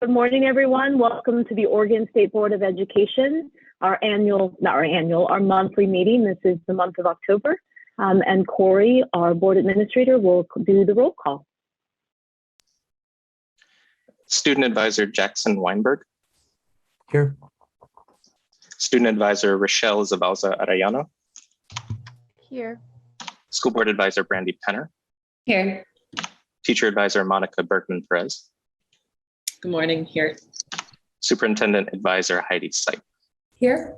Good morning, everyone. Welcome to the Oregon State Board of Education, our monthly meeting. This is the month of October. And Corey, our board administrator, will do the roll call. Student Advisor Jackson Weinberg. Here. Student Advisor Rochelle Zabalza Arellano. Here. School Board Advisor Brandy Penner. Here. Teacher Advisor Monica Bergman Perez. Good morning. Here. Superintendent Advisor Heidi Sipe. Here.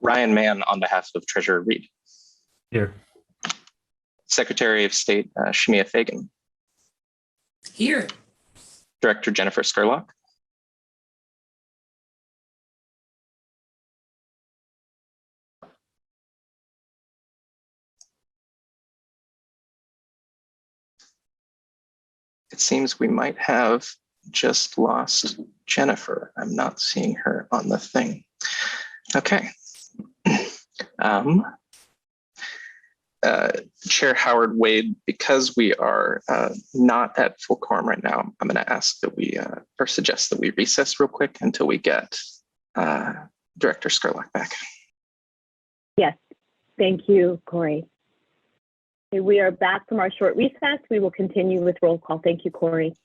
Ryan Mann on behalf of Treasurer Reed. Here. Secretary of State Shemia Fagan. Here. Director Jennifer Scurlock. It seems we might have just lost Jennifer. I'm not seeing her on the thing. Okay. Chair Howard Wade, because we are not at full quorum right now, I'm going to ask that we, or suggest that we recess real quick until we get Director Scurlock back. Yes, thank you, Corey. Okay, we are back from our short recess. We will continue with roll call. Thank you, Corey.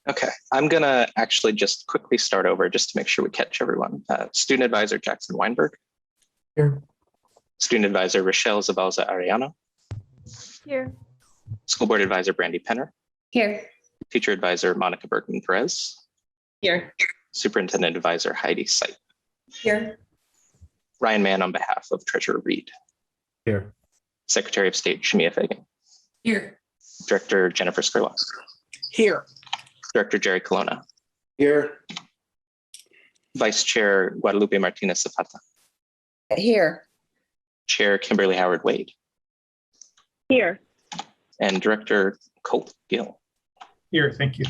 Okay, I'm going to actually just quickly start over just to make sure we catch everyone. Student Advisor Jackson Weinberg. Here. Student Advisor Rochelle Zabalza Arellano. Here. School Board Advisor Brandy Penner. Here. Teacher Advisor Monica Bergman Perez. Here. Superintendent Advisor Heidi Sipe. Here. Ryan Mann on behalf of Treasurer Reed. Here. Secretary of State Shemia Fagan. Here. Director Jennifer Scurlock. Here. Director Jerry Colonna. Here. Vice Chair Guadalupe Martinez Zapata. Here. Chair Kimberly Howard Wade. Here. And Director Colt Gill. Here, thank you.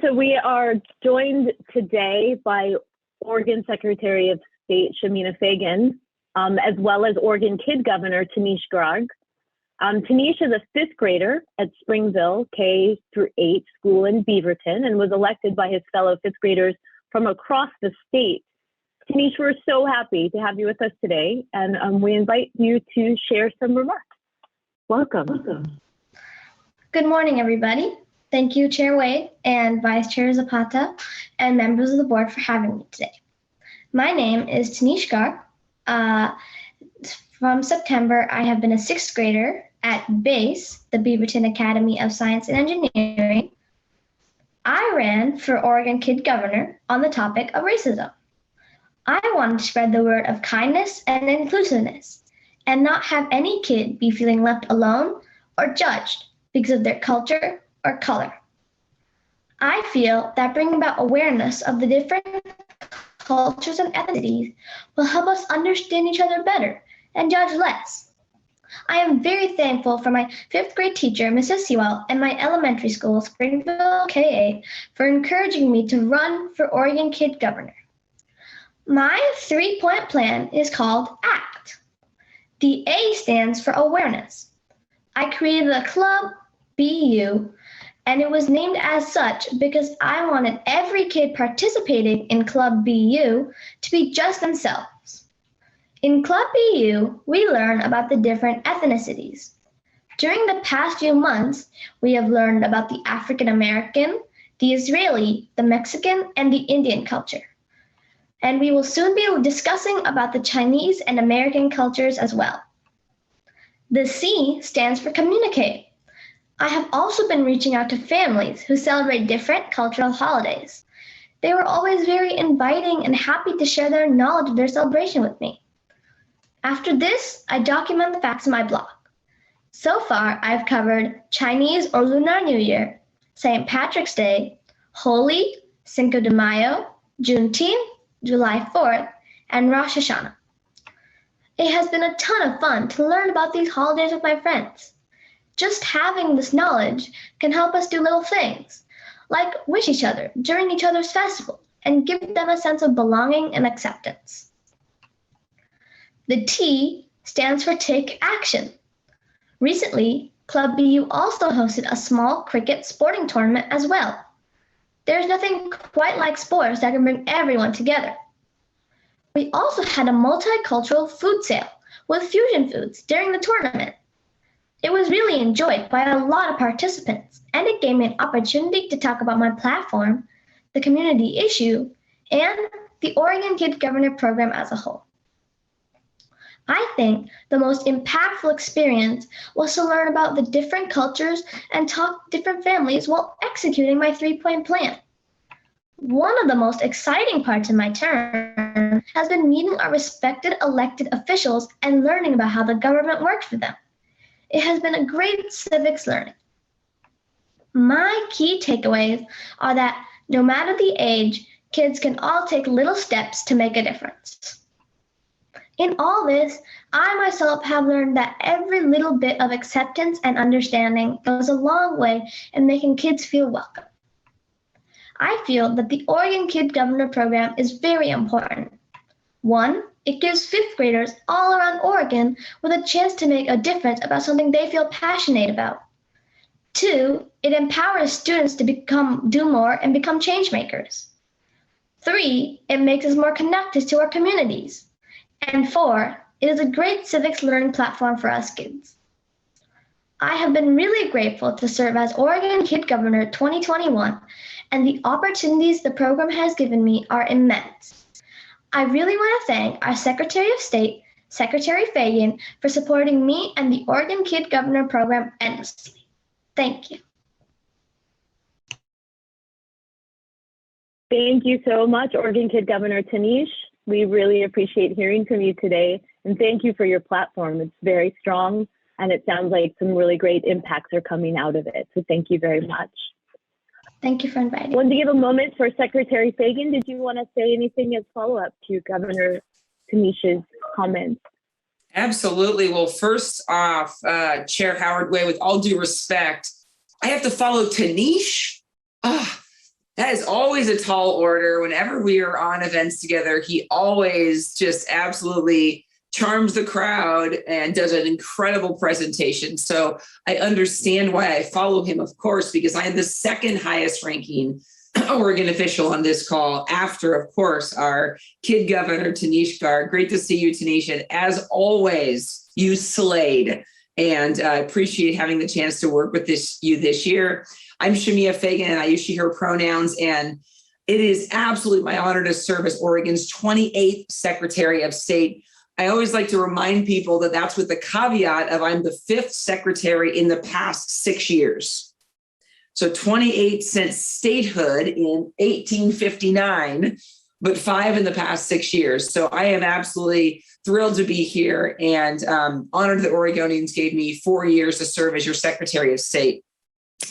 So we are joined today by Oregon Secretary of State Shemia Fagan, as well as Oregon Kid Governor Tanish Garg. Tanish is a fifth grader at Springville K through 8 school in Beaverton and was elected by his fellow fifth graders from across the state. Tanish, we're so happy to have you with us today, and we invite you to share some remarks. Welcome. Good morning, everybody. Thank you, Chair Wade and Vice Chair Zapata and members of the board for having me today. My name is Tanish Garg. From September, I have been a sixth grader at BASE, the Beaverton Academy of Science and Engineering. I ran for Oregon Kid Governor on the topic of racism. I wanted to spread the word of kindness and inclusiveness and not have any kid be feeling left alone or judged because of their culture or color. I feel that bringing about awareness of the different cultures and ethnicities will help us understand each other better and judge less. I am very thankful for my fifth grade teacher, Mrs. Sewell, and my elementary school, Springville K8, for encouraging me to run for Oregon Kid Governor. My 3-point plan is called ACT. The A stands for awareness. I created a club, BU, and it was named as such because I wanted every kid participating in Club BU to be just themselves. In Club BU, we learn about the different ethnicities. During the past few months, we have learned about the African American, the Israeli, the Mexican, and the Indian culture. And we will soon be discussing about the Chinese and American cultures as well. The C stands for communicate. I have also been reaching out to families who celebrate different cultural holidays. They were always very inviting and happy to share their knowledge of their celebration with me. After this, I document the facts in my blog. So far, I've covered Chinese or Lunar New Year, St. Patrick's Day, Holi, Cinco de Mayo, Juneteenth, July 4th, and Rosh Hashanah. It has been a ton of fun to learn about these holidays with my friends. Just having this knowledge can help us do little things, like wish each other during each other's festival and give them a sense of belonging and acceptance. The T stands for take action. Recently, Club BU also hosted a small cricket sporting tournament as well. There's nothing quite like sports that can bring everyone together. We also had a multicultural food sale with fusion foods during the tournament. It was really enjoyed by a lot of participants, and it gave me an opportunity to talk about my platform, the community issue, and the Oregon Kid Governor program as a whole. I think the most impactful experience was to learn about the different cultures and talk to different families while executing my 3-point plan. One of the most exciting parts of my term has been meeting our respected elected officials and learning about how the government works for them. It has been a great civics learning. My key takeaways are that no matter the age, kids can all take little steps to make a difference. In all this, I myself have learned that every little bit of acceptance and understanding goes a long way in making kids feel welcome. I feel that the Oregon Kid Governor program is very important. 1, it gives 5th graders all around Oregon with a chance to make a difference about something they feel passionate about. 2, it empowers students to do more and become change makers. 3, it makes us more connected to our communities. And 4, it is a great civics learning platform for us kids. I have been really grateful to serve as Oregon Kid Governor 2021, and the opportunities the program has given me are immense. I really want to thank our Secretary of State, Secretary Fagan, for supporting me and the Oregon Kid Governor program endlessly. Thank you. Thank you so much, Oregon Kid Governor Tanish. We really appreciate hearing from you today, and thank you for your platform. It's very strong, and it sounds like some really great impacts are coming out of it. So thank you very much. Thank you for inviting me. I wanted to give a moment for Secretary Fagan. Did you want to say anything as follow-up to Governor Tanish's comments? Absolutely. Well, first off, Chair Howard Way, with all due respect, I have to follow Tanish. That is always a tall order. Whenever we are on events together, he always just absolutely charms the crowd and does an incredible presentation. So I understand why I follow him, of course, because I am the second highest ranking Oregon official on this call after, of course, our kid governor, Tanish Garg. Great to see you, Tanish. And as always, you slayed. And I appreciate having the chance to work with you this year. I'm Shamia Fagan, and I use she, her pronouns. And it is absolutely my honor to serve as Oregon's 28th Secretary of State. I always like to remind people that that's with the caveat of I'm the 5th secretary in the past 6 years. So 28 since statehood in 1859, but 5 in the past 6 years. So I am absolutely thrilled to be here and honored that Oregonians gave me 4 years to serve as your Secretary of State.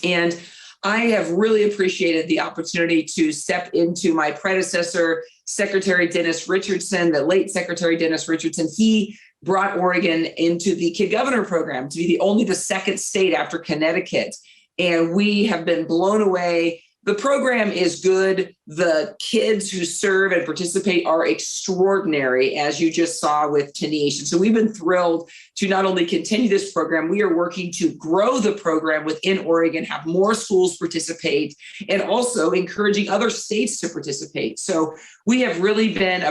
And I have really appreciated the opportunity to step into my predecessor, Secretary Dennis Richardson, the late Secretary Dennis Richardson. He brought Oregon into the Kid Governor program to be the second state after Connecticut. And we have been blown away. The program is good. The kids who serve and participate are extraordinary, as you just saw with Tanish. And so we've been thrilled to not only continue this program, we are working to grow the program within Oregon, have more schools participate, and also encouraging other states to participate. So we have really been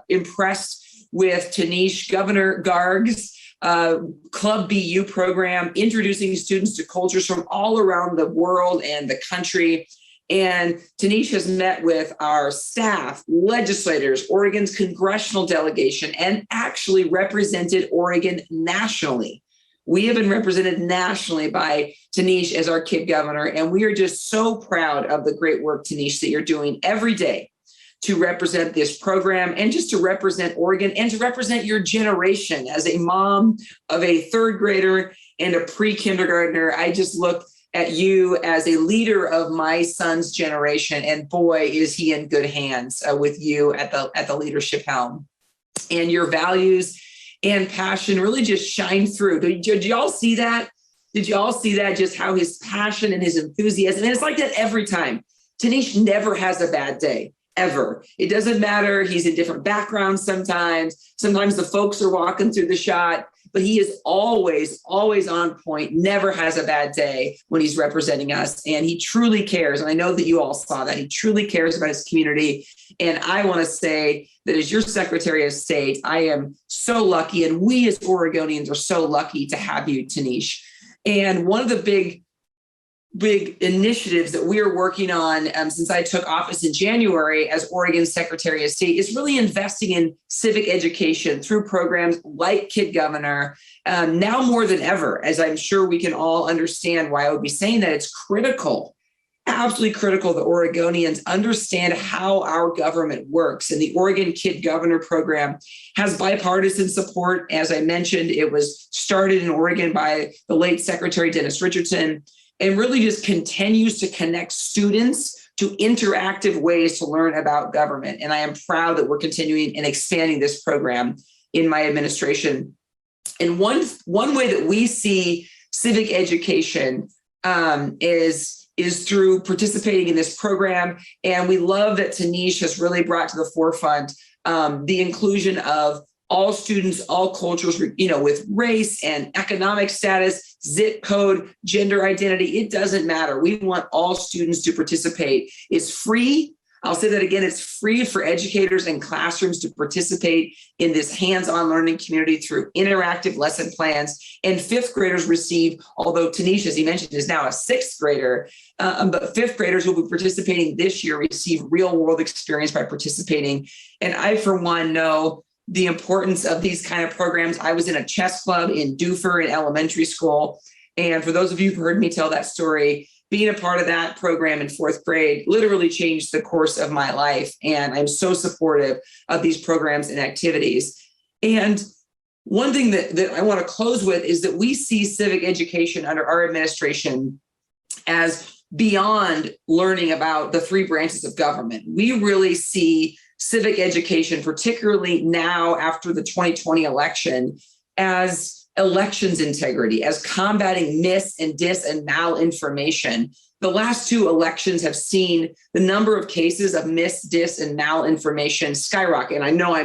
impressed with Tanish, Governor Garg's Club BU program, introducing students to cultures from all around the world and the country. And Tanish has met with our staff, legislators, Oregon's congressional delegation, and actually represented Oregon nationally. We have been represented nationally by Tanish as our kid governor, and we are just so proud of the great work, Tanish, that you're doing every day to represent this program and just to represent Oregon and to represent your generation. As a mom of a 3rd grader and a pre-kindergartner, I just look at you as a leader of my son's generation, and boy, is he in good hands with you at the leadership helm. And your values and passion really just shine through. Did y'all see that? Did y'all see that? Just how his passion and his enthusiasm, and it's like that every time. Tanish never has a bad day. Ever. It doesn't matter. He's in different backgrounds sometimes. Sometimes the folks are walking through the shot but he is always on point, never has a bad day when he's representing us. And he truly cares. And I know that you all saw that. He truly cares about his community. And I want to say that as your Secretary of State, I am so lucky. And we as Oregonians are so lucky to have you, Tanish. And one of the big initiatives that we are working on since I took office in January as Oregon's Secretary of State is really investing in civic education through programs like Kid Governor. Now more than ever, as I'm sure we can all understand why I would be saying that, it's critical, absolutely critical that Oregonians understand how our government works. And the Oregon Kid Governor program has bipartisan support. As I mentioned, it was started in Oregon by the late Secretary Dennis Richardson, and really just continues to connect students to interactive ways to learn about government. And I am proud that we're continuing and expanding this program in my administration. And one way that we see civic education is through participating in this program. And we love that Tanish has really brought to the forefront the inclusion of all students, all cultures, with race and economic status, zip code, gender identity, it doesn't matter. We want all students to participate. It's free. I'll say that again, it's free for educators and classrooms to participate in this hands-on learning community through interactive lesson plans. And fifth graders receive, although Tanish, as he mentioned, is now a sixth grader, but fifth graders will be participating this year, receive real-world experience by participating. And I, for one, know the importance of these kind of programs. I was in a chess club in Dufur in elementary school. And for those of you who've heard me tell that story, being a part of that program in fourth grade literally changed the course of my life. And I'm so supportive of these programs and activities. And one thing that I want to close with is that we see civic education under our administration as beyond learning about the three branches of government. We really see civic education, particularly now after the 2020 election, as elections integrity, as combating mis and dis and malinformation. The last two elections have seen the number of cases of mis, dis, and malinformation skyrocket. And I know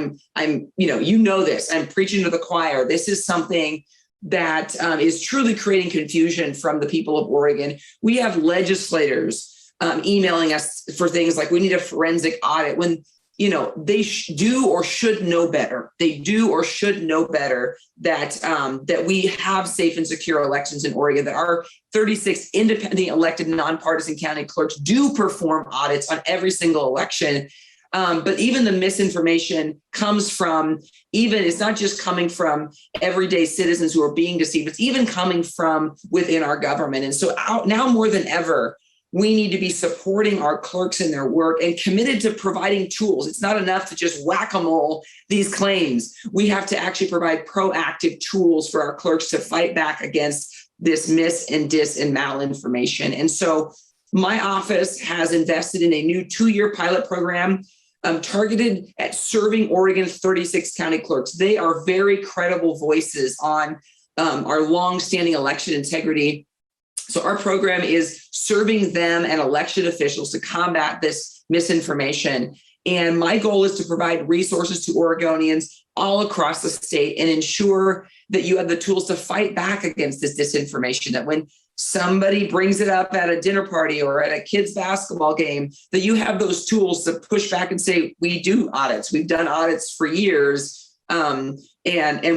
you know this, I'm preaching to the choir. This is something that is truly creating confusion from the people of Oregon. We have legislators emailing us for things like, we need a forensic audit, when they do or should know better. They do or should know better that we have safe and secure elections in Oregon, that our 36 independently elected nonpartisan county clerks do perform audits on every single election. But even the misinformation comes from, it's not just coming from everyday citizens who are being deceived, it's even coming from within our government. And so now more than ever, we need to be supporting our clerks in their work and committed to providing tools. It's not enough to just whack-a-mole these claims. We have to actually provide proactive tools for our clerks to fight back against this mis and dis and malinformation. And so my office has invested in a new 2-year pilot program targeted at serving Oregon's 36 county clerks. They are very credible voices on our longstanding election integrity. So our program is serving them and elected officials to combat this misinformation. And my goal is to provide resources to Oregonians all across the state and ensure that you have the tools to fight back against this disinformation, that when somebody brings it up at a dinner party or at a kid's basketball game, that you have those tools to push back and say, we do audits. We've done audits for years. And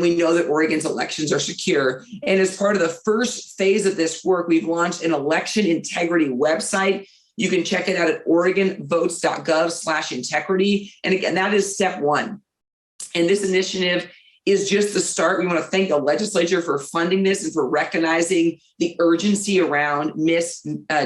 we know that Oregon's elections are secure. And as part of the first phase of this work, we've launched an election integrity website. You can check it out at oregonvotes.gov/integrity. And again, that is step one. And this initiative is just the start. We want to thank the legislature for funding this and for recognizing the urgency around mis,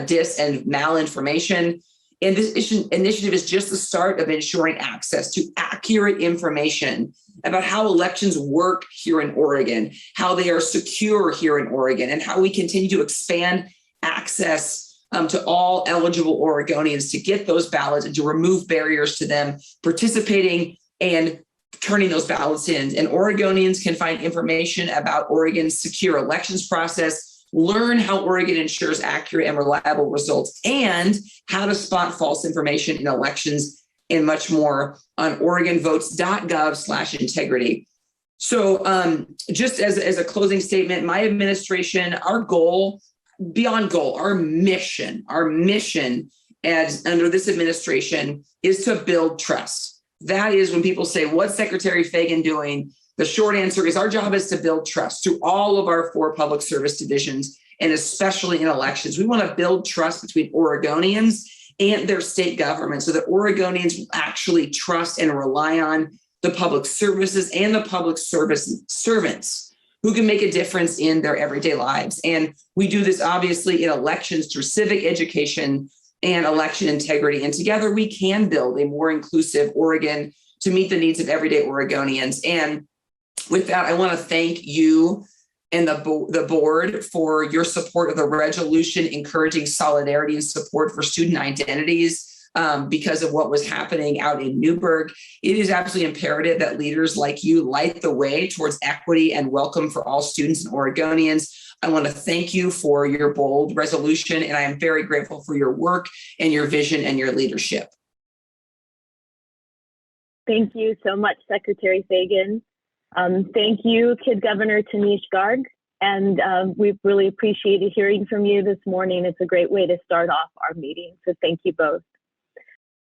dis, and malinformation. And this initiative is just the start of ensuring access to accurate information about how elections work here in Oregon, how they are secure here in Oregon, and how we continue to expand access to all eligible Oregonians to get those ballots and to remove barriers to them participating and turning those ballots in. And Oregonians can find information about Oregon's secure elections process, learn how Oregon ensures accurate and reliable results, and how to spot false information in elections, and much more on oregonvotes.gov/integrity. So just as a closing statement, my administration, our goal, beyond goal, our mission as under this administration is to build trust. That is when people say, what's Secretary Fagan doing? The short answer is our job is to build trust through all of our 4 public service divisions, and especially in elections. We want to build trust between Oregonians and their state government so that Oregonians will actually trust and rely on the public services and the public service servants who can make a difference in their everyday lives. And we do this obviously in elections through civic education and election integrity. And together we can build a more inclusive Oregon to meet the needs of everyday Oregonians. And with that, I want to thank you and the board for your support of the resolution encouraging solidarity and support for student identities because of what was happening out in Newburgh. It is absolutely imperative that leaders like you light the way towards equity and welcome for all students and Oregonians. I want to thank you for your bold resolution, and I am very grateful for your work and your vision and your leadership. Thank you so much, Secretary Fagan. Thank you, Kid Governor Tanish Garg, and we've really appreciated hearing from you this morning. It's a great way to start off our meeting, so thank you both.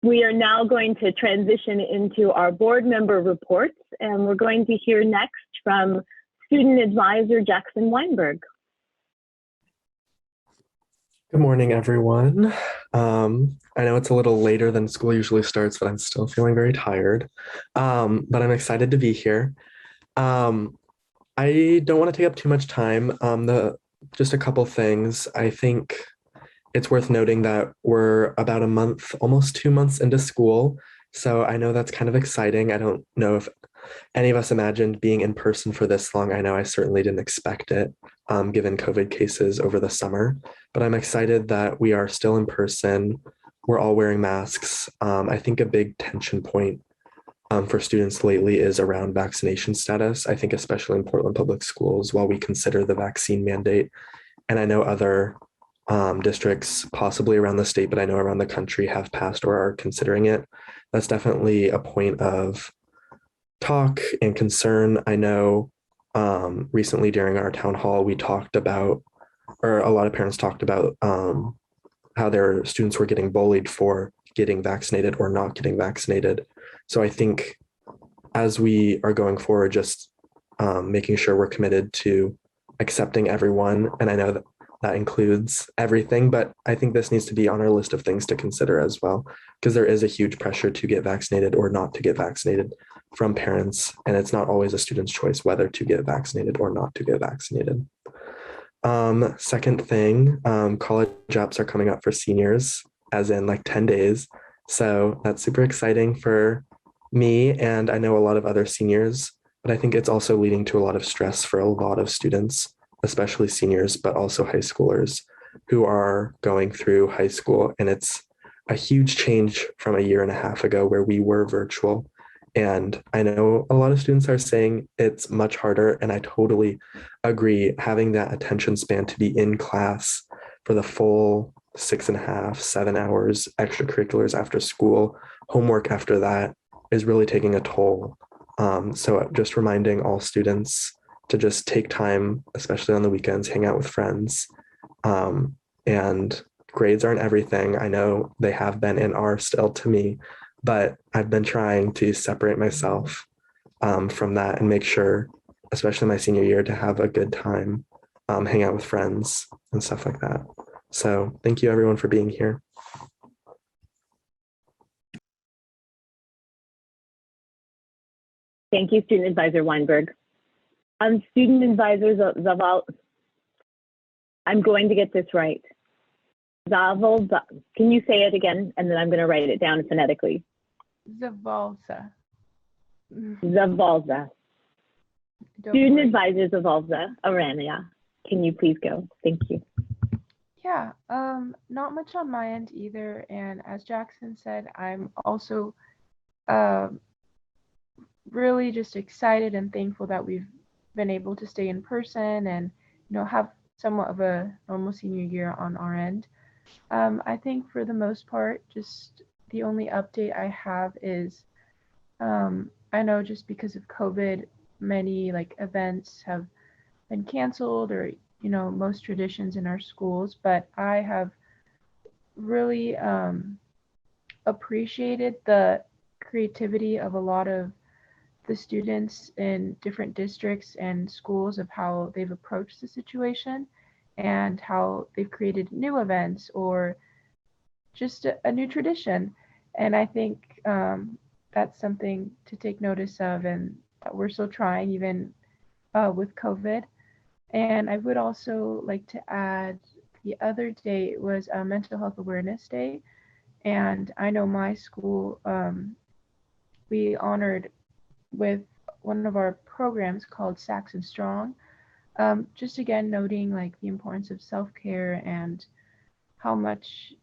We are now going to transition into our board member reports, and we're going to hear next from Student Advisor Jackson Weinberg. Good morning, everyone. I know it's a little later than school usually starts, but I'm still feeling very tired. But I'm excited to be here. I don't want to take up too much time. Just a couple things. I think it's worth noting that we're about a month, almost 2 months into school. So I know that's kind of exciting. I don't know if any of us imagined being in person for this long. I know I certainly didn't expect it, given COVID cases over the summer, but I'm excited that we are still in person. We're all wearing masks. I think a big tension point for students lately is around vaccination status. I think especially in Portland Public Schools, while we consider the vaccine mandate, and I know other districts possibly around the state, but I know around the country have passed or are considering it. That's definitely a point of talk and concern. I know recently during our town hall, we talked about, or a lot of parents talked about how their students were getting bullied for getting vaccinated or not getting vaccinated. So I think as we are going forward, just making sure we're committed to accepting everyone. And I know that that includes everything, but I think this needs to be on our list of things to consider as well, because there is a huge pressure to get vaccinated or not to get vaccinated from parents. And it's not always a student's choice whether to get vaccinated or not to get vaccinated. Second thing, college apps are coming up for seniors, as in like 10 days. So that's super exciting for me. And I know a lot of other seniors, but I think it's also leading to a lot of stress for a lot of students, especially seniors, but also high schoolers who are going through high school. And it's a huge change from a year and a half ago where we were virtual. And I know a lot of students are saying it's much harder, and I totally agree. Having that attention span to be in class for the full 6.5, 7 hours, extracurriculars after school, homework after that is really taking a toll. So just reminding all students to just take time, especially on the weekends, hang out with friends. And grades aren't everything. I know they have been and are still to me, but I've been trying to separate myself from that and make sure, especially my senior year, to have a good time, hang out with friends and stuff like that. So thank you everyone for being here. Thank you, Student Advisor Weinberg. Student Advisor Zaval, I'm going to get this right. Zaval, can you say it again? And then I'm going to write it down phonetically. Zavalza. Zavalza. Student Advisor Zavalza Arania. Can you please go? Thank you. Yeah, not much on my end either. And as Jackson said, I'm also really just excited and thankful that we've been able to stay in person and, you know, have somewhat of a normal senior year on our end. I think for the most part, just the only update I have is I know just because of COVID, many like events have been canceled, or most traditions in our schools, but I have really appreciated the creativity of a lot of the students in different districts and schools of how they've approached the situation and how they've created new events or just a new tradition. And I think that's something to take notice of, and that we're still trying even with COVID. And I would also like to add, the other day was a Mental Health Awareness Day. And I know my school, we honored with one of our programs called Saxon Strong. Just again, noting like the importance of self-care and how much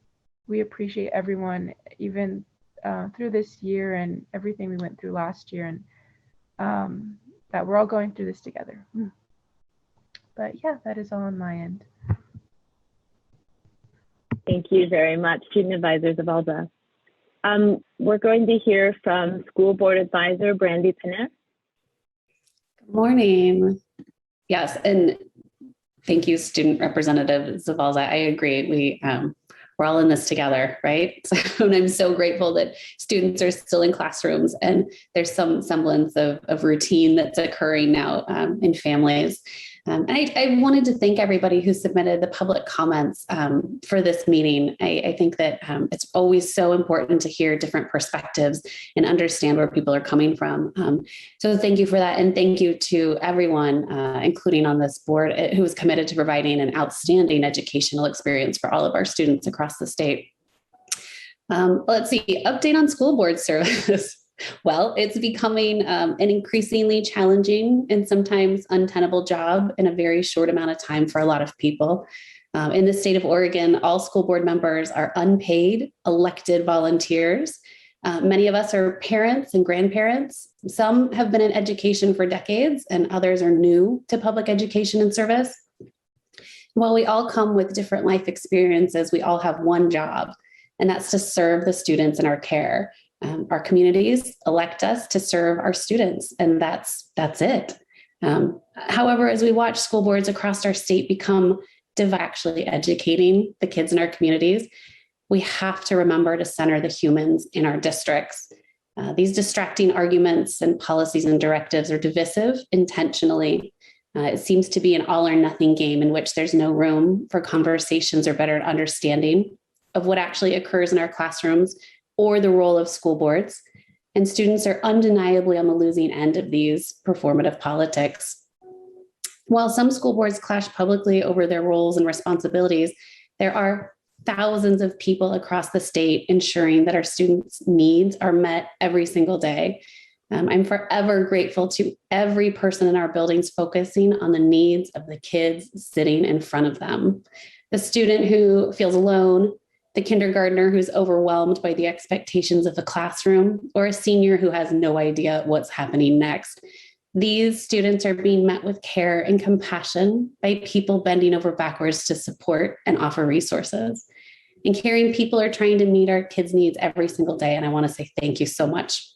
we appreciate everyone, even through this year and everything we went through last year, and that we're all going through this together. But yeah, that is all on my end. Thank you very much, Student Advisor Zavalza. We're going to hear from School Board Advisor Brandy Pinner. Good morning. Yes, and thank you, Student Representative Zavalza. I agree. We're all in this together, right? And I'm so grateful that students are still in classrooms and there's some semblance of routine that's occurring now in families. And I wanted to thank everybody who submitted the public comments for this meeting. I think that it's always so important to hear different perspectives and understand where people are coming from. So thank you for that. And thank you to everyone, including on this board, who is committed to providing an outstanding educational experience for all of our students across the state. Let's see, update on school board service. Well, it's becoming an increasingly challenging and sometimes untenable job in a very short amount of time for a lot of people. In the state of Oregon, all school board members are unpaid, elected volunteers. Many of us are parents and grandparents. Some have been in education for decades and others are new to public education and service. While we all come with different life experiences, we all have one job, and that's to serve the students in our care. Our communities elect us to serve our students, and that's it. However, as we watch school boards across our state become actually educating the kids in our communities, we have to remember to center the humans in our districts. These distracting arguments and policies and directives are divisive intentionally. It seems to be an all or nothing game in which there's no room for conversations or better understanding of what actually occurs in our classrooms or the role of school boards. And students are undeniably on the losing end of these performative politics. While some school boards clash publicly over their roles and responsibilities, there are thousands of people across the state ensuring that our students' needs are met every single day. I'm forever grateful to every person in our buildings focusing on the needs of the kids sitting in front of them. The student who feels alone, the kindergartner who's overwhelmed by the expectations of the classroom, or a senior who has no idea what's happening next. These students are being met with care and compassion by people bending over backwards to support and offer resources. And caring people are trying to meet our kids' needs every single day, and I want to say thank you so much.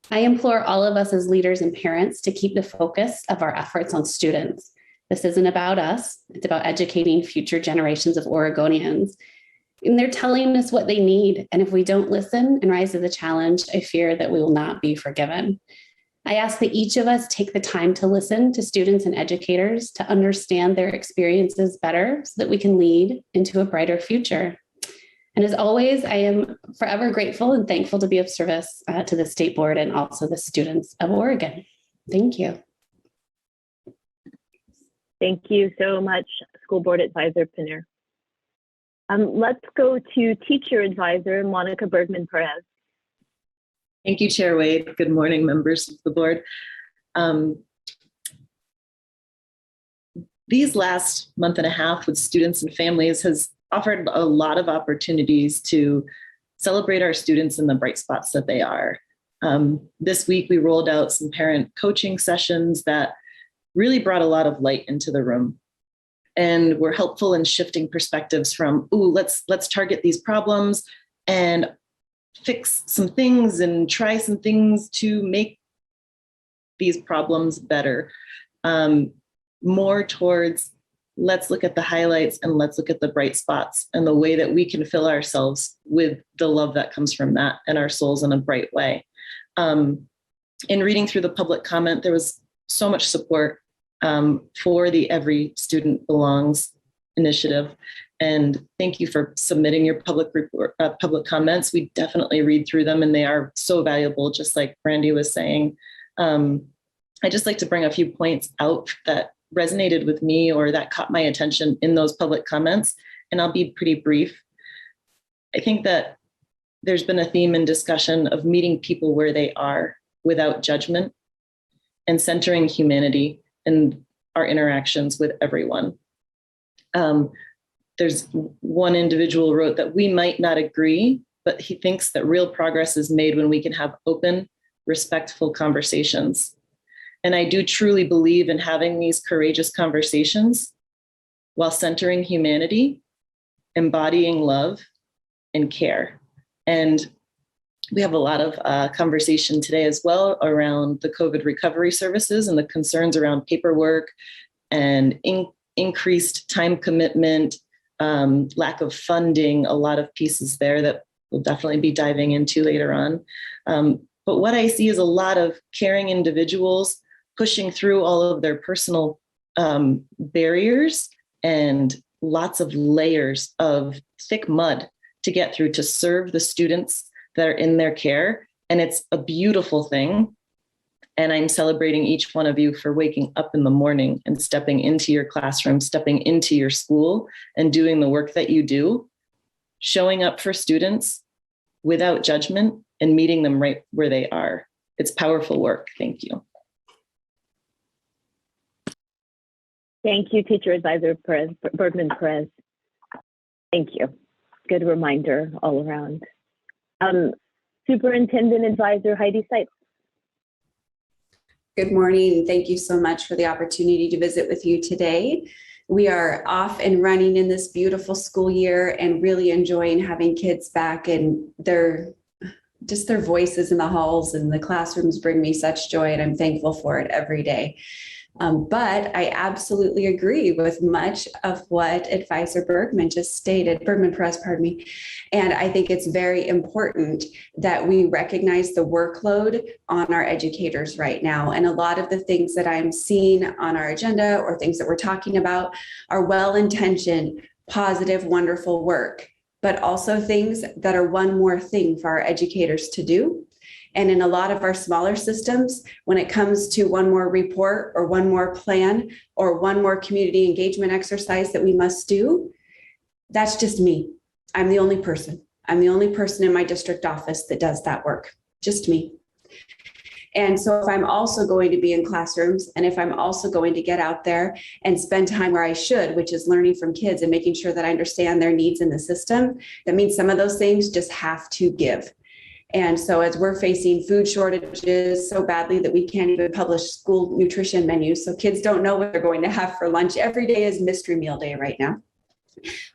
I implore all of us as leaders and parents to keep the focus of our efforts on students. This isn't about us, it's about educating future generations of Oregonians. And they're telling us what they need. And if we don't listen and rise to the challenge, I fear that we will not be forgiven. I ask that each of us take the time to listen to students and educators to understand their experiences better so that we can lead into a brighter future. And as always, I am forever grateful and thankful to be of service to the state board and also the students of Oregon. Thank you. Thank you so much, School Board Advisor Pinner. Let's go to Teacher Advisor Monica Bergman-Perez. Thank you, Chair Wade. Good morning, members of the board. These last month and a half with students and families has offered a lot of opportunities to celebrate our students in the bright spots that they are. This week, we rolled out some parent coaching sessions that really brought a lot of light into the room and were helpful in shifting perspectives from, ooh, let's target these problems and fix some things and try some things to make these problems better. More towards, let's look at the highlights and let's look at the bright spots and the way that we can fill ourselves with the love that comes from that and our souls in a bright way. In reading through the public comment, there was so much support for the Every Student Belongs initiative. And thank you for submitting your public comments. We definitely read through them and they are so valuable, just like Brandy was saying. I'd just like to bring a few points out that resonated with me or that caught my attention in those public comments, and I'll be pretty brief. I think that there's been a theme and discussion of meeting people where they are without judgment and centering humanity in our interactions with everyone. There's one individual wrote that we might not agree, but he thinks that real progress is made when we can have open, respectful conversations. And I do truly believe in having these courageous conversations while centering humanity, embodying love and care. And we have a lot of conversation today as well around the COVID recovery services and the concerns around paperwork and increased time commitment, lack of funding, a lot of pieces there that we'll definitely be diving into later on. But what I see is a lot of caring individuals pushing through all of their personal barriers and lots of layers of thick mud to get through to serve the students that are in their care. And it's a beautiful thing. And I'm celebrating each one of you for waking up in the morning and stepping into your classroom, stepping into your school and doing the work that you do, showing up for students without judgment and meeting them right where they are. It's powerful work. Thank you. Thank you, Teacher Advisor Bergman Perez. Thank you. Good reminder all around. Superintendent Advisor Heidi Seitz. Good morning. Thank you so much for the opportunity to visit with you today. We are off and running in this beautiful school year and really enjoying having kids back, and their voices in the halls and the classrooms bring me such joy, and I'm thankful for it every day. But I absolutely agree with much of what Advisor Bergman just stated, Bergman Perez, pardon me. And I think it's very important that we recognize the workload on our educators right now. And a lot of the things that I'm seeing on our agenda or things that we're talking about are well-intentioned, positive, wonderful work, but also things that are one more thing for our educators to do. And in a lot of our smaller systems, when it comes to one more report or one more plan or one more community engagement exercise that we must do, that's just me. I'm the only person. I'm the only person in my district office that does that work, just me. And so if I'm also going to be in classrooms and if I'm also going to get out there and spend time where I should, which is learning from kids and making sure that I understand their needs in the system, that means some of those things just have to give. And so as we're facing food shortages so badly that we can't even publish school nutrition menus, so kids don't know what they're going to have for lunch. Every day is mystery meal day right now.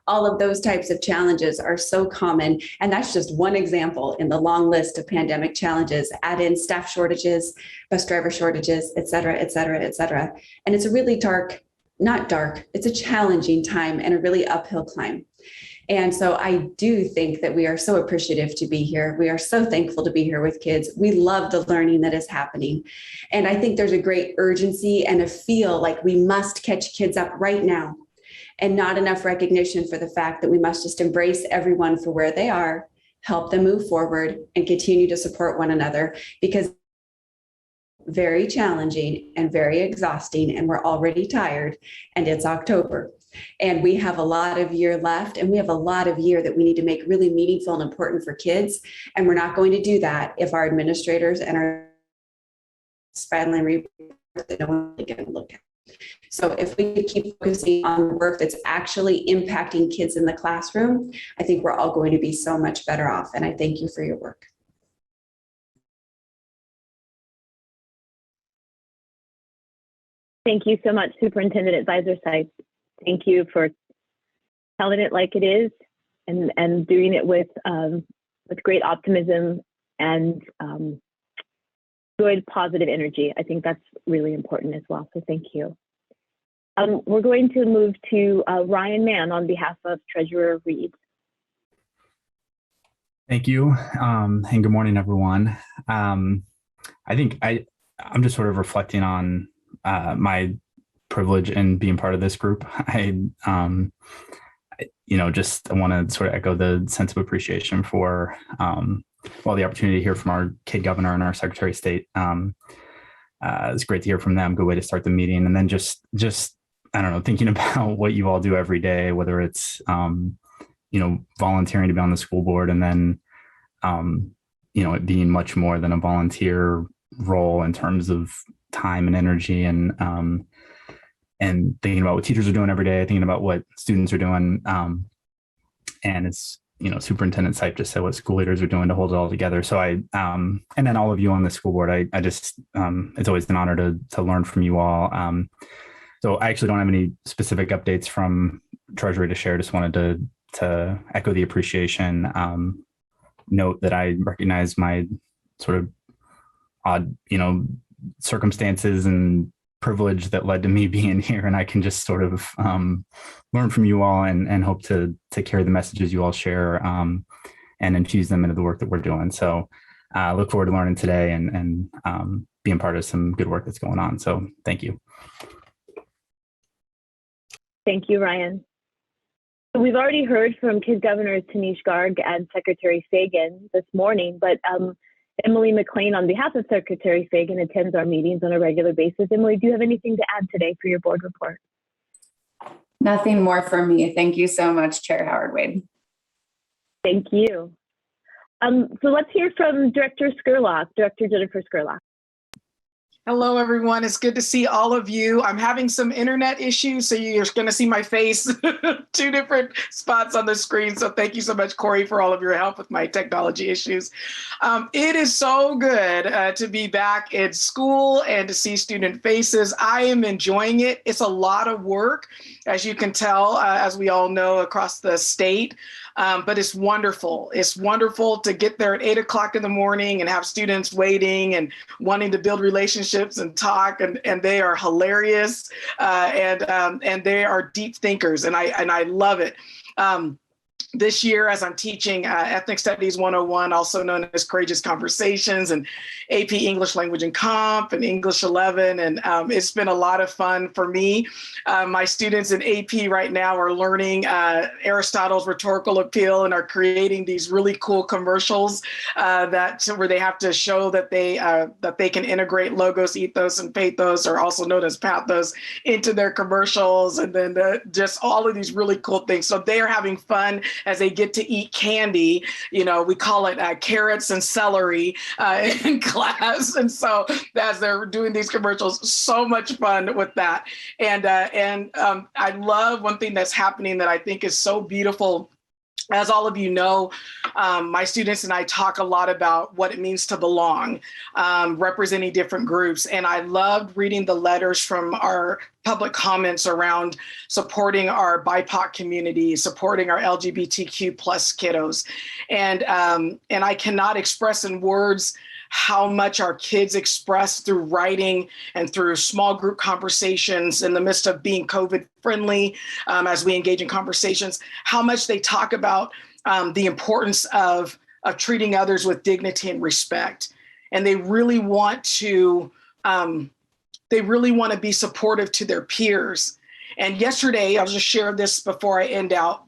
All of those types of challenges are so common. And that's just one example in the long list of pandemic challenges. Add in staff shortages, bus driver shortages, et cetera, et cetera, et cetera. And it's a really it's a challenging time and a really uphill climb. And so I do think that we are so appreciative to be here. We are so thankful to be here with kids. We love the learning that is happening. And I think there's a great urgency and a feel like we must catch kids up right now, and not enough recognition for the fact that we must just embrace everyone for where they are, help them move forward, and continue to support one another, because very challenging and very exhausting, and we're already tired, and it's October. And we have a lot of year left, and we have a lot of year that we need to make really meaningful and important for kids. And we're not going to do that if our administrators and our filing reports that no one can look at. So if we keep focusing on the work that's actually impacting kids in the classroom, I think we're all going to be so much better off. And I thank you for your work. Thank you so much, Superintendent Advisor Seitz. Thank you for telling it like it is and doing it with great optimism and good, positive energy. I think that's really important as well. So thank you. We're going to move to Ryan Mann on behalf of Treasurer Reed. Thank you, and good morning, everyone. I think I'm just sort of reflecting on my privilege in being part of this group. I want to sort of echo the sense of appreciation for the opportunity to hear from our kid governor and our Secretary of State. It's great to hear from them. Good way to start the meeting, and then just I don't know, thinking about what you all do every day, whether it's volunteering to be on the school board, and then it being much more than a volunteer role in terms of time and energy, and thinking about what teachers are doing every day, thinking about what students are doing. And it's, Superintendent Sipe just said what school leaders are doing to hold it all together. So and then all of you on the school board, I just, it's always an honor to learn from you all. So I actually don't have any specific updates from Treasury to share. Just wanted to echo the appreciation. Note that I recognize my sort of odd, circumstances and privilege that led to me being here, and I can just sort of learn from you all and hope to carry the messages you all share and infuse them into the work that we're doing. So I look forward to learning today and being part of some good work that's going on. So thank you. Thank you, Ryan. We've already heard from Kid Governor Tanish Garg and Secretary Fagan this morning, but Emily McLean, on behalf of Secretary Fagan, attends our meetings on a regular basis. Emily, do you have anything to add today for your board report? Nothing more from me. Thank you so much, Chair Howard Wade. Thank you. So let's hear from Director Scurlock, Director Jennifer Scurlock. Hello, everyone. It's good to see all of you. I'm having some internet issues, so you're going to see my face, two different spots on the screen. So thank you so much, Corey, for all of your help with my technology issues. It is so good to be back in school and to see student faces. I am enjoying it. It's a lot of work, as you can tell, as we all know, across the state. But it's wonderful. It's wonderful to get there at 8 o'clock in the morning and have students waiting and wanting to build relationships and talk, and they are hilarious and they are deep thinkers, and I love it. This year, as I'm teaching Ethnic Studies 101, also known as Courageous Conversations, and AP English Language and Comp and English 11, and it's been a lot of fun for me. My students in AP right now are learning Aristotle's rhetorical appeal and are creating these really cool commercials where they have to show that they can integrate logos, ethos, and pathos, or also known as pathos, into their commercials, and then just all of these really cool things. So they are having fun as they get to eat candy. We call it carrots and celery in class. And so as they're doing these commercials, so much fun with that. And I love one thing that's happening that I think is so beautiful. As all of you know, my students and I talk a lot about what it means to belong, representing different groups. And I loved reading the letters from our public comments around supporting our BIPOC community, supporting our LGBTQ plus kiddos. And I cannot express in words how much our kids express through writing and through small group conversations in the midst of being COVID friendly, as we engage in conversations, how much they talk about the importance of treating others with dignity and respect. And they really want to be supportive to their peers. And yesterday, I'll just share this before I end out.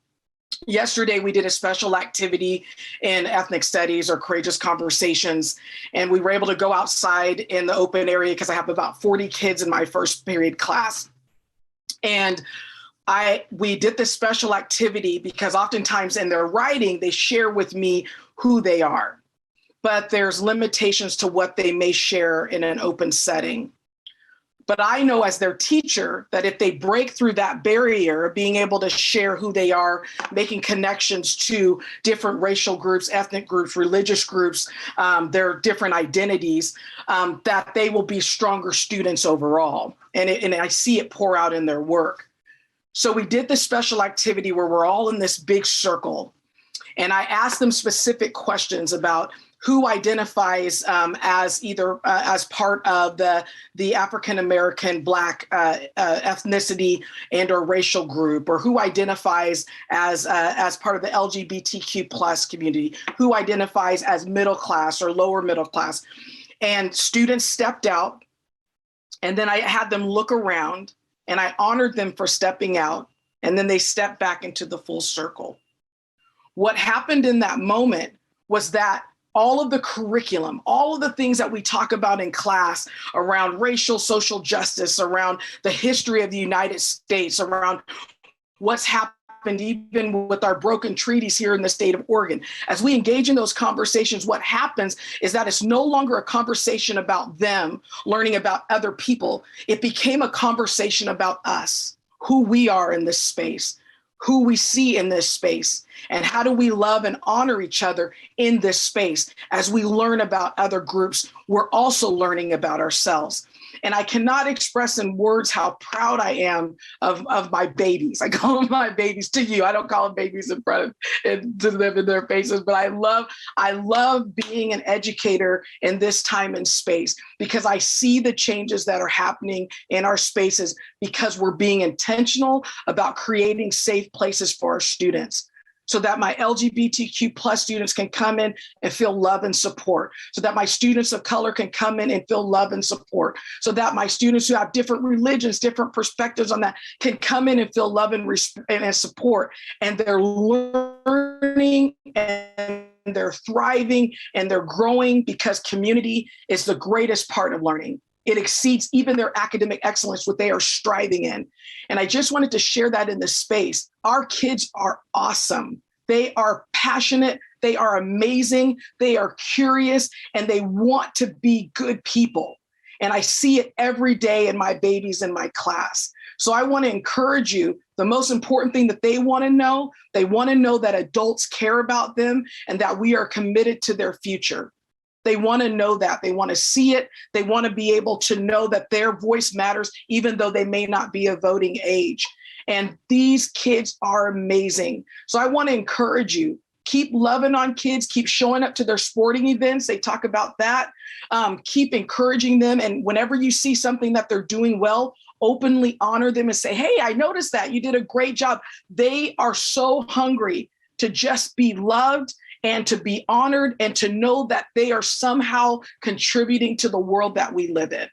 Yesterday, we did a special activity in ethnic studies, or courageous conversations, and we were able to go outside in the open area because I have about 40 kids in my first period class. And we did this special activity because oftentimes in their writing, they share with me who they are, but there's limitations to what they may share in an open setting. But I know as their teacher that if they break through that barrier, being able to share who they are, making connections to different racial groups, ethnic groups, religious groups, their different identities, that they will be stronger students overall. And I see it pour out in their work. So we did this special activity where we're all in this big circle. And I asked them specific questions about who identifies as either as part of the African American Black ethnicity and or racial group, or who identifies as part of the LGBTQ plus community, who identifies as middle class or lower middle class. And students stepped out, and then I had them look around, and I honored them for stepping out, and then they stepped back into the full circle. What happened in that moment was that all of the curriculum, all of the things that we talk about in class around racial social justice, around the history of the United States, around what's happened even with our broken treaties here in the state of Oregon. As we engage in those conversations, what happens is that it's no longer a conversation about them learning about other people. It became a conversation about us, who we are in this space, who we see in this space, and how do we love and honor each other in this space. As we learn about other groups, we're also learning about ourselves. And I cannot express in words how proud I am of my babies. I call them my babies to you. I don't call them babies in front of to them in their faces, but I love being an educator in this time and space, because I see the changes that are happening in our spaces because we're being intentional about creating safe places for our students, so that my LGBTQ plus students can come in and feel love and support, so that my students of color can come in and feel love and support, so that my students who have different religions, different perspectives on that can come in and feel love and support. And they're learning and they're thriving and they're growing, because community is the greatest part of learning. It exceeds even their academic excellence, what they are striving in. And I just wanted to share that in this space. Our kids are awesome. They are passionate. They are amazing. They are curious, and they want to be good people. And I see it every day in my babies in my class. So I want to encourage you. The most important thing that they want to know that adults care about them and that we are committed to their future. They want to know that. They want to see it. They want to be able to know that their voice matters, even though they may not be of voting age. And these kids are amazing. So I want to encourage you, keep loving on kids, keep showing up to their sporting events. They talk about that. Keep encouraging them. And whenever you see something that they're doing well, openly honor them and say, hey, I noticed that you did a great job. They are so hungry to just be loved and to be honored and to know that they are somehow contributing to the world that we live in.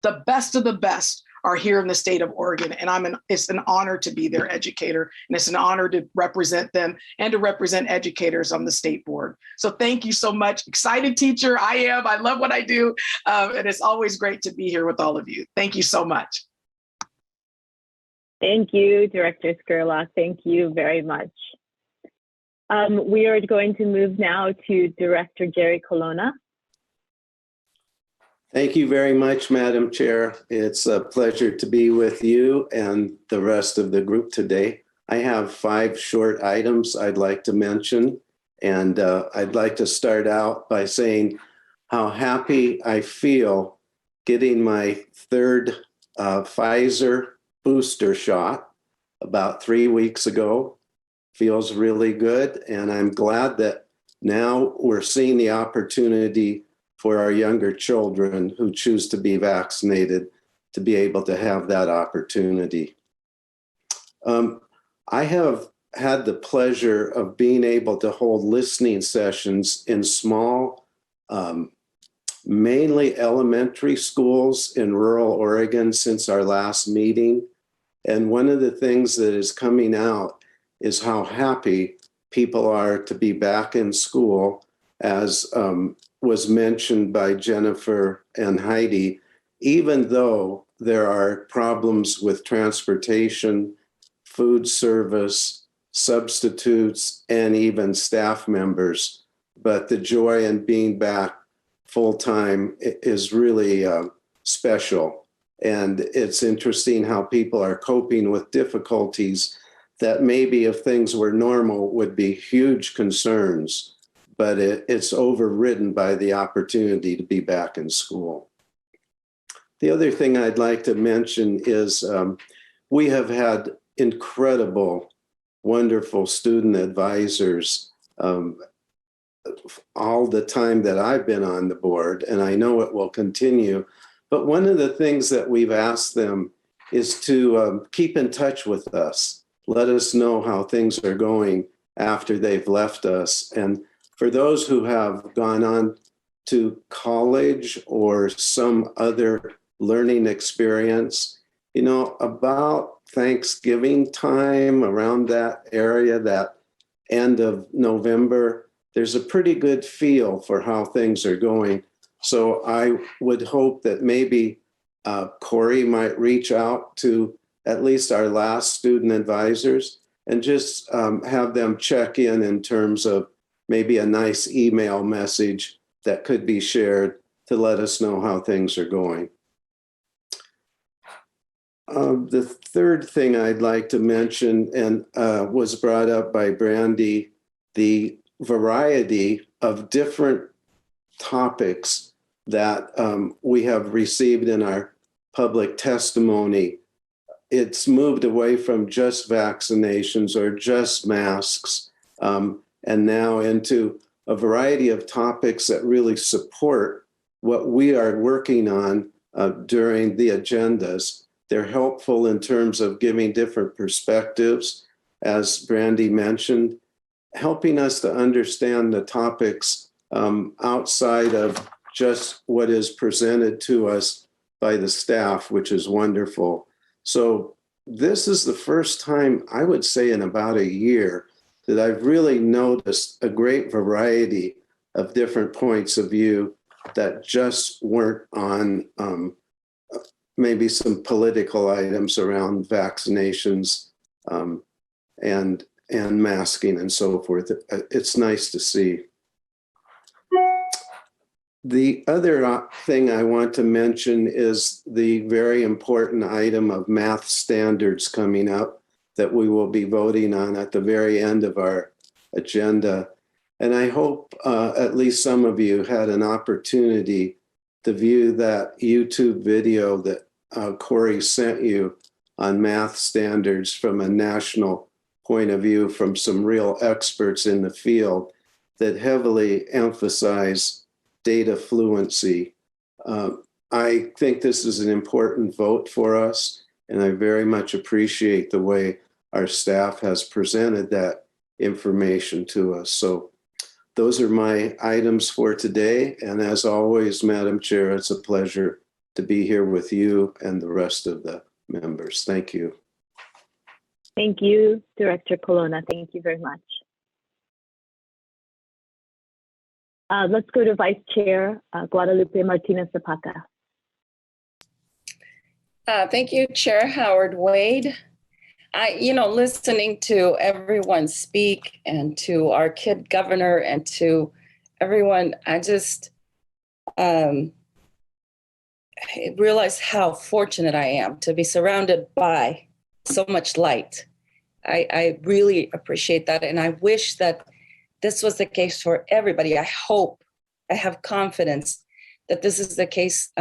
The best of the best are here in the state of Oregon, and it's an honor to be their educator, and it's an honor to represent them and to represent educators on the state board. So thank you so much. Excited teacher, I am. I love what I do, and it's always great to be here with all of you. Thank you so much. Thank you, Director Scurlock. Thank you very much. We are going to move now to Director Jerry Colonna. Thank you very much, Madam Chair. It's a pleasure to be with you and the rest of the group today. I have 5 short items I'd like to mention, and I'd like to start out by saying how happy I feel getting my 3rd Pfizer booster shot about 3 weeks ago. Feels really good, and I'm glad that now we're seeing the opportunity for our younger children who choose to be vaccinated to be able to have that opportunity. I have had the pleasure of being able to hold listening sessions in small, mainly elementary schools in rural Oregon since our last meeting. And one of the things that is coming out is how happy people are to be back in school, as was mentioned by Jennifer and Heidi, even though there are problems with transportation, food service, substitutes, and even staff members. But the joy in being back full-time is really special. And it's interesting how people are coping with difficulties that maybe if things were normal would be huge concerns, but it's overridden by the opportunity to be back in school. The other thing I'd like to mention is we have had incredible, wonderful student advisors all the time that I've been on the board, and I know it will continue. But one of the things that we've asked them is to keep in touch with us. Let us know how things are going after they've left us. And for those who have gone on to college or some other learning experience, you know, about Thanksgiving time, around that area, that end of November, there's a pretty good feel for how things are going. So I would hope that maybe Corey might reach out to at least our last student advisors and just have them check in terms of maybe a nice email message that could be shared to let us know how things are going. The third thing I'd like to mention, and was brought up by Brandy, the variety of different topics that we have received in our public testimony. It's moved away from just vaccinations or just masks, and now into a variety of topics that really support what we are working on during the agendas. They're helpful in terms of giving different perspectives, as Brandy mentioned, helping us to understand the topics outside of just what is presented to us by the staff, which is wonderful. So this is the first time, I would say, in about a year that I've really noticed a great variety of different points of view that just weren't on maybe some political items around vaccinations and masking and so forth. It's nice to see. The other thing I want to mention is the very important item of math standards coming up that we will be voting on at the very end of our agenda. And I hope at least some of you had an opportunity to view that YouTube video that Corey sent you on math standards from a national point of view from some real experts in the field that heavily emphasize data fluency. I think this is an important vote for us, and I very much appreciate the way our staff has presented that information to us. So those are my items for today. And as always, Madam Chair, it's a pleasure to be here with you and the rest of the members. Thank you. Thank you, Director Colonna. Thank you very much. Let's go to Vice Chair Guadalupe Martinez Zapata. Thank you, Chair Howard-Wade. Listening to everyone speak and to our kid governor and to everyone, I just realize how fortunate I am to be surrounded by so much light. I really appreciate that. And I wish that this was the case for everybody. I hope, I have confidence that this is the case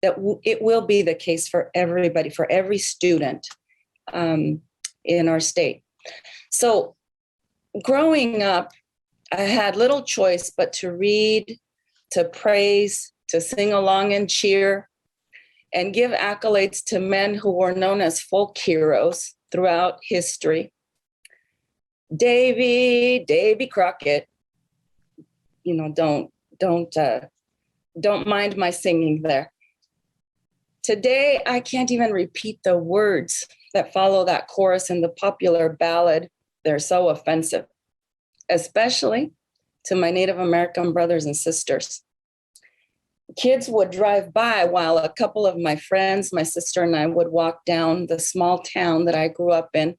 it will be the case for everybody, for every student in our state. So growing up, I had little choice but to read, to praise, to sing along and cheer, and give accolades to men who were known as folk heroes throughout history. Davy Crockett, don't mind my singing there. Today, I can't even repeat the words that follow that chorus in the popular ballad. They're so offensive, especially to my Native American brothers and sisters. Kids would drive by while a couple of my friends, my sister and I, would walk down the small town that I grew up in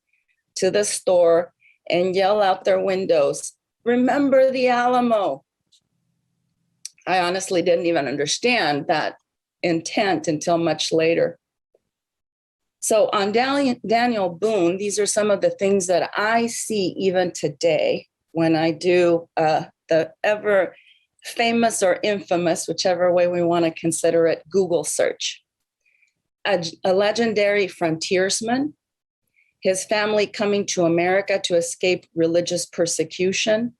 to the store and yell out their windows, "Remember the Alamo." I honestly didn't even understand that intent until much later. So on Daniel Boone, these are some of the things that I see even today when I do the ever famous or infamous, whichever way we want to consider it, Google search. A legendary frontiersman, his family coming to America to escape religious persecution,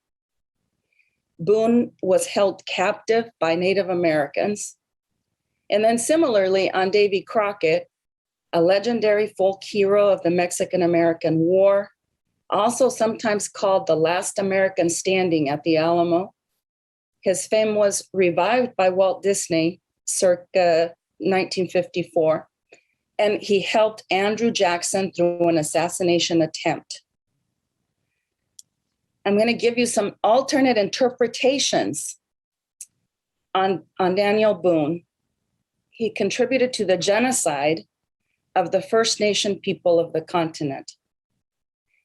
Boone was held captive by Native Americans. And then similarly on Davy Crockett, a legendary folk hero of the Mexican-American War, also sometimes called the last American standing at the Alamo. His fame was revived by Walt Disney circa 1954, and he helped Andrew Jackson through an assassination attempt. I'm going to give you some alternate interpretations on Daniel Boone. He contributed to the genocide of the First Nation people of the continent.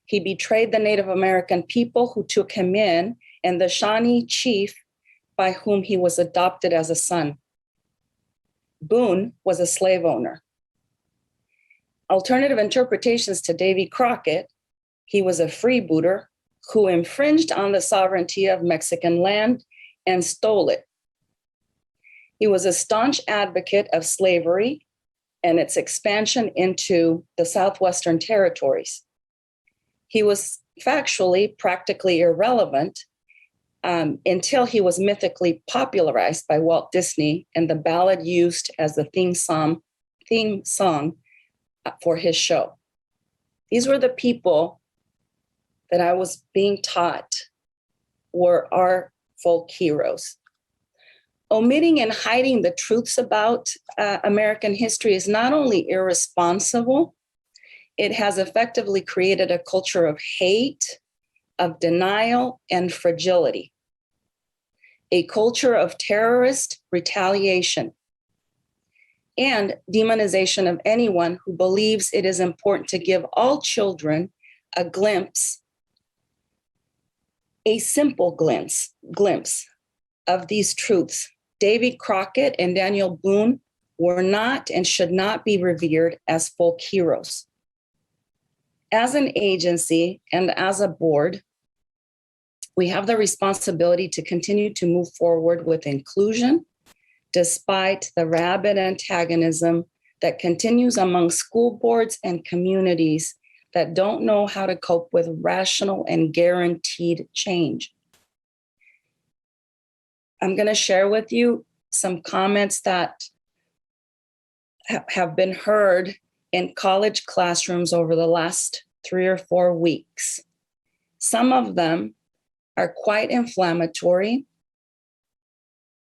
He betrayed the Native American people who took him in and the Shawnee chief by whom he was adopted as a son. Boone was a slave owner. Alternative interpretations to Davy Crockett: he was a freebooter who infringed on the sovereignty of Mexican land and stole it. He was a staunch advocate of slavery and its expansion into the Southwestern territories. He was factually practically irrelevant until he was mythically popularized by Walt Disney and the ballad used as the theme song for his show. These were the people that I was being taught were our folk heroes. Omitting and hiding the truths about American history is not only irresponsible, it has effectively created a culture of hate, of denial, and fragility. A culture of terrorist retaliation and demonization of anyone who believes it is important to give all children a glimpse, a simple glimpse of these truths. Davy Crockett and Daniel Boone were not and should not be revered as folk heroes. As an agency and as a board, we have the responsibility to continue to move forward with inclusion, despite the rabid antagonism that continues among school boards and communities that don't know how to cope with rational and guaranteed change. I'm going to share with you some comments that have been heard in college classrooms over the last 3 or 4 weeks. Some of them are quite inflammatory.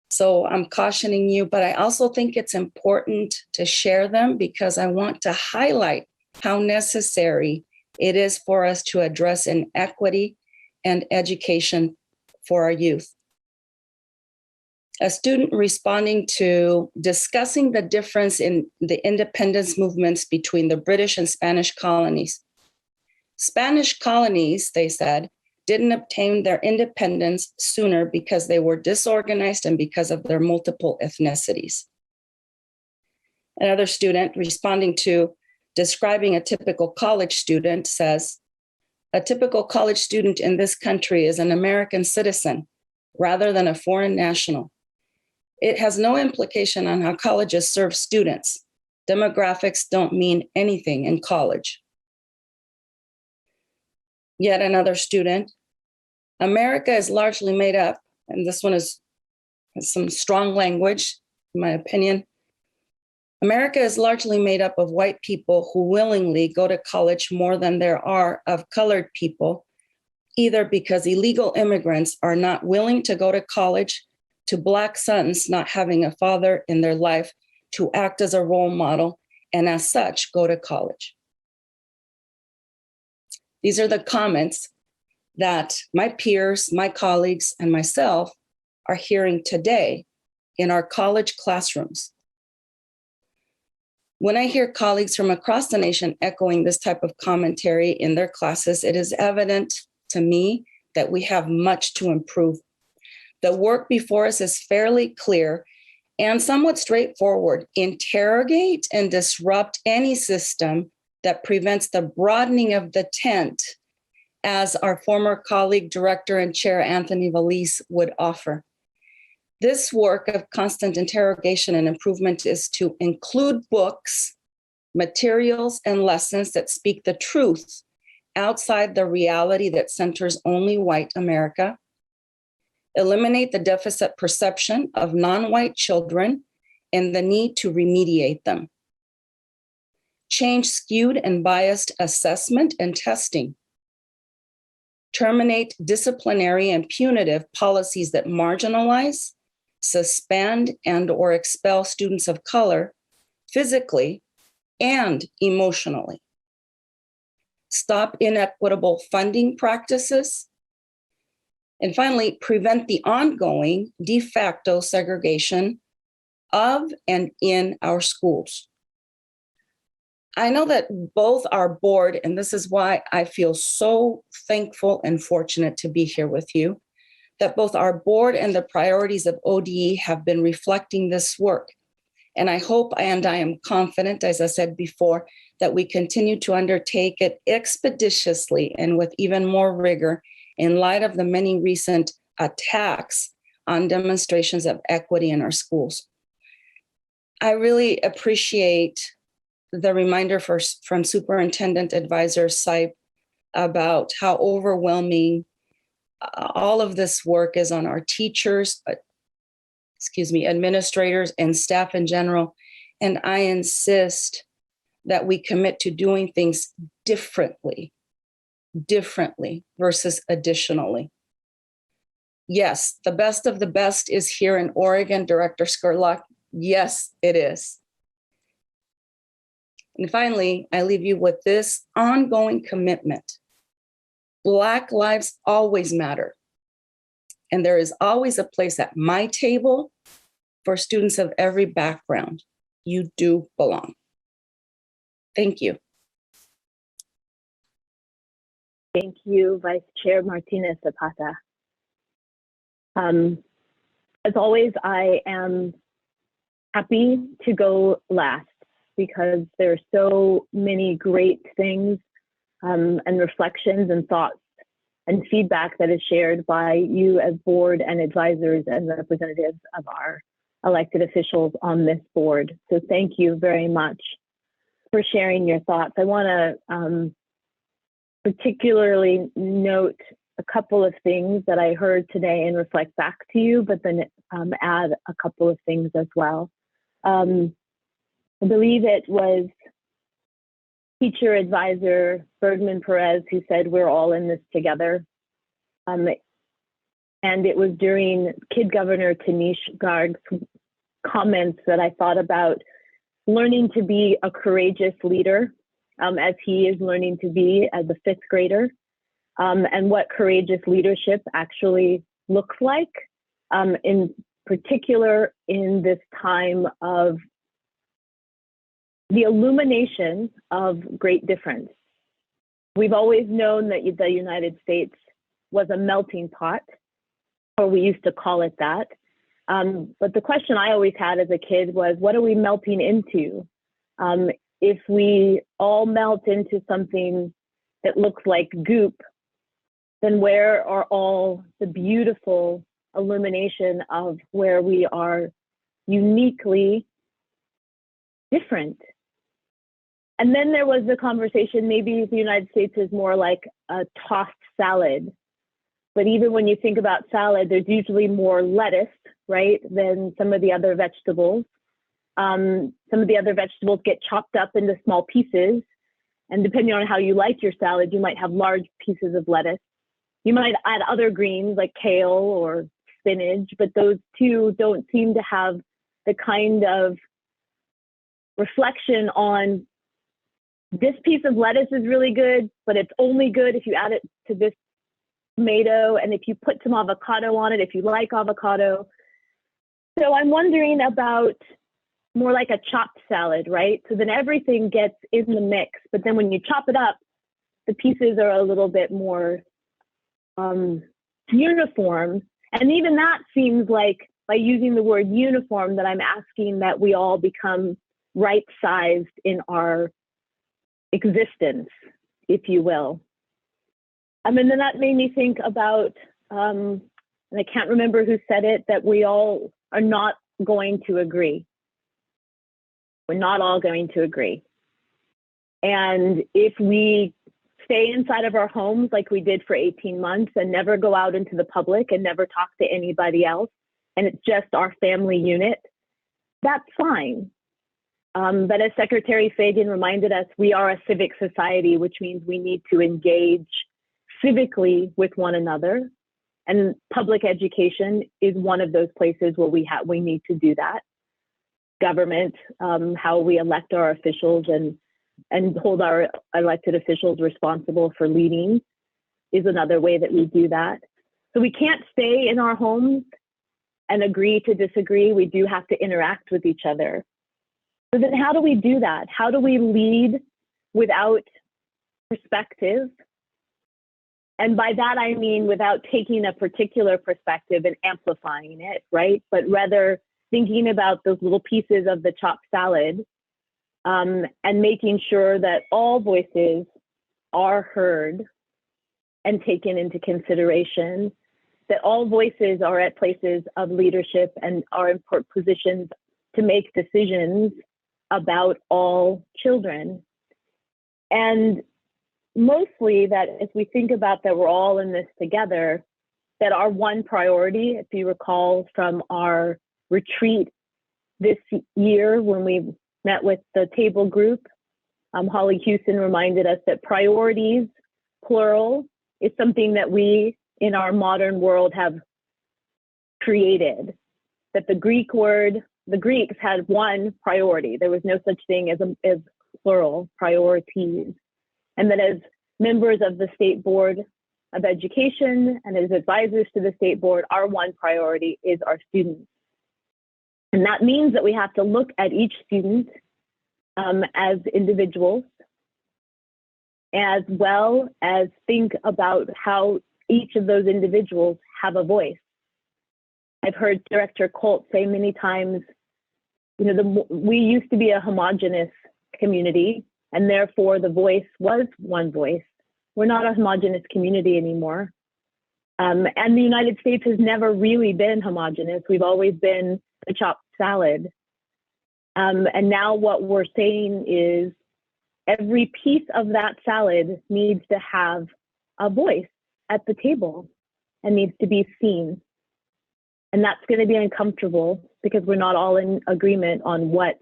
So I'm cautioning you, but I also think it's important to share them because I want to highlight how necessary it is for us to address inequity and education for our youth. A student responding to discussing the difference in the independence movements between the British and Spanish colonies. Spanish colonies, they said, didn't obtain their independence sooner because they were disorganized and because of their multiple ethnicities. Another student responding to describing a typical college student says, a typical college student in this country is an American citizen rather than a foreign national. It has no implication on how colleges serve students. Demographics don't mean anything in college. Yet another student, America is largely made up, and this one has some strong language, in my opinion. America is largely made up of white people who willingly go to college more than there are of colored people, either because illegal immigrants are not willing to go to college, to Black sons not having a father in their life to act as a role model, and as such, go to college. These are the comments that my peers, my colleagues, and myself are hearing today in our college classrooms. When I hear colleagues from across the nation echoing this type of commentary in their classes, it is evident to me that we have much to improve. The work before us is fairly clear and somewhat straightforward. Interrogate and disrupt any system that prevents the broadening of the tent, as our former colleague, director and chair, Anthony Valise, would offer. This work of constant interrogation and improvement is to include books, materials, and lessons that speak the truth outside the reality that centers only white America. eliminate the deficit perception of non-white children and the need to remediate them, change skewed and biased assessment and testing, terminate disciplinary and punitive policies that marginalize, suspend, and or expel students of color physically and emotionally, stop inequitable funding practices, and finally, prevent the ongoing de facto segregation of and in our schools. I know that both our board, and this is why I feel so thankful and fortunate to be here with you, that both our board and the priorities of ODE have been reflecting this work. And I hope and I am confident, as I said before, that we continue to undertake it expeditiously and with even more rigor in light of the many recent attacks on demonstrations of equity in our schools. I really appreciate the reminder from Superintendent Advisor Sipe about how overwhelming all of this work is on our teachers, administrators and staff in general. And I insist that we commit to doing things differently versus additionally. Yes, the best of the best is here in Oregon, Director Skurlock. Yes, it is. And finally, I leave you with this ongoing commitment. Black lives always matter. And there is always a place at my table for students of every background. You do belong. Thank you. Thank you, Vice Chair Martinez Zapata. As always, I am happy to go last because there are so many great things and reflections and thoughts and feedback that is shared by you as board and advisors and representatives of our elected officials on this board. So thank you very much for sharing your thoughts. I want to particularly note a couple of things that I heard today and reflect back to you, but then add a couple of things as well. I believe it was teacher advisor Bergman Perez who said we're all in this together. And it was during Kid Governor Tanish Garg's comments that I thought about learning to be a courageous leader as he is learning to be as a fifth grader, and what courageous leadership actually looks like, in particular in this time of the illumination of great difference. We've always known that the United States was a melting pot, or we used to call it that. But the question I always had as a kid was, what are we melting into? If we all melt into something that looks like goop, then where are all the beautiful illumination of where we are uniquely different? And then there was the conversation, maybe the United States is more like a tossed salad. But even when you think about salad, there's usually more lettuce, right, than some of the other vegetables. Some of the other vegetables get chopped up into small pieces. And depending on how you like your salad, you might have large pieces of lettuce. You might add other greens like kale or spinach, but those two don't seem to have the kind of reflection on this piece of lettuce is really good, but it's only good if you add it to this tomato, and if you put some avocado on it, if you like avocado. So I'm wondering about more like a chopped salad, right? So then everything gets in the mix, but then when you chop it up, the pieces are a little bit more uniform. And even that seems like, by using the word uniform, that I'm asking that we all become right-sized in our existence, if you will. And then that made me think about, and I can't remember who said it, that we all are not going to agree. We're not all going to agree. And if we stay inside of our homes like we did for 18 months and never go out into the public and never talk to anybody else, and it's just our family unit, that's fine. But as Secretary Fagan reminded us, we are a civic society, which means we need to engage civically with one another. And public education is one of those places where we need to do that. Government, how we elect our officials and hold our elected officials responsible for leading is another way that we do that. So we can't stay in our homes and agree to disagree. We do have to interact with each other. So then how do we do that? How do we lead without perspective? And by that, I mean without taking a particular perspective and amplifying it, right? But rather thinking about those little pieces of the chopped salad and making sure that all voices are heard and taken into consideration, that all voices are at places of leadership and are in positions to make decisions about all children. And mostly that as we think about that we're all in this together, that our one priority, if you recall from our retreat this year when we met with the table group, Holly Houston reminded us that priorities, plural, is something that we in our modern world have created. That the Greeks had one priority. There was no such thing as plural priorities. And that as members of the State Board of Education and as advisors to the State Board, our one priority is our students. And that means that we have to look at each student as individuals, as well as think about how each of those individuals have a voice. I've heard Director Colt say many times, we used to be a homogenous community, and therefore the voice was one voice. We're not a homogenous community anymore. And the United States has never really been homogenous. We've always been a chopped salad. And now what we're saying is every piece of that salad needs to have a voice at the table and needs to be seen. And that's going to be uncomfortable because we're not all in agreement on what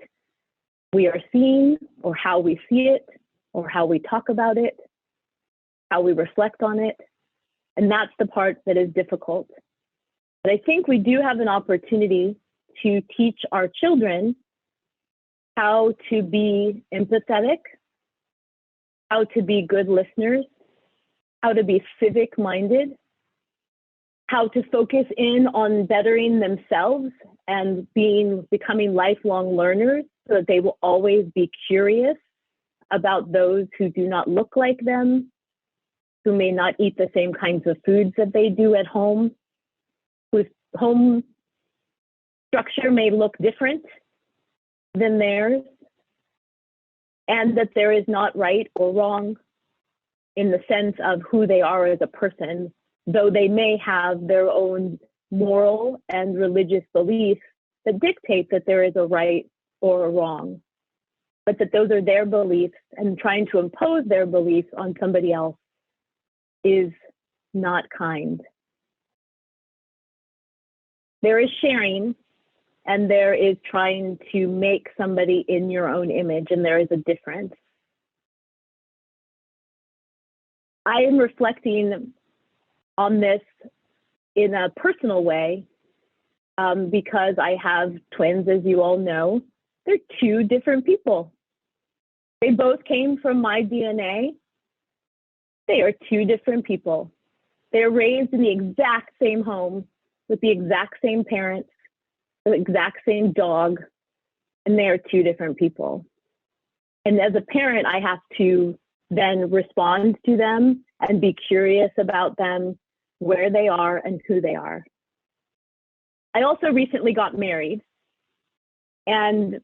we are seeing or how we see it or how we talk about it, how we reflect on it. And that's the part that is difficult. But I think we do have an opportunity to teach our children how to be empathetic, how to be good listeners, how to be civic-minded, how to focus in on bettering themselves and becoming lifelong learners so that they will always be curious about those who do not look like them, who may not eat the same kinds of foods that they do at home, whose home structure may look different than theirs, and that there is not right or wrong in the sense of who they are as a person, though they may have their own moral and religious beliefs that dictate that there is a right or a wrong, but that those are their beliefs, and trying to impose their beliefs on somebody else is not kind. There is sharing, and there is trying to make somebody in your own image, and there is a difference. I am reflecting on this in a personal way because I have twins, as you all know. They're two different people. They both came from my DNA. They are two different people. They're raised in the exact same home with the exact same parents, the exact same dog, and they are two different people. And as a parent, I have to then respond to them and be curious about them, where they are and who they are. I also recently got married. And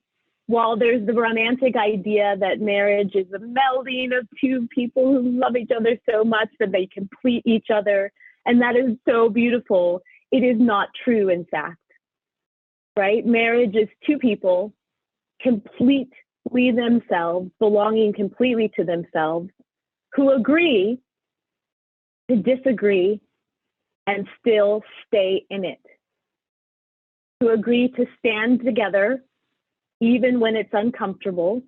while there's the romantic idea that marriage is a melding of two people who love each other so much that they complete each other, and that is so beautiful, it is not true, in fact, right? Marriage is two people completely themselves, belonging completely to themselves, who agree to disagree and still stay in it, who agree to stand together even when it's uncomfortable,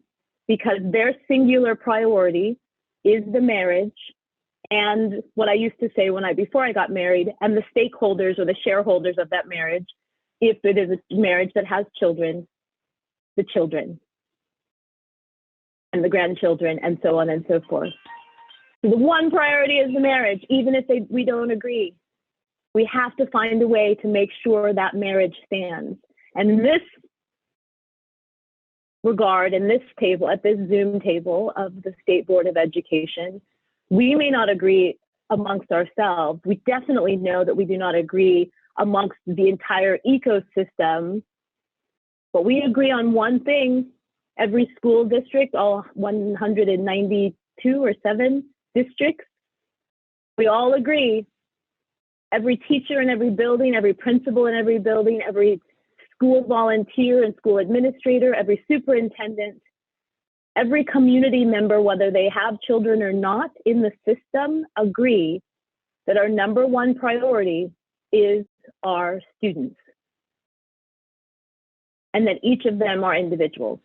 because their singular priority is the marriage and what I used to say before I got married, and the stakeholders or the shareholders of that marriage, if it is a marriage that has children, the children and the grandchildren and so on and so forth. So the one priority is the marriage, even if we don't agree. We have to find a way to make sure that marriage stands. And in this regard, in this table, at this Zoom table of the State Board of Education, we may not agree amongst ourselves. We definitely know that we do not agree amongst the entire ecosystem, but we agree on one thing. Every school district, all 192 or 7 districts, we all agree. Every teacher in every building, every principal in every building, every school volunteer and school administrator, every superintendent, every community member, whether they have children or not in the system, agree that our number one priority is our students, and that each of them are individuals.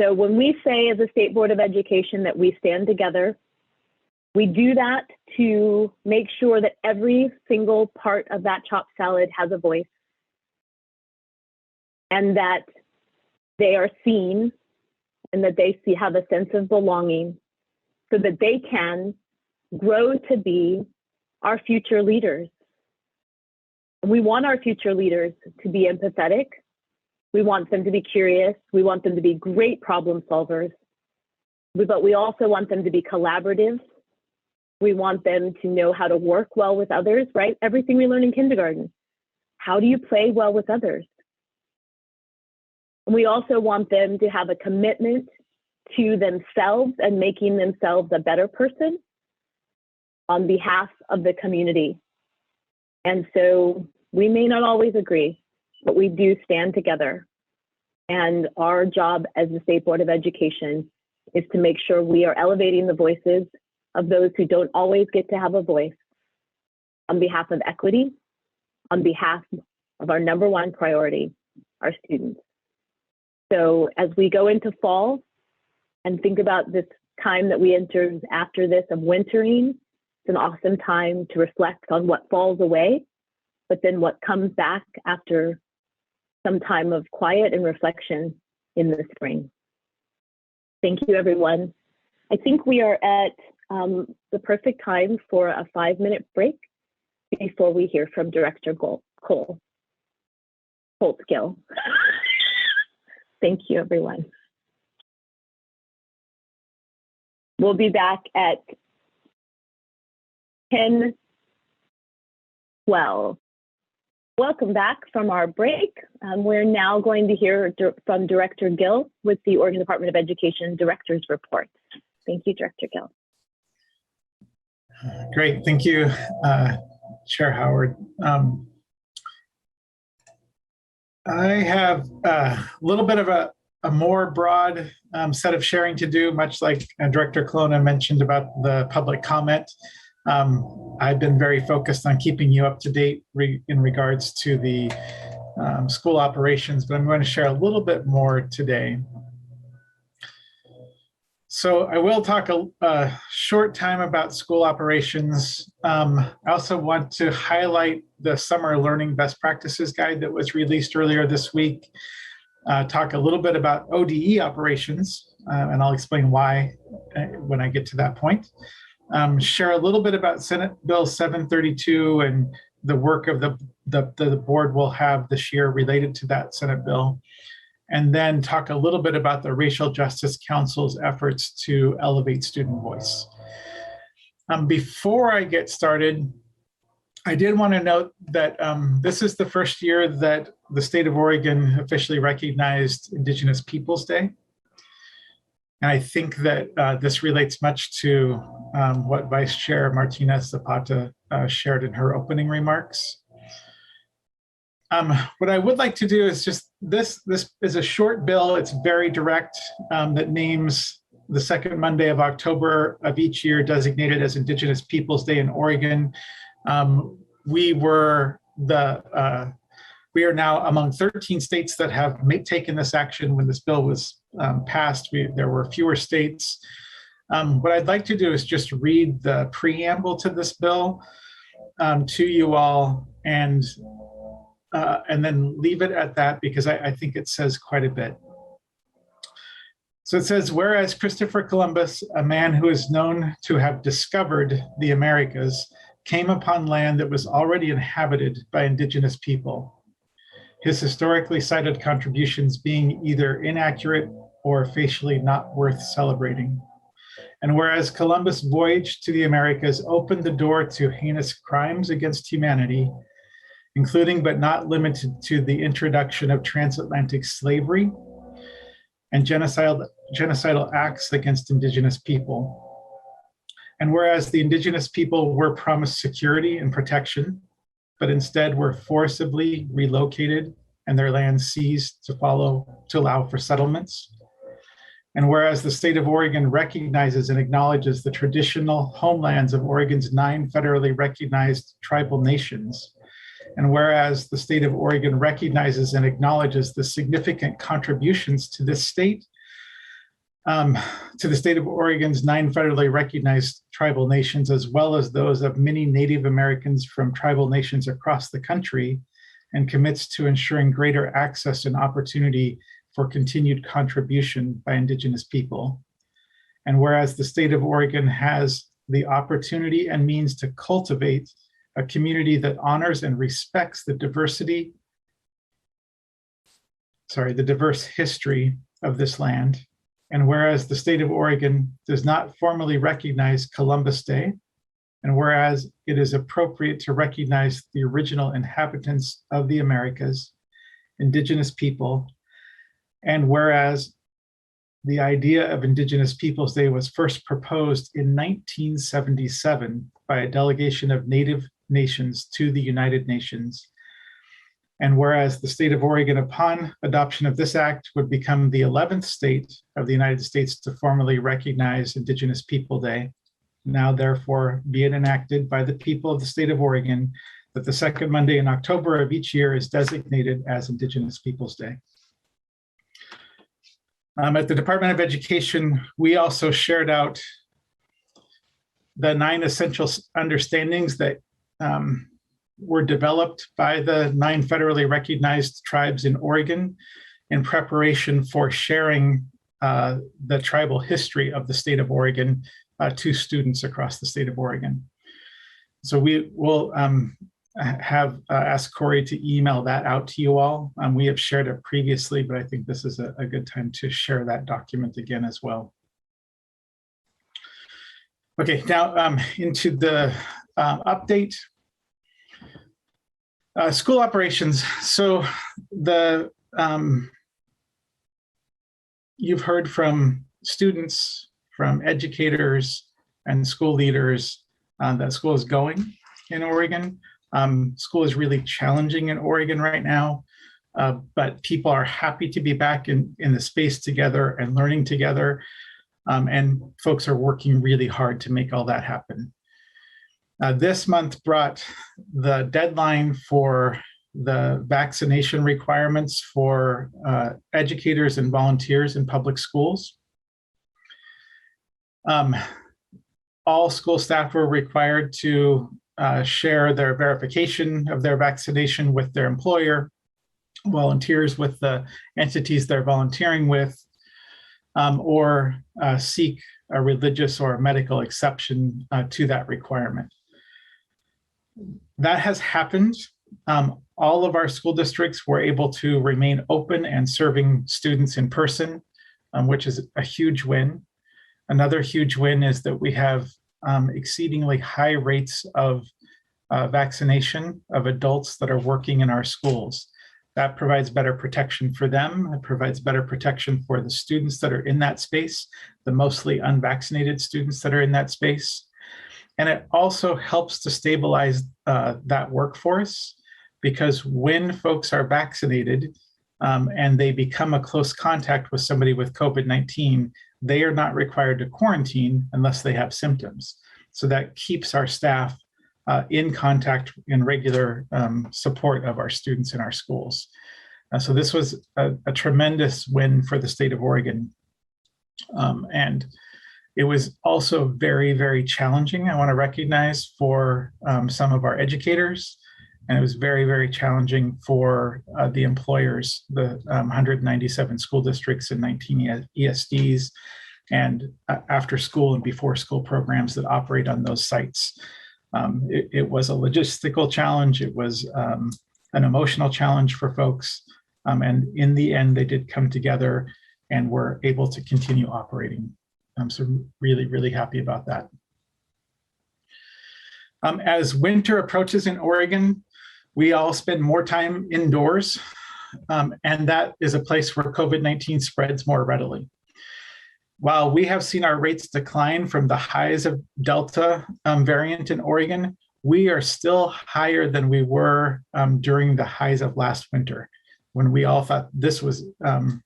So when we say as a State Board of Education that we stand together, we do that to make sure that every single part of that chopped salad has a voice, and that they are seen, and that they have a sense of belonging, so that they can grow to be our future leaders. We want our future leaders to be empathetic. We want them to be curious. We want them to be great problem solvers. But we also want them to be collaborative. We want them to know how to work well with others, right? Everything we learn in kindergarten. How do you play well with others? We also want them to have a commitment to themselves and making themselves a better person on behalf of the community. And so we may not always agree, but we do stand together. And our job as the State Board of Education is to make sure we are elevating the voices of those who don't always get to have a voice on behalf of equity, on behalf of our number one priority, our students. So as we go into fall and think about this time that we enter after this of wintering, it's an awesome time to reflect on what falls away, but then what comes back after some time of quiet and reflection in the spring. Thank you, everyone. I think we are at the perfect time for a 5-minute break before we hear from Director Holtzgill. Thank you, everyone. We'll be back at 10:12. Welcome back from our break. We're now going to hear from Director Gill with the Oregon Department of Education Director's Report. Thank you, Director Gill. Great, thank you, Chair Howard. I have a little bit of a more broad set of sharing to do, much like Director Colonna mentioned about the public comment. I've been very focused on keeping you up to date in regards to the school operations, but I'm going to share a little bit more today. So I will talk a short time about school operations. I also want to highlight the Summer Learning Best Practices Guide that was released earlier this week. Talk a little bit about ODE operations, and I'll explain why when I get to that point. Share a little bit about Senate Bill 732 and the work of the board will have this year related to that Senate bill. And then talk a little bit about the Racial Justice Council's efforts to elevate student voice. Before I get started, I did want to note that this is the first year that the state of Oregon officially recognized Indigenous Peoples Day. And I think that this relates much to what Vice Chair Martinez Zapata shared in her opening remarks. What I would like to do is just, this is a short bill, it's very direct, that names the second Monday of October of each year designated as Indigenous Peoples Day in Oregon. We are now among 13 states that have taken this action. When this bill was passed, there were fewer states. What I'd like to do is just read the preamble to this bill to you all, and then leave it at that, because I think it says quite a bit. So it says, whereas Christopher Columbus, a man who is known to have discovered the Americas, came upon land that was already inhabited by Indigenous people, his historically cited contributions being either inaccurate or facially not worth celebrating. And whereas Columbus' voyage to the Americas opened the door to heinous crimes against humanity, including but not limited to the introduction of transatlantic slavery and genocidal acts against Indigenous people. And whereas the Indigenous people were promised security and protection, but instead were forcibly relocated and their lands seized to allow for settlements. And whereas the state of Oregon recognizes and acknowledges the traditional homelands of Oregon's 9 federally recognized tribal nations, and whereas the state of Oregon recognizes and acknowledges the significant contributions to this state, to the state of Oregon's 9 federally recognized tribal nations, as well as those of many Native Americans from tribal nations across the country, and commits to ensuring greater access and opportunity for continued contribution by Indigenous people. And whereas the state of Oregon has the opportunity and means to cultivate a community that honors and respects the diverse history of this land. And whereas the state of Oregon does not formally recognize Columbus Day, and whereas it is appropriate to recognize the original inhabitants of the Americas, Indigenous people, and whereas the idea of Indigenous Peoples Day was first proposed in 1977 by a delegation of Native nations to the United Nations. And whereas the state of Oregon, upon adoption of this act, would become the 11th state of the United States to formally recognize Indigenous People Day, now therefore be it enacted by the people of the state of Oregon that the second Monday in October of each year is designated as Indigenous Peoples Day. At the Department of Education, we also shared out the 9 essential understandings that were developed by the 9 federally recognized tribes in Oregon in preparation for sharing the tribal history of the state of Oregon to students across the state of Oregon. So we will have asked Corey to email that out to you all. We have shared it previously, but I think this is a good time to share that document again as well. Okay, now into the update. School operations. So you've heard from students, from educators, and school leaders that school is going in Oregon. School is really challenging in Oregon right now, but people are happy to be back in the space together and learning together. And folks are working really hard to make all that happen. This month brought the deadline for the vaccination requirements for educators and volunteers in public schools. All school staff were required to share their verification of their vaccination with their employer, volunteers with the entities they're volunteering with, or seek a religious or medical exception to that requirement. That has happened. All of our school districts were able to remain open and serving students in person, which is a huge win. Another huge win is that we have exceedingly high rates of vaccination of adults that are working in our schools. That provides better protection for them. It provides better protection for the students that are in that space, the mostly unvaccinated students that are in that space. And it also helps to stabilize that workforce, because when folks are vaccinated and they become a close contact with somebody with COVID-19, they are not required to quarantine unless they have symptoms. So that keeps our staff in contact and regular support of our students in our schools. So this was a tremendous win for the state of Oregon. And it was also very, very challenging. I want to recognize for some of our educators, and it was very, very challenging for the employers, the 197 school districts and 19 ESDs, and after school and before school programs that operate on those sites. It was a logistical challenge. It was an emotional challenge for folks. And in the end, they did come together and were able to continue operating. So really, really happy about that. As winter approaches in Oregon, we all spend more time indoors, and that is a place where COVID-19 spreads more readily. While we have seen our rates decline from the highs of Delta variant in Oregon, we are still higher than we were during the highs of last winter, when we all thought this was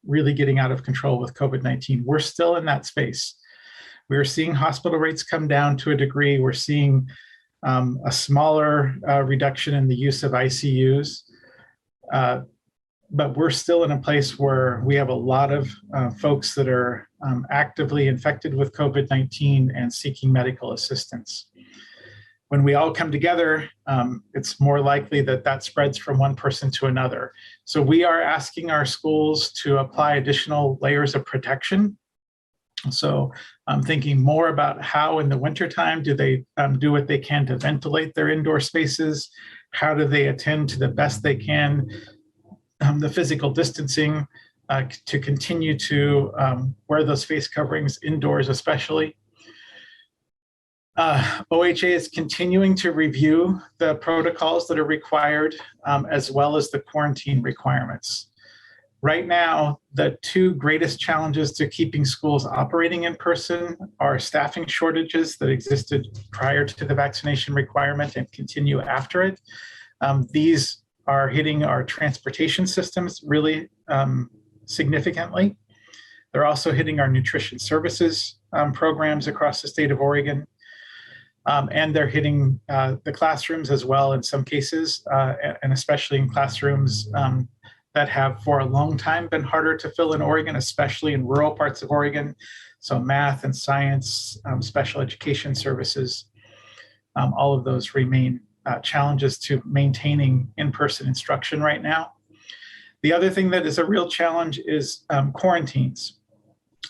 really getting out of control with COVID-19. We're still in that space. We're seeing hospital rates come down to a degree. We're seeing a smaller reduction in the use of ICUs. But we're still in a place where we have a lot of folks that are actively infected with COVID-19 and seeking medical assistance. When we all come together, it's more likely that that spreads from one person to another. So we are asking our schools to apply additional layers of protection. So I'm thinking more about how in the wintertime do they do what they can to ventilate their indoor spaces? How do they attend to the best they can the physical distancing to continue to wear those face coverings indoors especially? OHA is continuing to review the protocols that are required as well as the quarantine requirements. Right now, the two greatest challenges to keeping schools operating in person are staffing shortages that existed prior to the vaccination requirement and continue after it. These are hitting our transportation systems really significantly. They're also hitting our nutrition services programs across the state of Oregon. And they're hitting the classrooms as well in some cases, and especially in classrooms that have for a long time been harder to fill in Oregon, especially in rural parts of Oregon. So math and science, special education services, all of those remain challenges to maintaining in-person instruction right now. The other thing that is a real challenge is quarantines.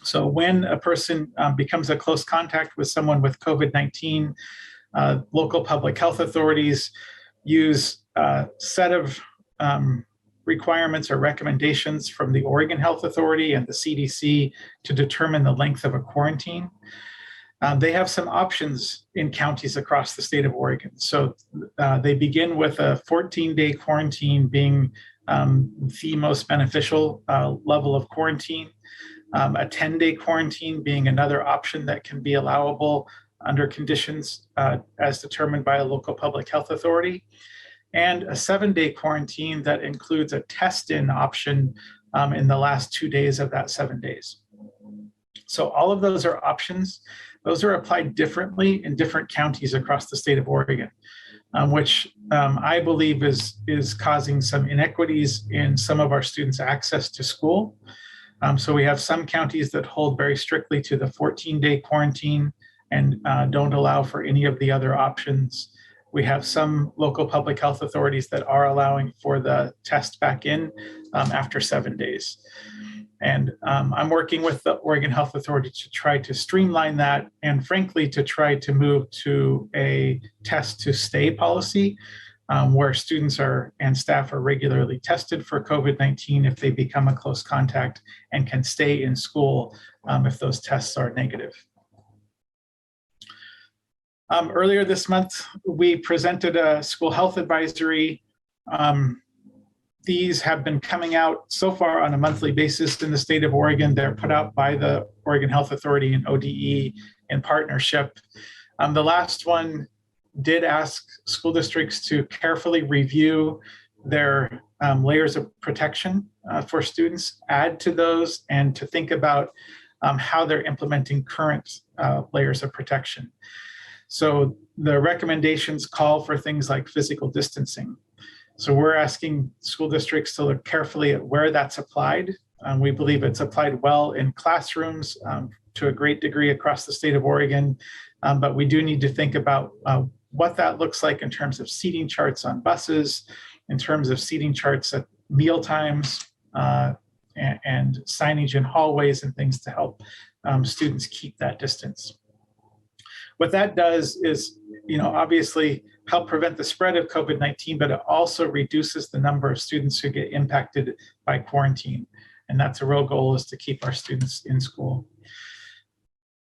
So when a person becomes a close contact with someone with COVID-19, local public health authorities use a set of requirements or recommendations from the Oregon Health Authority and the CDC to determine the length of a quarantine. They have some options in counties across the state of Oregon. So they begin with a 14-day quarantine being the most beneficial level of quarantine. A 10-day quarantine being another option that can be allowable under conditions as determined by a local public health authority, and a 7-day quarantine that includes a test-in option in the last 2 days of that 7 days. So all of those are options. Those are applied differently in different counties across the state of Oregon, which I believe is causing some inequities in some of our students' access to school. So we have some counties that hold very strictly to the 14-day quarantine and don't allow for any of the other options. We have some local public health authorities that are allowing for the test back in after 7 days. And I'm working with the Oregon Health Authority to try to streamline that and frankly, to try to move to a test to stay policy where students and staff are regularly tested for COVID-19 if they become a close contact and can stay in school if those tests are negative. Earlier this month, we presented a school health advisory. These have been coming out so far on a monthly basis in the state of Oregon. They're put out by the Oregon Health Authority and ODE in partnership. The last one did ask school districts to carefully review their layers of protection for students, add to those, and to think about how they're implementing current layers of protection. So the recommendations call for things like physical distancing. So we're asking school districts to look carefully at where that's applied. We believe it's applied well in classrooms to a great degree across the state of Oregon, but we do need to think about what that looks like in terms of seating charts on buses, in terms of seating charts at meal times, and signage in hallways and things to help students keep that distance. What that does is, obviously help prevent the spread of COVID-19, but it also reduces the number of students who get impacted by quarantine. And that's a real goal, is to keep our students in school.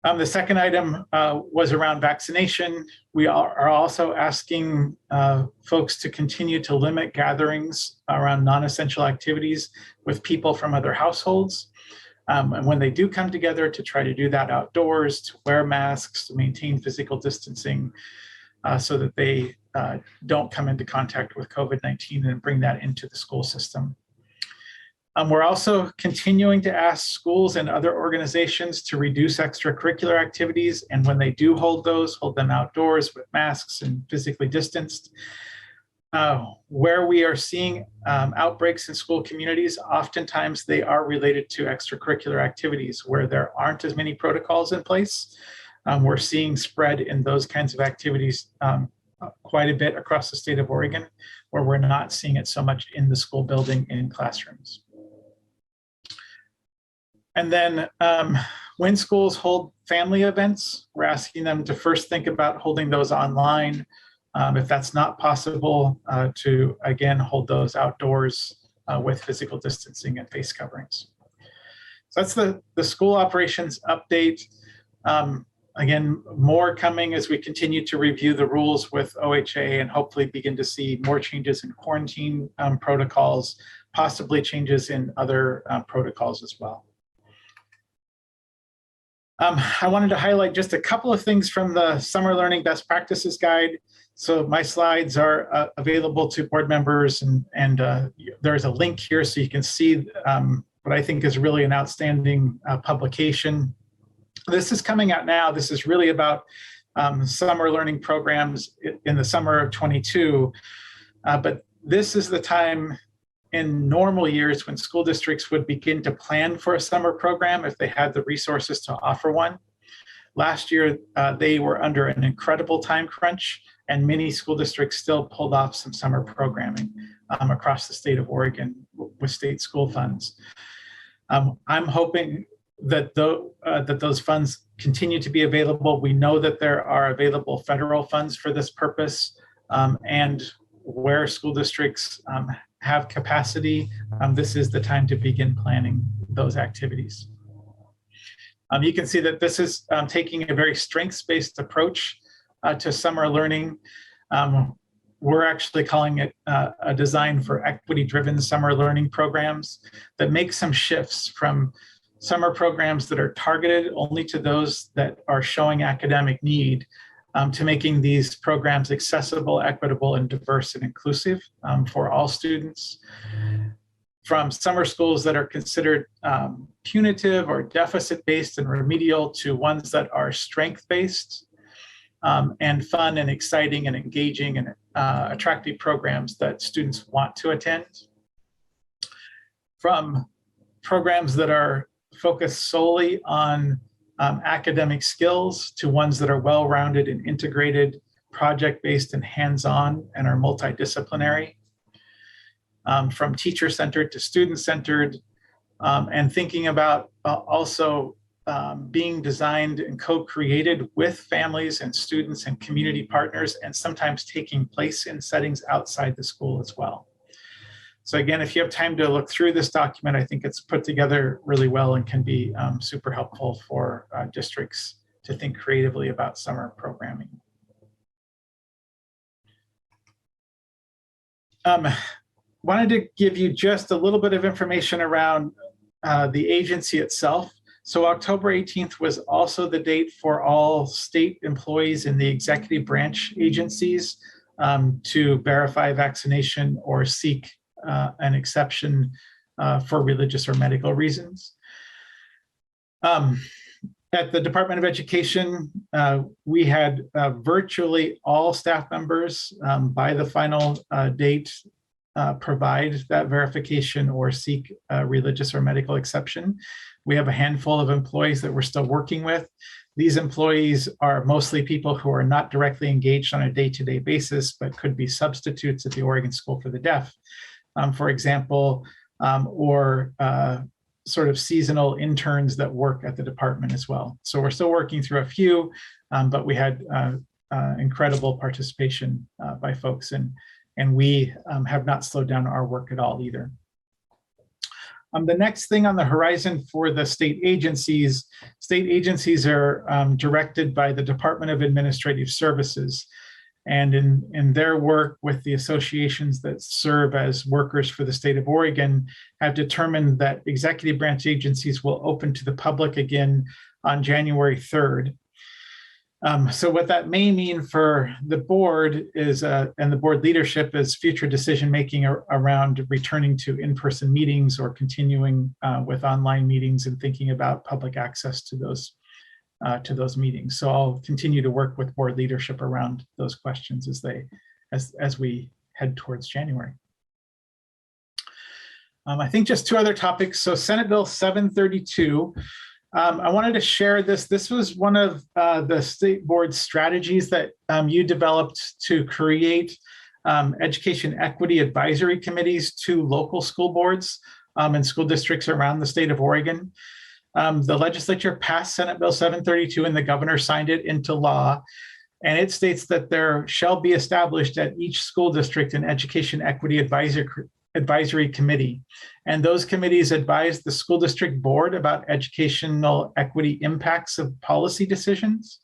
The second item was around vaccination. We are also asking folks to continue to limit gatherings around non-essential activities with people from other households. And when they do come together, to try to do that outdoors, to wear masks, to maintain physical distancing, so that they don't come into contact with COVID-19 and bring that into the school system. We're also continuing to ask schools and other organizations to reduce extracurricular activities, and when they do hold those, hold them outdoors with masks and physically distanced. Where we are seeing outbreaks in school communities, oftentimes they are related to extracurricular activities where there aren't as many protocols in place. We're seeing spread in those kinds of activities quite a bit across the state of Oregon, where we're not seeing it so much in the school building in classrooms. And then when schools hold family events, we're asking them to first think about holding those online. If that's not possible, to again hold those outdoors with physical distancing and face coverings. So that's the school operations update. Again, more coming as we continue to review the rules with OHA and hopefully begin to see more changes in quarantine protocols, possibly changes in other protocols as well. I wanted to highlight just a couple of things from the Summer Learning Best Practices Guide. So my slides are available to board members, and there's a link here so you can see what I think is really an outstanding publication. This is coming out now. This is really about summer learning programs in the summer of 22. But this is the time in normal years when school districts would begin to plan for a summer program if they had the resources to offer one. Last year, they were under an incredible time crunch, and many school districts still pulled off some summer programming across the state of Oregon with state school funds. I'm hoping that those funds continue to be available. We know that there are available federal funds for this purpose, and where school districts have capacity, this is the time to begin planning those activities. You can see that this is taking a very strengths-based approach to summer learning. We're actually calling it a design for equity-driven summer learning programs that make some shifts from summer programs that are targeted only to those that are showing academic need, to making these programs accessible, equitable, and diverse and inclusive for all students. From summer schools that are considered punitive or deficit-based and remedial to ones that are strength-based and fun and exciting and engaging and attractive programs that students want to attend. From programs that are focused solely on academic skills to ones that are well-rounded and integrated, project-based and hands-on and are multidisciplinary. From teacher-centered to student-centered, and thinking about also being designed and co-created with families and students and community partners, and sometimes taking place in settings outside the school as well. So again, if you have time to look through this document, I think it's put together really well and can be super helpful for districts to think creatively about summer programming. Wanted to give you just a little bit of information around the agency itself. So October 18th was also the date for all state employees in the executive branch agencies to verify vaccination or seek an exception for religious or medical reasons. At the Department of Education, we had virtually all staff members by the final date provide that verification or seek a religious or medical exception. We have a handful of employees that we're still working with. These employees are mostly people who are not directly engaged on a day-to-day basis, but could be substitutes at the Oregon School for the Deaf, for example, or sort of seasonal interns that work at the department as well. So we're still working through a few, but we had incredible participation by folks, and we have not slowed down our work at all either. The next thing on the horizon for the state agencies are directed by the Department of Administrative Services. And in their work with the associations that serve as workers for the state of Oregon, have determined that executive branch agencies will open to the public again on January 3rd. So what that may mean for the board is, and the board leadership, is future decision-making around returning to in-person meetings or continuing with online meetings and thinking about public access to those meetings. So I'll continue to work with board leadership around those questions as we head towards January. I think just two other topics. So Senate Bill 732, I wanted to share this. This was one of the state board strategies that you developed to create education equity advisory committees to local school boards and school districts around the state of Oregon. The legislature passed Senate Bill 732 and the governor signed it into law. And it states that there shall be established at each school district an education equity advisory committee. And those committees advise the school district board about educational equity impacts of policy decisions.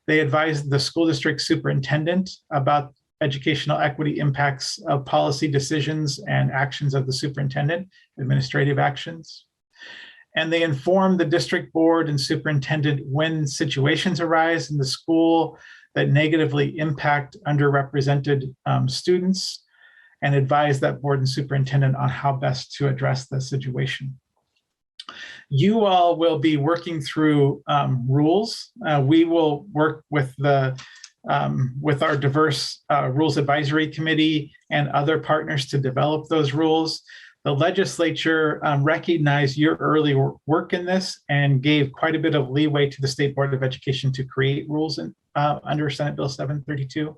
They advise the school district superintendent about educational equity impacts of policy decisions and actions of the superintendent, administrative actions. And they inform the district board and superintendent when situations arise in the school that negatively impact underrepresented students, and advise that board and superintendent on how best to address the situation. You all will be working through rules. We will work with our diverse rules advisory committee and other partners to develop those rules. The legislature recognized your early work in this and gave quite a bit of leeway to the State Board of Education to create rules under Senate Bill 732.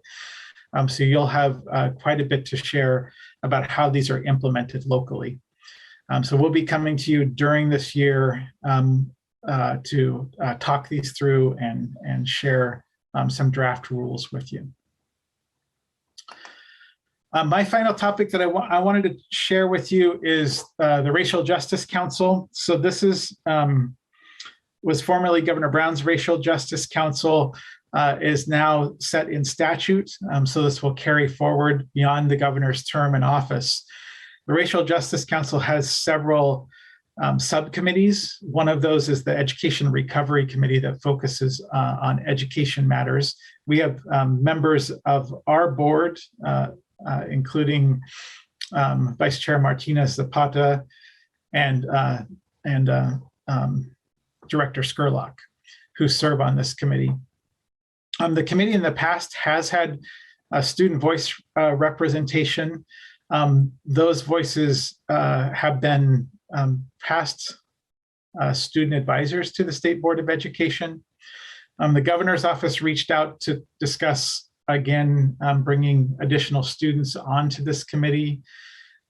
So you'll have quite a bit to share about how these are implemented locally. So we'll be coming to you during this year to talk these through and share some draft rules with you. My final topic that I wanted to share with you is the Racial Justice Council. So this was formerly Governor Brown's Racial Justice Council, is now set in statute. So this will carry forward beyond the governor's term in office. The Racial Justice Council has several subcommittees. One of those is the Education Recovery Committee that focuses on education matters. We have members of our board, including Vice Chair Martinez Zapata and Director Skurlock, who serve on this committee. The committee in the past has had a student voice representation. Those voices have been past student advisors to the State Board of Education. The governor's office reached out to discuss, again, bringing additional students onto this committee.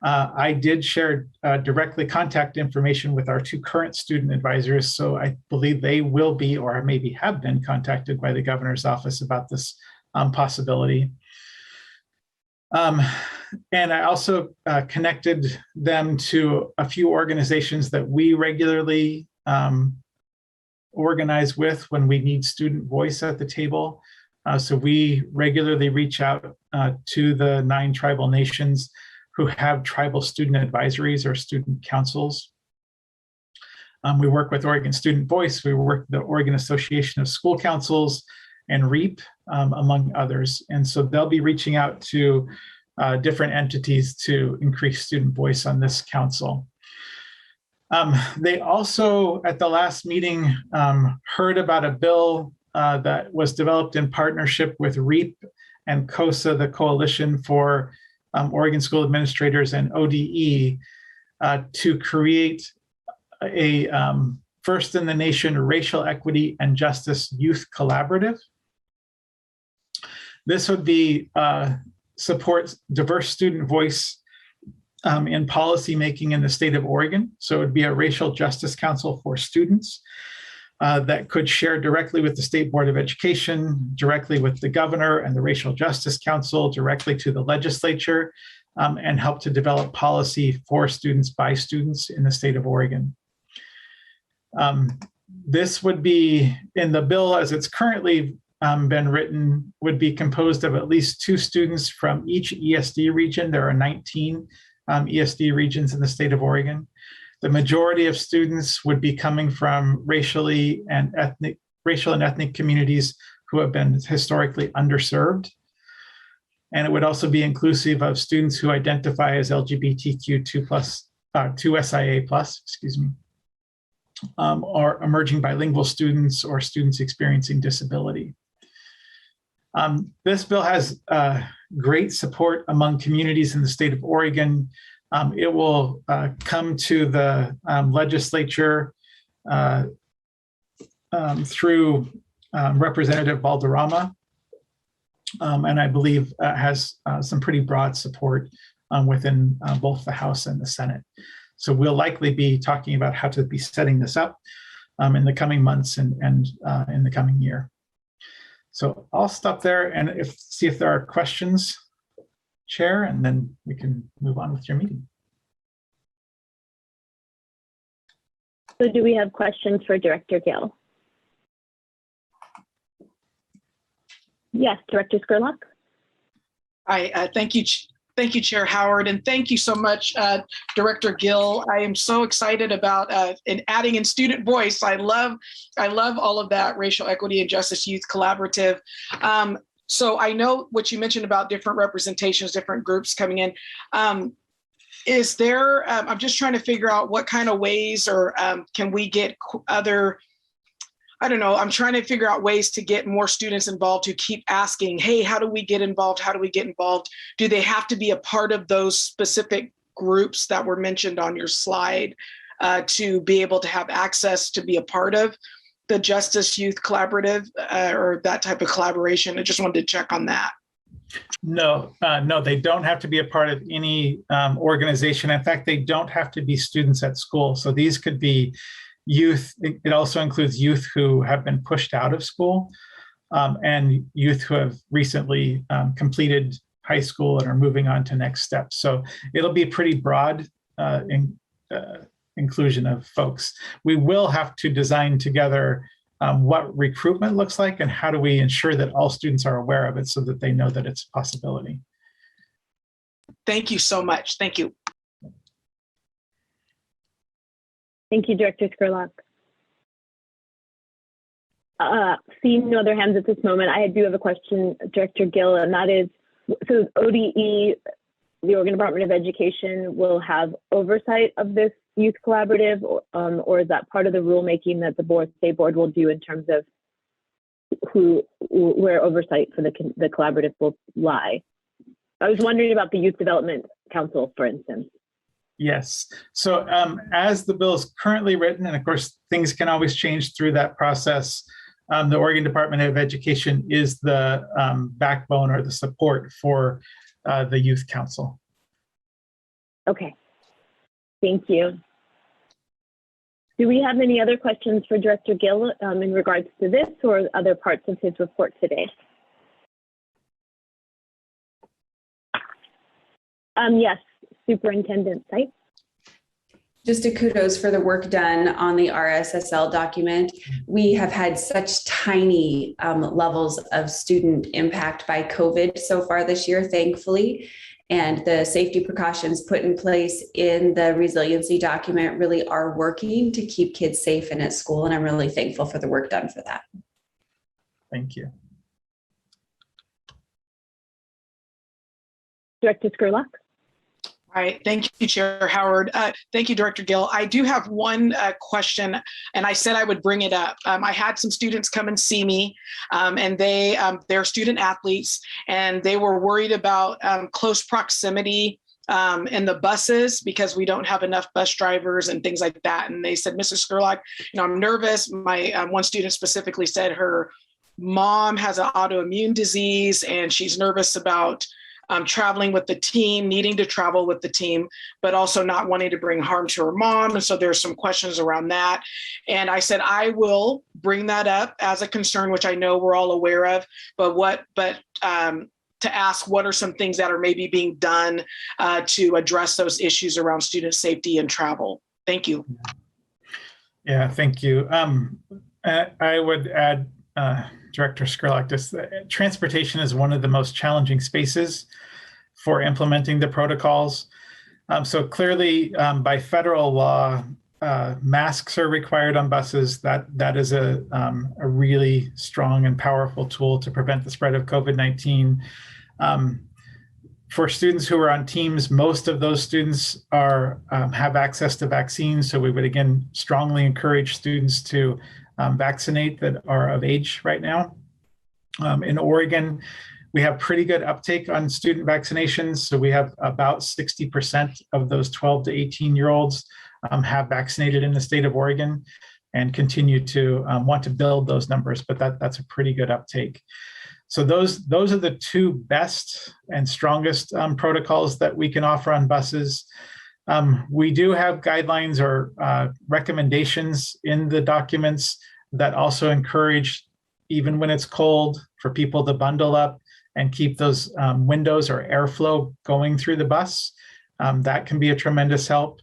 I did share directly contact information with our two current student advisors, so I believe they will be, or maybe have been, contacted by the governor's office about this possibility. And I also connected them to a few organizations that we regularly organize with when we need student voice at the table. So we regularly reach out to the 9 tribal nations who have tribal student advisories or student councils. We work with Oregon Student Voice. We work with the Oregon Association of School Councils and REAP, among others. And so they'll be reaching out to different entities to increase student voice on this council. They also, at the last meeting, heard about a bill that was developed in partnership with REAP and COSA, the Coalition for Oregon School Administrators, and ODE, to create a first in the nation racial equity and justice youth collaborative. This would be support diverse student voice in policy making in the state of Oregon. So it would be a racial justice council for students that could share directly with the State Board of Education, directly with the governor and the Racial Justice Council, directly to the legislature, and help to develop policy for students by students in the state of Oregon. This would be, in the bill as it's currently been written, would be composed of at least 2 students from each ESD region. There are 19 ESD regions in the state of Oregon. The majority of students would be coming from racial and ethnic communities who have been historically underserved. And it would also be inclusive of students who identify as LGBTQ2SIA+, excuse me, or emerging bilingual students or students experiencing disability. This bill has great support among communities in the state of Oregon. It will come to the legislature through Representative Valderrama, and I believe has some pretty broad support within both the House and the Senate. So we'll likely be talking about how to be setting this up in the coming months and in the coming year. So I'll stop there and see if there are questions, Chair, and then we can move on with your meeting. So do we have questions for Director Gill? Yes, Director Scurlock. Thank you, Chair Howard, and thank you so much, Director Gill. I am so excited about adding in student voice. I love all of that racial equity and justice youth collaborative. So I know what you mentioned about different representations, different groups coming in. Is there? I'm just trying to figure out what kind of ways, or can we get other? I don't know. I'm trying to figure out ways to get more students involved, to keep asking, hey, how do we get involved? How do we get involved? Do they have to be a part of those specific groups that were mentioned on your slide to be able to have access to be a part of the Justice Youth Collaborative or that type of collaboration? I just wanted to check on that. No, they don't have to be a part of any organization. In fact, they don't have to be students at school. So these could be youth. It also includes youth who have been pushed out of school and youth who have recently completed high school and are moving on to next steps. So it'll be pretty broad inclusion of folks. We will have to design together what recruitment looks like and how do we ensure that all students are aware of it so that they know that it's a possibility. Thank you so much. Thank you. Thank you, Director Scurlock. Seeing no other hands at this moment, I do have a question, Director Gill, and that is, so ODE, the Oregon Department of Education, will have oversight of this youth collaborative, or is that part of the rulemaking that the state board will do in terms of where oversight for the collaborative will lie? I was wondering about the Youth Development Council, for instance. Yes. So as the bill is currently written, and of course, things can always change through that process, the Oregon Department of Education is the backbone or the support for the Youth Council. Okay. Thank you. Do we have any other questions for Director Gill in regards to this or other parts of his report today? Yes, Superintendent Site. Just a kudos for the work done on the RSSL document. We have had such tiny levels of student impact by COVID so far this year, thankfully. And the safety precautions put in place in the resiliency document really are working to keep kids safe and at school. And I'm really thankful for the work done for that. Thank you. Director Scurlock. All right, thank you, Chair Howard. Thank you, Director Gill. I do have one question, and I said I would bring it up. I had some students come and see me, and they're student athletes, and they were worried about close proximity in the buses because we don't have enough bus drivers and things like that. And they said, Mrs. Skurlock, I'm nervous. My one student specifically said her mom has an autoimmune disease, and she's nervous about traveling with the team, needing to travel with the team, but also not wanting to bring harm to her mom. And so there's some questions around that. And I said, I will bring that up as a concern, which I know we're all aware of, but to ask what are some things that are maybe being done to address those issues around student safety and travel. Thank you. Yeah, thank you. I would add, Director Skurlock, transportation is one of the most challenging spaces for implementing the protocols. So clearly, by federal law, masks are required on buses. That is a really strong and powerful tool to prevent the spread of COVID-19. For students who are on teams, most of those students have access to vaccines. So we would again strongly encourage students to vaccinate that are of age right now. In Oregon, we have pretty good uptake on student vaccinations. So we have about 60% of those 12 to 18-year-olds have vaccinated in the state of Oregon, and continue to want to build those numbers, but that's a pretty good uptake. So those are the two best and strongest protocols that we can offer on buses. We do have guidelines or recommendations in the documents that also encourage, even when it's cold, for people to bundle up and keep those windows or airflow going through the bus. That can be a tremendous help.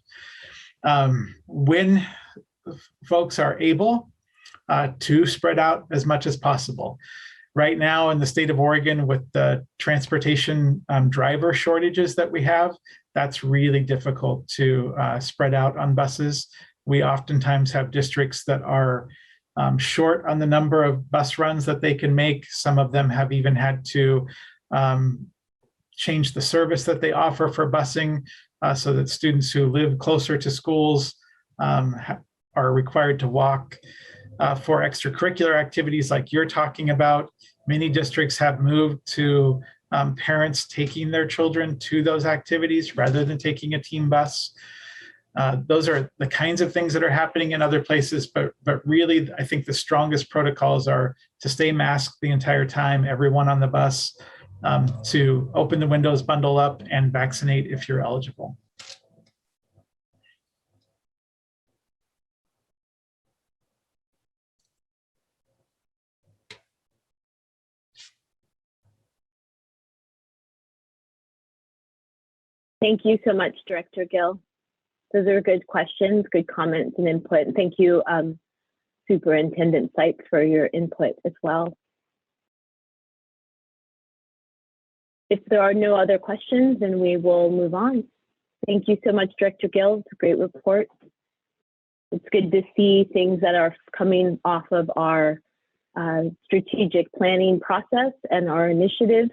When folks are able to spread out as much as possible. Right now in the state of Oregon, with the transportation driver shortages that we have, that's really difficult to spread out on buses. We oftentimes have districts that are short on the number of bus runs that they can make. Some of them have even had to change the service that they offer for busing so that students who live closer to schools are required to walk. For extracurricular activities like you're talking about, many districts have moved to parents taking their children to those activities rather than taking a team bus. Those are the kinds of things that are happening in other places, but really, I think the strongest protocols are to stay masked the entire time, everyone on the bus, to open the windows, bundle up, and vaccinate if you're eligible. Thank you so much, Director Gill. Those are good questions, good comments and input. And thank you, Superintendent Sipes, for your input as well. If there are no other questions, then we will move on. Thank you so much, Director Gill. It's a great report. It's good to see things that are coming off of our strategic planning process and our initiatives,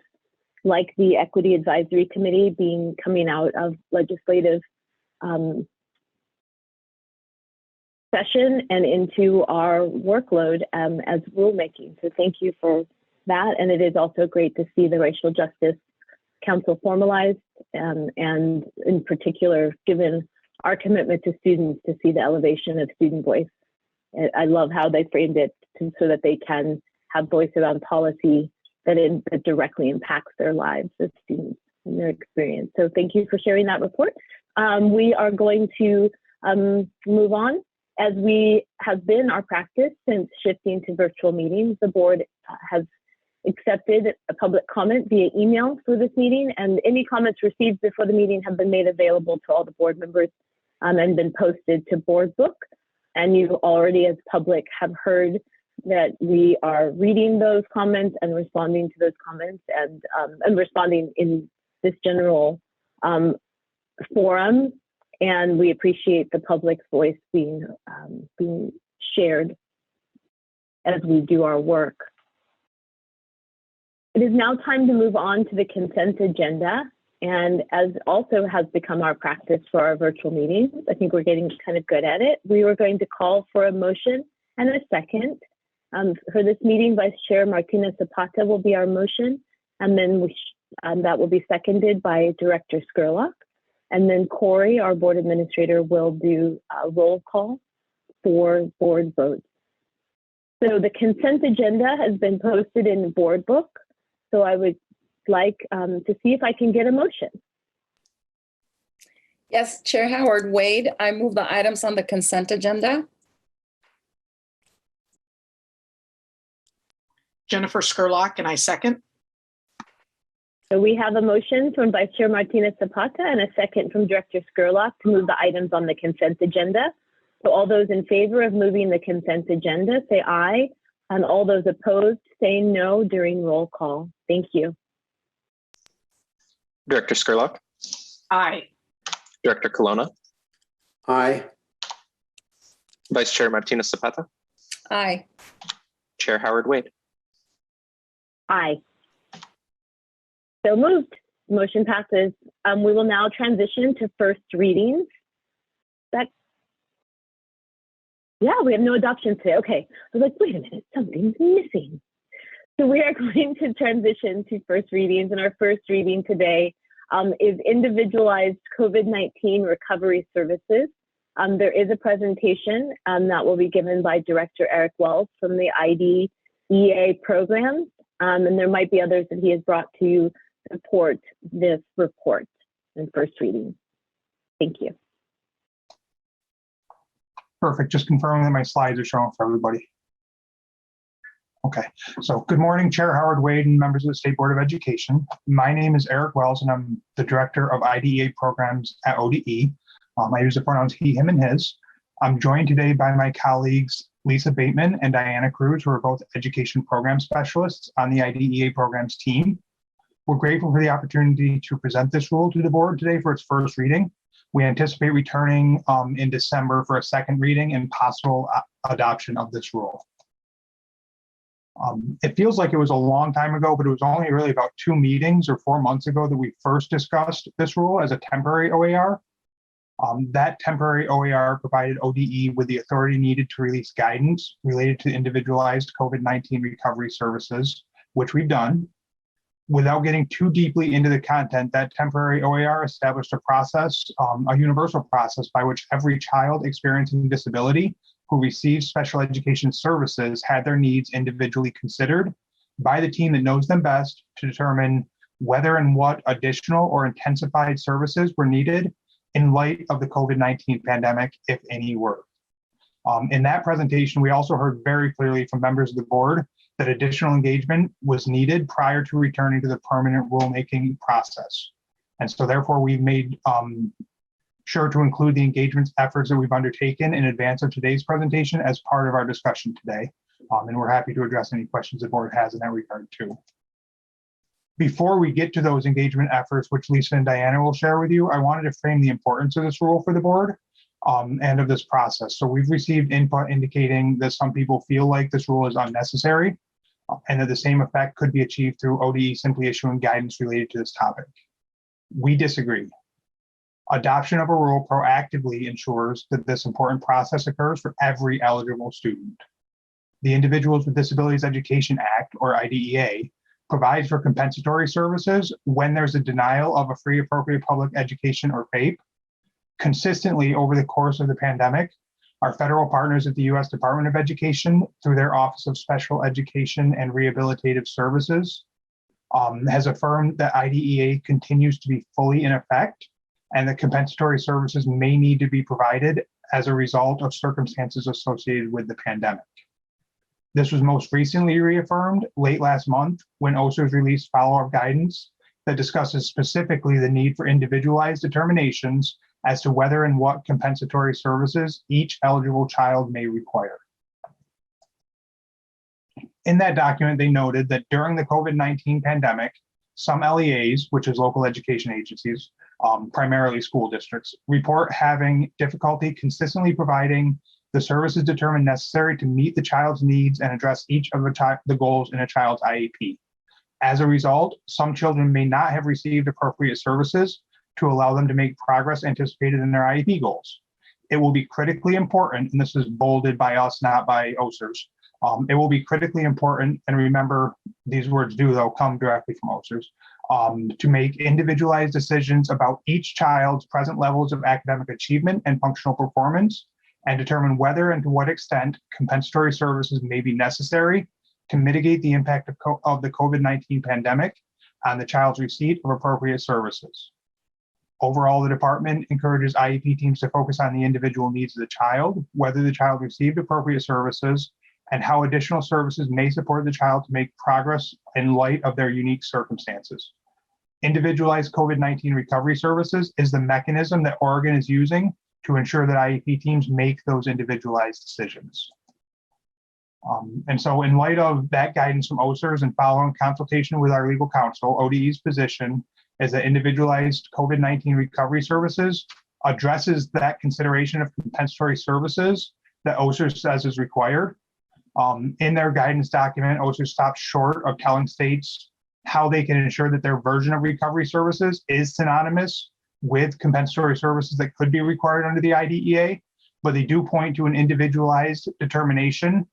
like the Equity Advisory Committee coming out of legislative session and into our workload as rulemaking. So thank you for that. And it is also great to see the Racial Justice Council formalized, and in particular, given our commitment to students, to see the elevation of student voice. I love how they framed it so that they can have voice around policy that directly impacts their lives as students and their experience. So thank you for sharing that report. We are going to move on. As we have been our practice since shifting to virtual meetings, the board has accepted a public comment via email for this meeting, and any comments received before the meeting have been made available to all the board members and been posted to Board Book. And you already, as public, have heard that we are reading those comments and responding to those comments and responding in this general forum. And we appreciate the public's voice being shared as we do our work. It is now time to move on to the consent agenda. And as also has become our practice for our virtual meetings, I think we're getting kind of good at it. We were going to call for a motion and a second. For this meeting, Vice Chair Martinez Zapata will be our motion, and then that will be seconded by Director Skurlock. And then Corey, our board administrator, will do a roll call for board votes. So the consent agenda has been posted in the board book. So I would like to see if I can get a motion. Yes, Chair Howard Wade, I move the items on the consent agenda. Jennifer Skurlock, and I second. So we have a motion from Vice Chair Martinez Zapata and a second from Director Skurlock to move the items on the consent agenda. So all those in favor of moving the consent agenda, say aye. And all those opposed, say no during roll call. Thank you. Director Skurlock, Aye. Director Colonna, Aye. Vice Chair Martinez Zapata, Aye. Chair Howard Wade. Aye. So moved. Motion passes. We will now transition to first readings. Yeah, we have no adoption today. Okay. I was like, wait a minute, something's missing. So we are going to transition to first readings, and our first reading today is individualized COVID-19 recovery services. There is a presentation that will be given by Director Eric Wells from the IDEA program, and there might be others that he has brought to support this report in first reading. Thank you. Perfect. Just confirming that my slides are showing for everybody. Okay, so good morning, Chair Howard Wade and members of the State Board of Education. My name is Eric Wells, and I'm the Director of IDEA programs at ODE. I use the pronouns he, him, and his. I'm joined today by my colleagues, Lisa Bateman and Diana Cruz, who are both education program specialists on the IDEA programs team. We're grateful for the opportunity to present this rule to the board today for its first reading. We anticipate returning in December for a second reading and possible adoption of this rule. It feels like it was a long time ago, but it was only really about 2 meetings or 4 months ago that we first discussed this rule as a temporary OAR. That temporary OAR provided ODE with the authority needed to release guidance related to individualized COVID-19 recovery services, which we've done. Without getting too deeply into the content, that temporary OAR established a process, a universal process by which every child experiencing disability who receives special education services had their needs individually considered by the team that knows them best to determine whether and what additional or intensified services were needed in light of the COVID-19 pandemic, if any were. In that presentation, we also heard very clearly from members of the board that additional engagement was needed prior to returning to the permanent rulemaking process. And so therefore we've made sure to include the engagement efforts that we've undertaken in advance of today's presentation as part of our discussion today. And we're happy to address any questions the board has in that regard too. Before we get to those engagement efforts, which Lisa and Diana will share with you, I wanted to frame the importance of this rule for the board and of this process. So we've received input indicating that some people feel like this rule is unnecessary and that the same effect could be achieved through ODE simply issuing guidance related to this topic. We disagree. Adoption of a rule proactively ensures that this important process occurs for every eligible student. The Individuals with Disabilities Education Act, or IDEA, provides for compensatory services when there's a denial of a free appropriate public education or FAPE. Consistently over the course of the pandemic, our federal partners at the U.S. Department of Education, through their Office of Special Education and Rehabilitative Services, has affirmed that IDEA continues to be fully in effect and that compensatory services may need to be provided as a result of circumstances associated with the pandemic. This was most recently reaffirmed late last month when OSERS released follow-up guidance that discusses specifically the need for individualized determinations as to whether and what compensatory services each eligible child may require. In that document, they noted that during the COVID-19 pandemic, some LEAs, which is local education agencies, primarily school districts, report having difficulty consistently providing the services determined necessary to meet the child's needs and address each of the goals in a child's IEP. As a result, some children may not have received appropriate services to allow them to make progress anticipated in their IEP goals. It will be critically important, and this is bolded by us, not by OSERS. It will be critically important, and remember, these words do, though, come directly from OSERS, to make individualized decisions about each child's present levels of academic achievement and functional performance, and determine whether and to what extent compensatory services may be necessary to mitigate the impact of the COVID-19 pandemic on the child's receipt of appropriate services. Overall, the department encourages IEP teams to focus on the individual needs of the child, whether the child received appropriate services, and how additional services may support the child to make progress in light of their unique circumstances. Individualized COVID-19 recovery services is the mechanism that Oregon is using to ensure that IEP teams make those individualized decisions. And so in light of that guidance from OSERS and following consultation with our legal counsel, ODE's position is that individualized COVID-19 recovery services addresses that consideration of compensatory services that OSERS says is required. In their guidance document, OSERS stops short of telling states how they can ensure that their version of recovery services is synonymous with compensatory services that could be required under the IDEA, but they do point to an individualized determination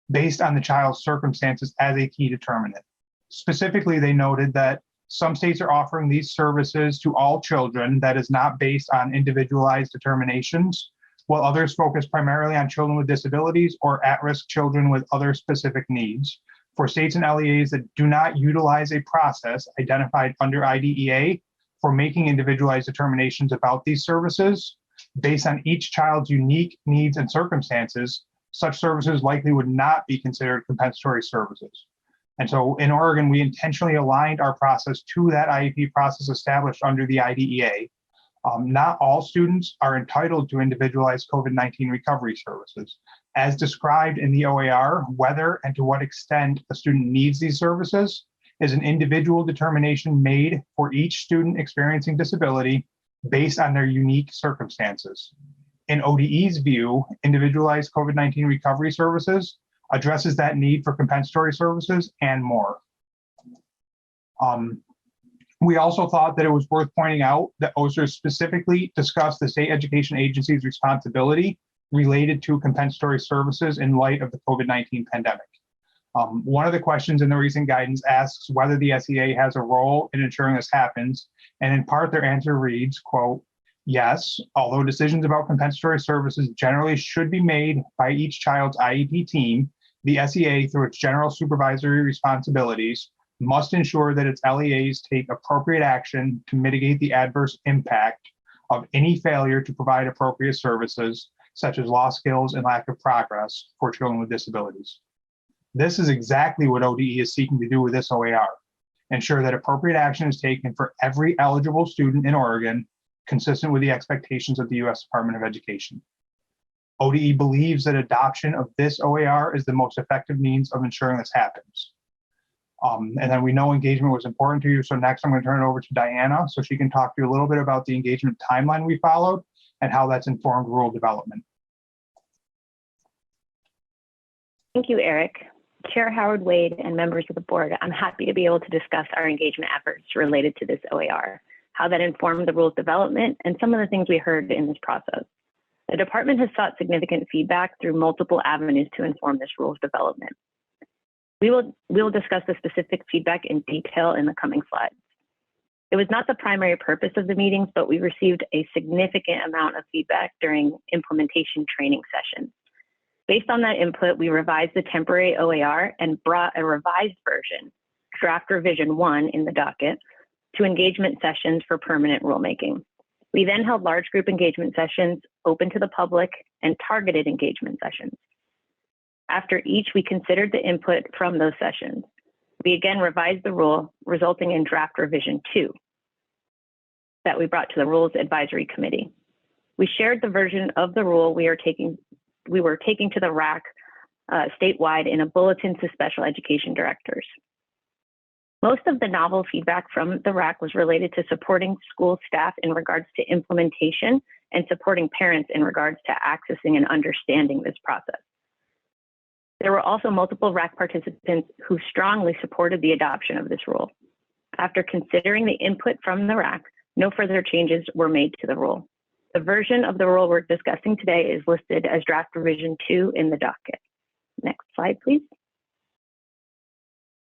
based on the child's circumstances as a key determinant. Specifically, they noted that some states are offering these services to all children that is not based on individualized determinations, while others focus primarily on children with disabilities or at-risk children with other specific needs. For states and LEAs that do not utilize a process identified under IDEA for making individualized determinations about these services, based on each child's unique needs and circumstances, such services likely would not be considered compensatory services. And so in Oregon, we intentionally aligned our process to that IEP process established under the IDEA. Not all students are entitled to individualized COVID-19 recovery services. As described in the OAR, whether and to what extent a student needs these services is an individual determination made for each student experiencing disability based on their unique circumstances. In ODE's view, individualized COVID-19 recovery services addresses that need for compensatory services and more. We also thought that it was worth pointing out that OSERS specifically discussed the state education agency's responsibility related to compensatory services in light of the COVID-19 pandemic. One of the questions in the recent guidance asks whether the SEA has a role in ensuring this happens, and in part their answer reads, quote, yes, although decisions about compensatory services generally should be made by each child's IEP team, the SEA, through its general supervisory responsibilities, must ensure that its LEAs take appropriate action to mitigate the adverse impact of any failure to provide appropriate services, such as lost skills and lack of progress for children with disabilities. This is exactly what ODE is seeking to do with this OAR, ensure that appropriate action is taken for every eligible student in Oregon, consistent with the expectations of the U.S. Department of Education. ODE believes that adoption of this OAR is the most effective means of ensuring this happens. And then we know engagement was important to you. So next I'm going to turn it over to Diana so she can talk to you a little bit about the engagement timeline we followed and how that's informed rural development. Thank you, Eric. Chair Howard Wade and members of the board, I'm happy to be able to discuss our engagement efforts related to this OAR, how that informed the rules development, and some of the things we heard in this process. The department has sought significant feedback through multiple avenues to inform this rules development. We will discuss the specific feedback in detail in the coming slides. It was not the primary purpose of the meetings, but we received a significant amount of feedback during implementation training sessions. Based on that input, we revised the temporary OAR and brought a revised version, draft revision 1 in the docket, to engagement sessions for permanent rulemaking. We then held large group engagement sessions open to the public and targeted engagement sessions. After each, we considered the input from those sessions. We again revised the rule, resulting in draft revision 2 that we brought to the Rules Advisory Committee. We shared the version of the rule we were taking to the RAC statewide in a bulletin to special education directors. Most of the novel feedback from the RAC was related to supporting school staff in regards to implementation and supporting parents in regards to accessing and understanding this process. There were also multiple RAC participants who strongly supported the adoption of this rule. After considering the input from the RAC, no further changes were made to the rule. The version of the rule we're discussing today is listed as draft revision 2 in the docket. Next slide, please.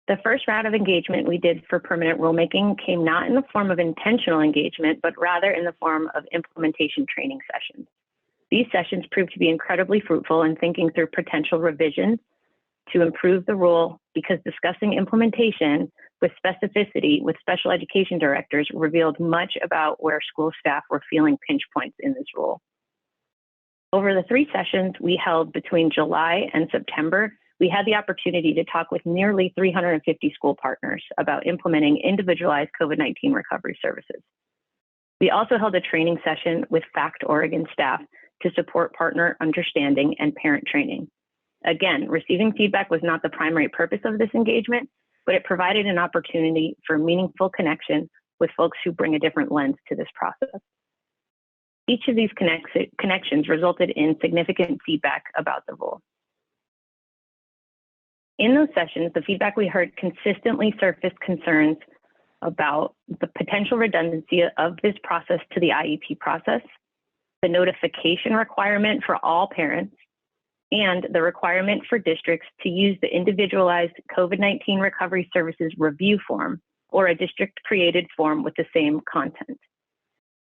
The first round of engagement we did for permanent rulemaking came not in the form of intentional engagement, but rather in the form of implementation training sessions. These sessions proved to be incredibly fruitful in thinking through potential revisions to improve the rule, because discussing implementation with specificity with special education directors revealed much about where school staff were feeling pinch points in this rule. Over the 3 sessions we held between July and September, we had the opportunity to talk with nearly 350 school partners about implementing individualized COVID-19 recovery services. We also held a training session with FACT Oregon staff to support partner understanding and parent training. Again, receiving feedback was not the primary purpose of this engagement, but it provided an opportunity for meaningful connection with folks who bring a different lens to this process. Each of these connections resulted in significant feedback about the rule. In those sessions, the feedback we heard consistently surfaced concerns about the potential redundancy of this process to the IEP process, the notification requirement for all parents, and the requirement for districts to use the individualized COVID-19 recovery services review form, or a district-created form with the same content.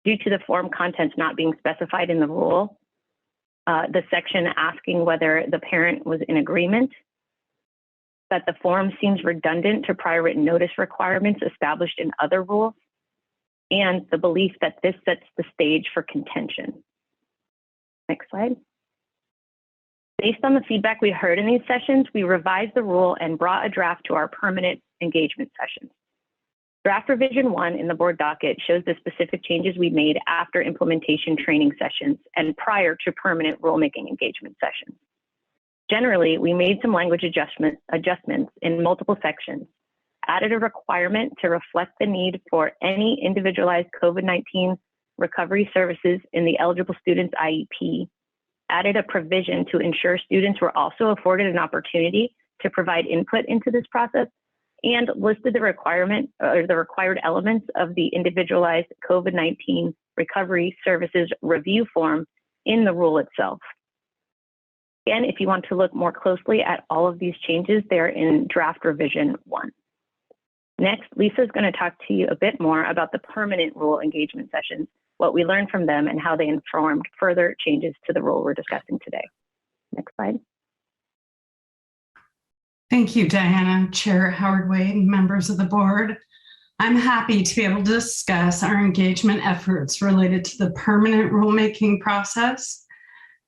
Due to the form contents not being specified in the rule, the section asking whether the parent was in agreement, that the form seems redundant to prior written notice requirements established in other rules, and the belief that this sets the stage for contention. Next slide. Based on the feedback we heard in these sessions, we revised the rule and brought a draft to our permanent engagement sessions. Draft revision 1 in the board docket shows the specific changes we made after implementation training sessions and prior to permanent rulemaking engagement sessions. Generally, we made some language adjustments in multiple sections, added a requirement to reflect the need for any individualized COVID-19 recovery services in the eligible student's IEP, added a provision to ensure students were also afforded an opportunity to provide input into this process, and listed the requirement or the required elements of the individualized COVID-19 recovery services review form in the rule itself. Again, if you want to look more closely at all of these changes, they're in draft revision 1. Next, Lisa is going to talk to you a bit more about the permanent rule engagement sessions, what we learned from them, and how they informed further changes to the rule we're discussing today. Next slide. Thank you, Diana, Chair Howard Wade, and members of the board. I'm happy to be able to discuss our engagement efforts related to the permanent rulemaking process,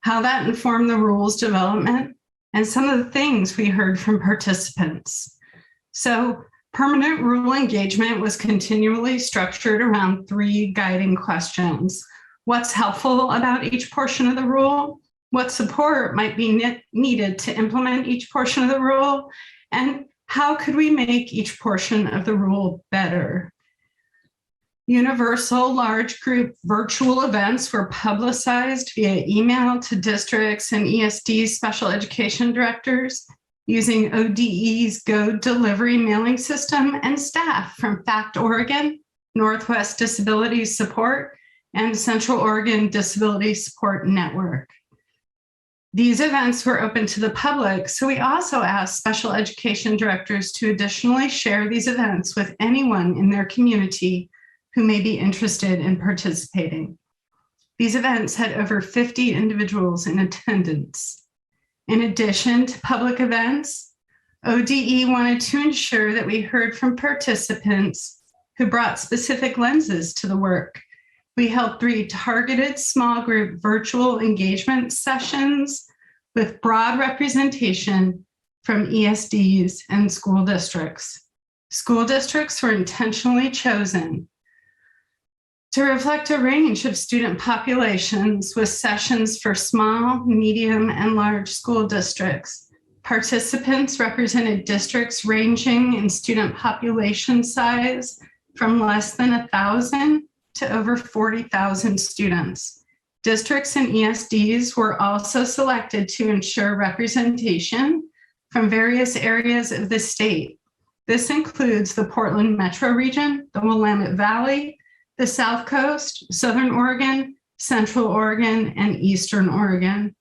how that informed the rules development, and some of the things we heard from participants. So, permanent rule engagement was continually structured around 3 guiding questions. What's helpful about each portion of the rule? What support might be needed to implement each portion of the rule? And how could we make each portion of the rule better? Universal large group virtual events were publicized via email to districts and ESD special education directors using ODE's Go Delivery mailing system and staff from FACT Oregon, Northwest Disability Support, and Central Oregon Disability Support Network. These events were open to the public, so we also asked special education directors to additionally share these events with anyone in their community who may be interested in participating. These events had over 50 individuals in attendance. In addition to public events, ODE wanted to ensure that we heard from participants who brought specific lenses to the work. We held 3 targeted small group virtual engagement sessions with broad representation from ESDs and school districts. School districts were intentionally chosen to reflect a range of student populations with sessions for small, medium, and large school districts. Participants represented districts ranging in student population size from less than 1,000 to over 40,000 students. Districts and ESDs were also selected to ensure representation from various areas of the state. This includes the Portland metro region, the Willamette Valley, the South Coast, Southern Oregon, Central Oregon, and Eastern Oregon.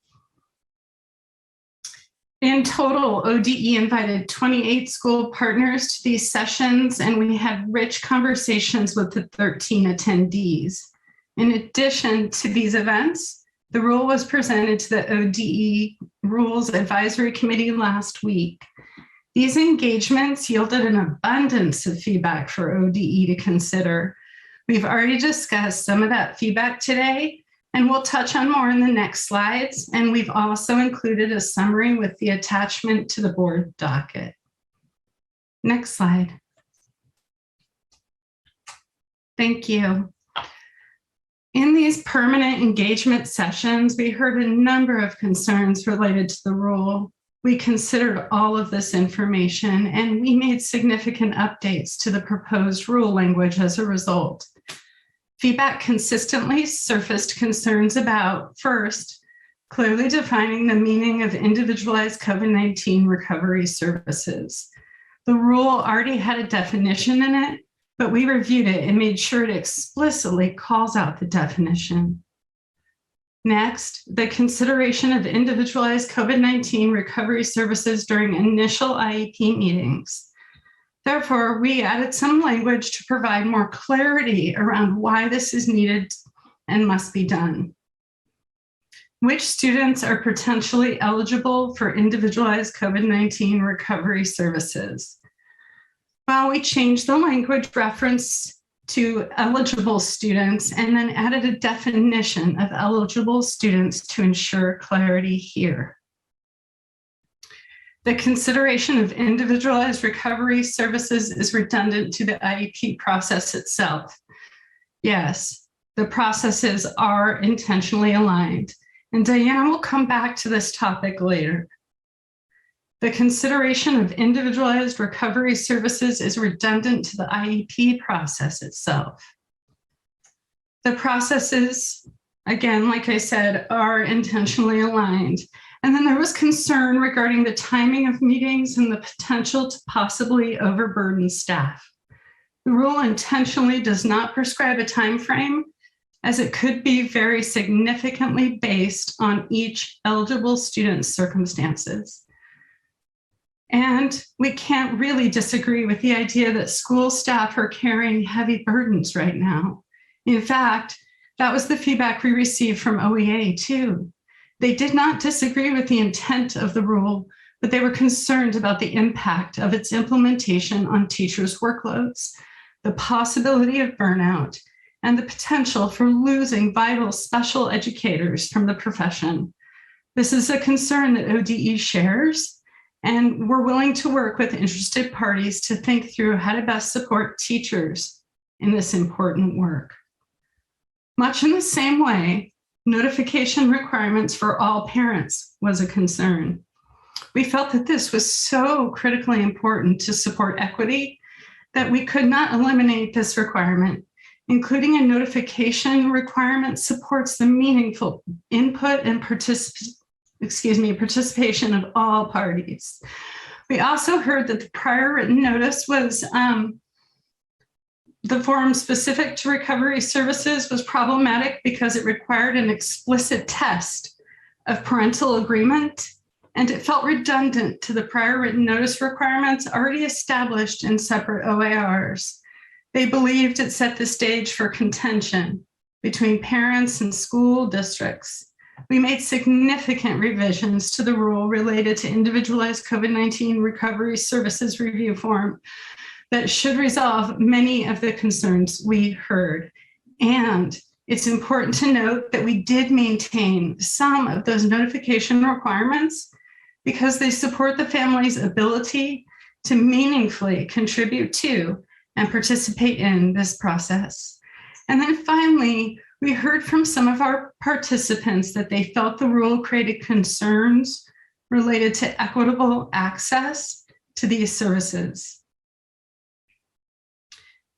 In total, ODE invited 28 school partners to these sessions, and we had rich conversations with the 13 attendees. In addition to these events, the rule was presented to the ODE Rules Advisory Committee last week. These engagements yielded an abundance of feedback for ODE to consider. We've already discussed some of that feedback today, and we'll touch on more in the next slides. And we've also included a summary with the attachment to the board docket. Next slide. Thank you. In these permanent engagement sessions, we heard a number of concerns related to the rule. We considered all of this information, and we made significant updates to the proposed rule language as a result. Feedback consistently surfaced concerns about, first, clearly defining the meaning of individualized COVID-19 recovery services. The rule already had a definition in it, but we reviewed it and made sure it explicitly calls out the definition. Next, the consideration of individualized COVID-19 recovery services during initial IEP meetings. Therefore, we added some language to provide more clarity around why this is needed and must be done. Which students are potentially eligible for individualized COVID-19 recovery services? Well, we changed the language reference to eligible students and then added a definition of eligible students to ensure clarity here. The consideration of individualized recovery services is redundant to the IEP process itself. Yes, the processes are intentionally aligned, and Diana will come back to this topic later. The consideration of individualized recovery services is redundant to the IEP process itself. The processes, again, like I said, are intentionally aligned. And then there was concern regarding the timing of meetings and the potential to possibly overburden staff. The rule intentionally does not prescribe a time frame, as it could be very significantly based on each eligible student's circumstances. And we can't really disagree with the idea that school staff are carrying heavy burdens right now. In fact, that was the feedback we received from OEA too. They did not disagree with the intent of the rule, but they were concerned about the impact of its implementation on teachers' workloads, the possibility of burnout, and the potential for losing vital special educators from the profession. This is a concern that ODE shares, and we're willing to work with interested parties to think through how to best support teachers in this important work. Much in the same way, notification requirements for all parents was a concern. We felt that this was so critically important to support equity that we could not eliminate this requirement. Including a notification requirement supports the meaningful input and participation of all parties. We also heard that the prior written notice was the form specific to recovery services was problematic because it required an explicit test of parental agreement, and it felt redundant to the prior written notice requirements already established in separate OARs. They believed it set the stage for contention between parents and school districts. We made significant revisions to the rule related to individualized COVID-19 recovery services review form that should resolve many of the concerns we heard. And it's important to note that we did maintain some of those notification requirements because they support the family's ability to meaningfully contribute to and participate in this process. And then finally, we heard from some of our participants that they felt the rule created concerns related to equitable access to these services.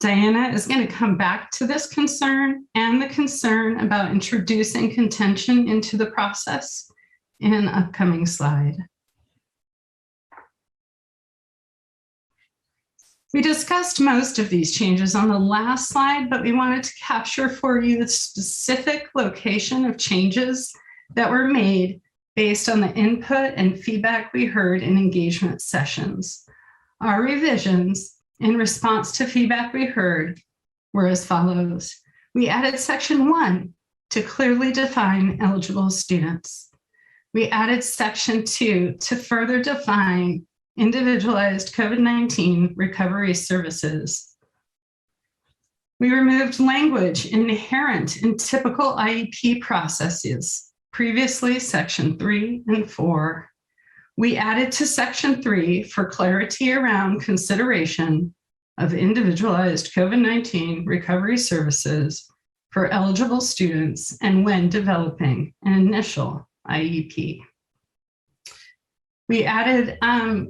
Diana is going to come back to this concern and the concern about introducing contention into the process in an upcoming slide. We discussed most of these changes on the last slide, but we wanted to capture for you the specific location of changes that were made based on the input and feedback we heard in engagement sessions. Our revisions in response to feedback we heard were as follows. We added section 1 to clearly define eligible students. We added section 2 to further define individualized COVID-19 recovery services. We removed language inherent in typical IEP processes, previously section 3 and 4. We added to section 3 for clarity around consideration of individualized COVID-19 recovery services for eligible students and when developing an initial IEP. We added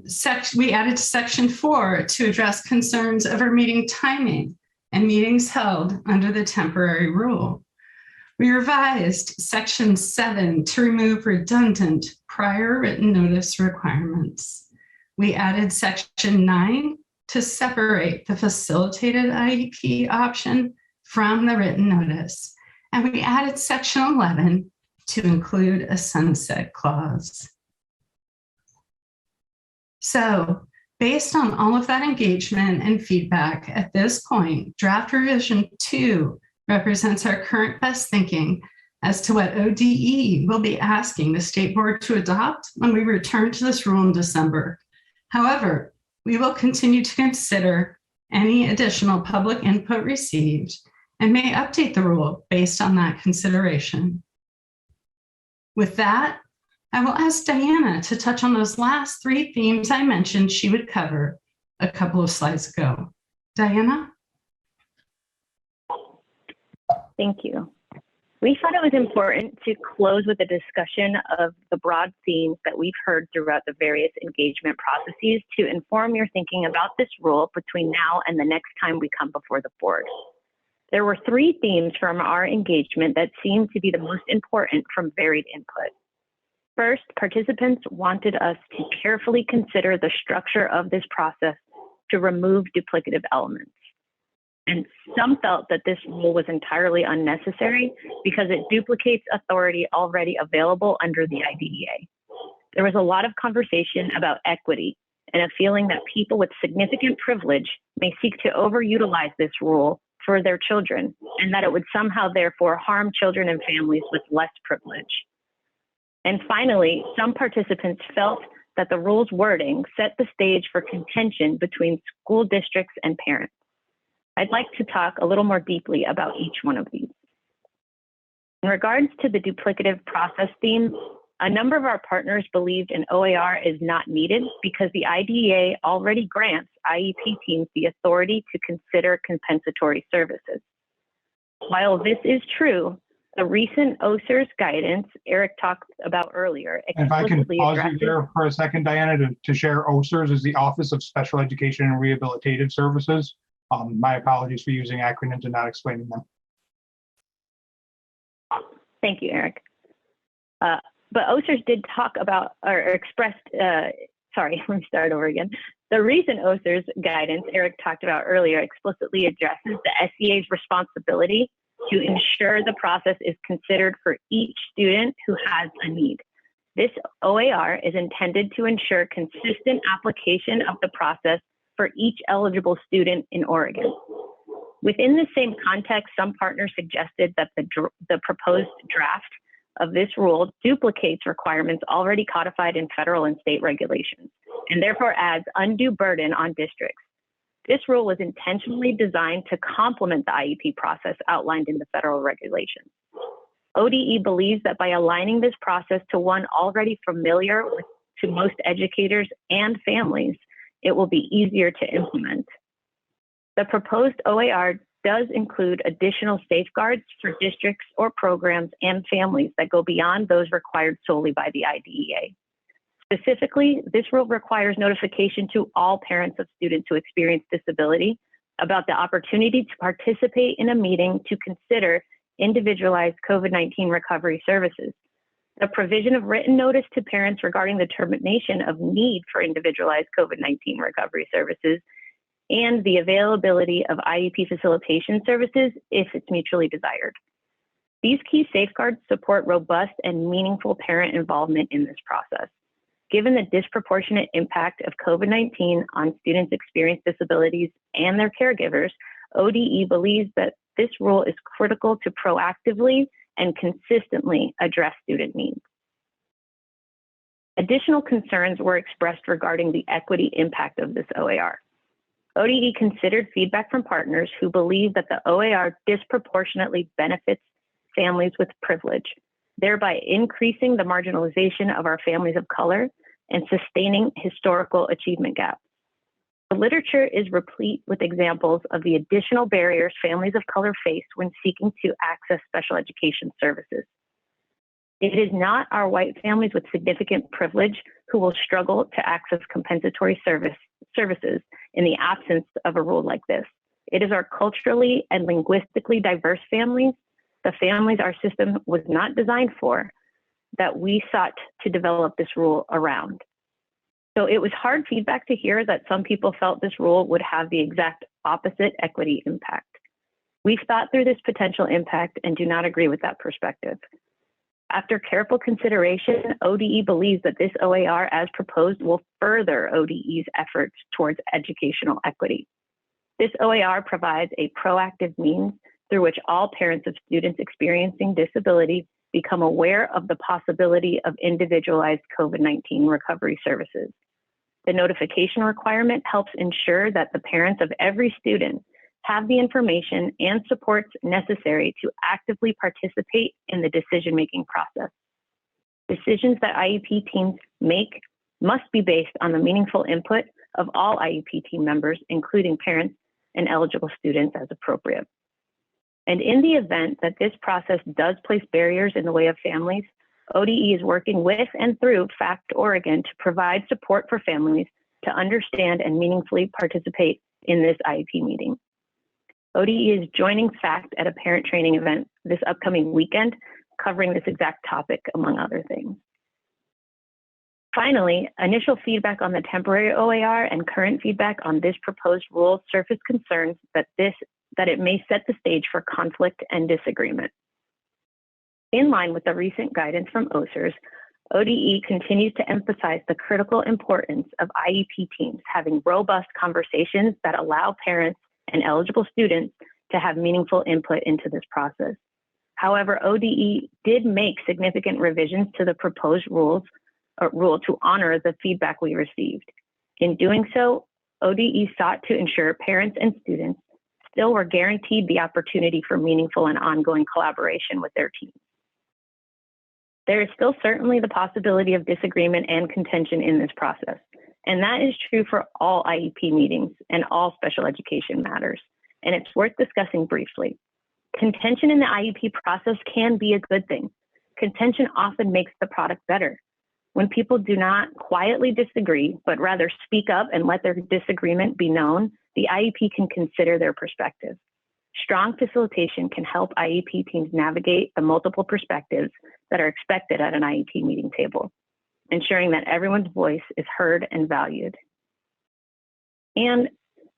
section 4 to address concerns over meeting timing and meetings held under the temporary rule. We revised section 7 to remove redundant prior written notice requirements. We added section 9 to separate the facilitated IEP option from the written notice. And we added section 11 to include a sunset clause. So based on all of that engagement and feedback at this point, draft revision 2 represents our current best thinking as to what ODE will be asking the state board to adopt when we return to this rule in December. However, we will continue to consider any additional public input received and may update the rule based on that consideration. With that, I will ask Diana to touch on those last 3 themes I mentioned she would cover a couple of slides ago. Diana? Thank you. We thought it was important to close with a discussion of the broad themes that we've heard throughout the various engagement processes to inform your thinking about this rule between now and the next time we come before the board. There were 3 themes from our engagement that seemed to be the most important from varied input. First, participants wanted us to carefully consider the structure of this process to remove duplicative elements. And some felt that this rule was entirely unnecessary because it duplicates authority already available under the IDEA. There was a lot of conversation about equity and a feeling that people with significant privilege may seek to overutilize this rule for their children, and that it would somehow therefore harm children and families with less privilege. And finally, some participants felt that the rule's wording set the stage for contention between school districts and parents. I'd like to talk a little more deeply about each one of these. In regards to the duplicative process theme, a number of our partners believed an OAR is not needed because the IDEA already grants IEP teams the authority to consider compensatory services. While this is true, the recent OSERS guidance Eric talked about earlier If I can explicitly pause you addresses— there for a second, Diana, to share OSERS is the Office of Special Education and Rehabilitative Services. My apologies for using acronyms and not explaining them. Thank you, Eric. But OSERS did talk about, or expressed, sorry, let me start over again. The recent OSERS guidance Eric talked about earlier explicitly addresses the SEA's responsibility to ensure the process is considered for each student who has a need. This OAR is intended to ensure consistent application of the process for each eligible student in Oregon. Within the same context, some partners suggested that the proposed draft of this rule duplicates requirements already codified in federal and state regulations, and therefore adds undue burden on districts. This rule was intentionally designed to complement the IEP process outlined in the federal regulations. ODE believes that by aligning this process to one already familiar to most educators and families, it will be easier to implement. The proposed OAR does include additional safeguards for districts or programs and families that go beyond those required solely by the IDEA. Specifically, this rule requires notification to all parents of students who experience disability about the opportunity to participate in a meeting to consider individualized COVID-19 recovery services. The provision of written notice to parents regarding the termination of need for individualized COVID-19 recovery services and the availability of IEP facilitation services if it's mutually desired. These key safeguards support robust and meaningful parent involvement in this process. Given the disproportionate impact of COVID-19 on students' experienced disabilities and their caregivers, ODE believes that this rule is critical to proactively and consistently address student needs. Additional concerns were expressed regarding the equity impact of this OAR. ODE considered feedback from partners who believe that the OAR disproportionately benefits families with privilege, thereby increasing the marginalization of our families of color and sustaining historical achievement gaps. The literature is replete with examples of the additional barriers families of color face when seeking to access special education services. It is not our white families with significant privilege who will struggle to access compensatory services in the absence of a rule like this. It is our culturally and linguistically diverse families, the families our system was not designed for, that we sought to develop this rule around. So it was hard feedback to hear that some people felt this rule would have the exact opposite equity impact. We've thought through this potential impact and do not agree with that perspective. After careful consideration, ODE believes that this OAR as proposed will further ODE's efforts towards educational equity. This OAR provides a proactive means through which all parents of students experiencing disability become aware of the possibility of individualized COVID-19 recovery services. The notification requirement helps ensure that the parents of every student have the information and supports necessary to actively participate in the decision-making process. Decisions that IEP teams make must be based on the meaningful input of all IEP team members, including parents and eligible students as appropriate. And in the event that this process does place barriers in the way of families, ODE is working with and through FACT Oregon to provide support for families to understand and meaningfully participate in this IEP meeting. ODE is joining FACT at a parent training event this upcoming weekend, covering this exact topic, among other things. Finally, initial feedback on the temporary OAR and current feedback on this proposed rule surfaced concerns that it may set the stage for conflict and disagreement. In line with the recent guidance from OSERS, ODE continues to emphasize the critical importance of IEP teams having robust conversations that allow parents and eligible students to have meaningful input into this process. However, ODE did make significant revisions to the proposed rule to honor the feedback we received. In doing so, ODE sought to ensure parents and students still were guaranteed the opportunity for meaningful and ongoing collaboration with their teams. There is still certainly the possibility of disagreement and contention in this process, and that is true for all IEP meetings and all special education matters, and it's worth discussing briefly. Contention in the IEP process can be a good thing. Contention often makes the product better. When people do not quietly disagree, but rather speak up and let their disagreement be known, the IEP can consider their perspective. Strong facilitation can help IEP teams navigate the multiple perspectives that are expected at an IEP meeting table, ensuring that everyone's voice is heard and valued. And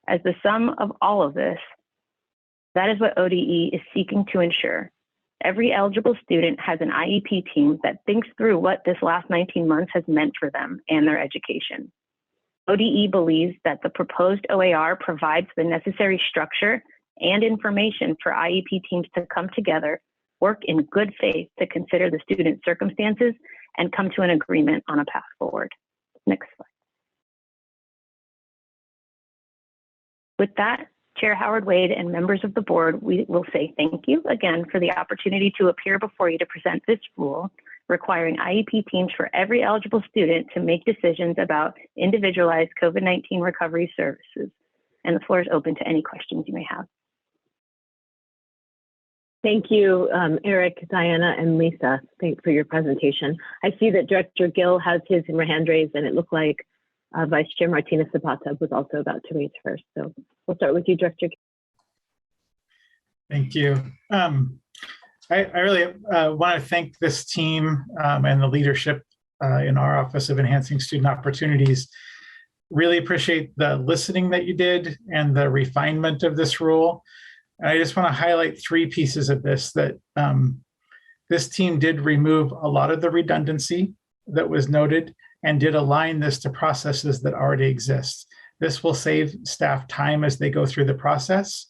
as the sum of all of this, that is what ODE is seeking to ensure. Every eligible student has an IEP team that thinks through what this last 19 months has meant for them and their education. ODE believes that the proposed OAR provides the necessary structure and information for IEP teams to come together, work in good faith to consider the student's circumstances, and come to an agreement on a path forward. Next slide. With that, Chair Howard Wade and members of the board, we will say thank you again for the opportunity to appear before you to present this rule, requiring IEP teams for every eligible student to make decisions about individualized COVID-19 recovery services. And the floor is open to any questions you may have. Thank you, Eric, Diana, and Lisa. Thanks for your presentation. I see that Director Gill has his hand raised, and it looked like Vice Chair Martinez Zapata was also about to raise hers. So we'll start with you, Director Gill. Thank you. I really want to thank this team and the leadership in our Office of Enhancing Student Opportunities. really appreciate the listening that you did and the refinement of this rule. And I just want to highlight 3 pieces of this that this team did remove a lot of the redundancy that was noted and did align this to processes that already exist. This will save staff time as they go through the process.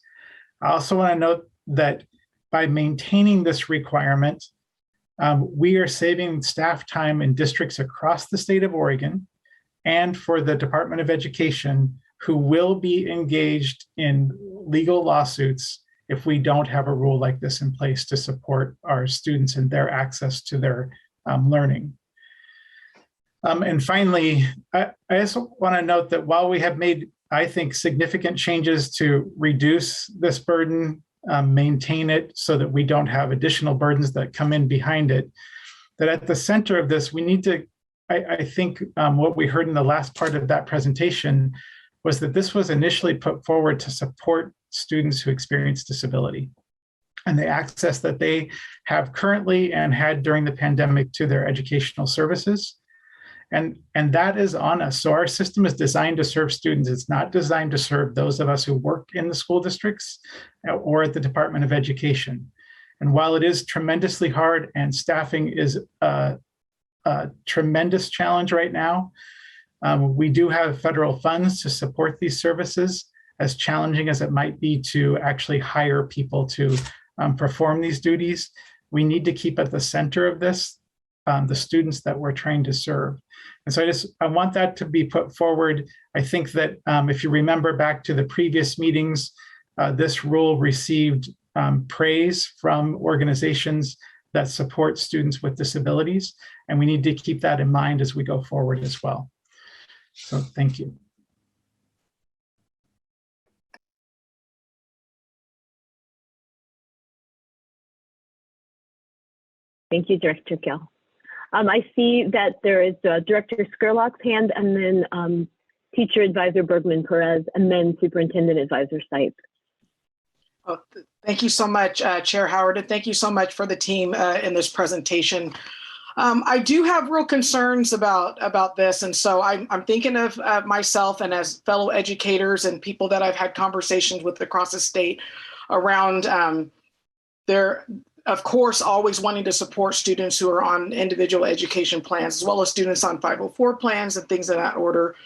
I also want to note that by maintaining this requirement, we are saving staff time in districts across the state of Oregon and for the Department of Education, who will be engaged in legal lawsuits if we don't have a rule like this in place to support our students and their access to their learning. And finally, I also want to note that while we have made, I think, significant changes to reduce this burden, maintain it so that we don't have additional burdens that come in behind it, that at the center of this, we need to, I think what we heard in the last part of that presentation was that this was initially put forward to support students who experience disability and the access that they have currently and had during the pandemic to their educational services. And that is on us. So our system is designed to serve students. It's not designed to serve those of us who work in the school districts or at the Department of Education. And while it is tremendously hard and staffing is a tremendous challenge right now, we do have federal funds to support these services, as challenging as it might be to actually hire people to perform these duties. We need to keep at the center of this the students that we're trying to serve. And so I want that to be put forward. I think that if you remember back to the previous meetings, this rule received praise from organizations that support students with disabilities. And we need to keep that in mind as we go forward as well. So thank you. Thank you, Director Gill. I see that there is Director Scurlock's hand, and then Teacher Advisor Bergman Perez, and then Superintendent Advisor Sipes. Oh, thank you so much, Chair Howard, and thank you so much for the team in this presentation. I do have real concerns about this, and so I'm thinking of myself and as fellow educators and people that I've had conversations with across the state around their, of course, always wanting to support students who are on individual education plans, as well as students on 504 plans and things in that order.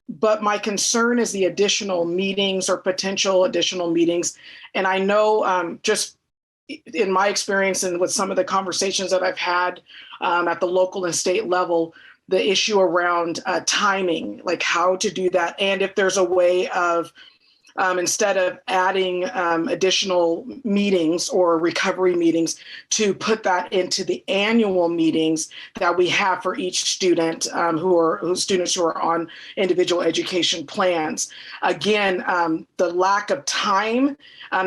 But my concern is the additional meetings or potential additional meetings. And I know just in my experience and with some of the conversations that I've had at the local and state level, the issue around timing, like how to do that. And if there's a way of instead of adding additional meetings or recovery meetings, to put that into the annual meetings that we have for each student students who are on individual education plans. Again, the lack of time.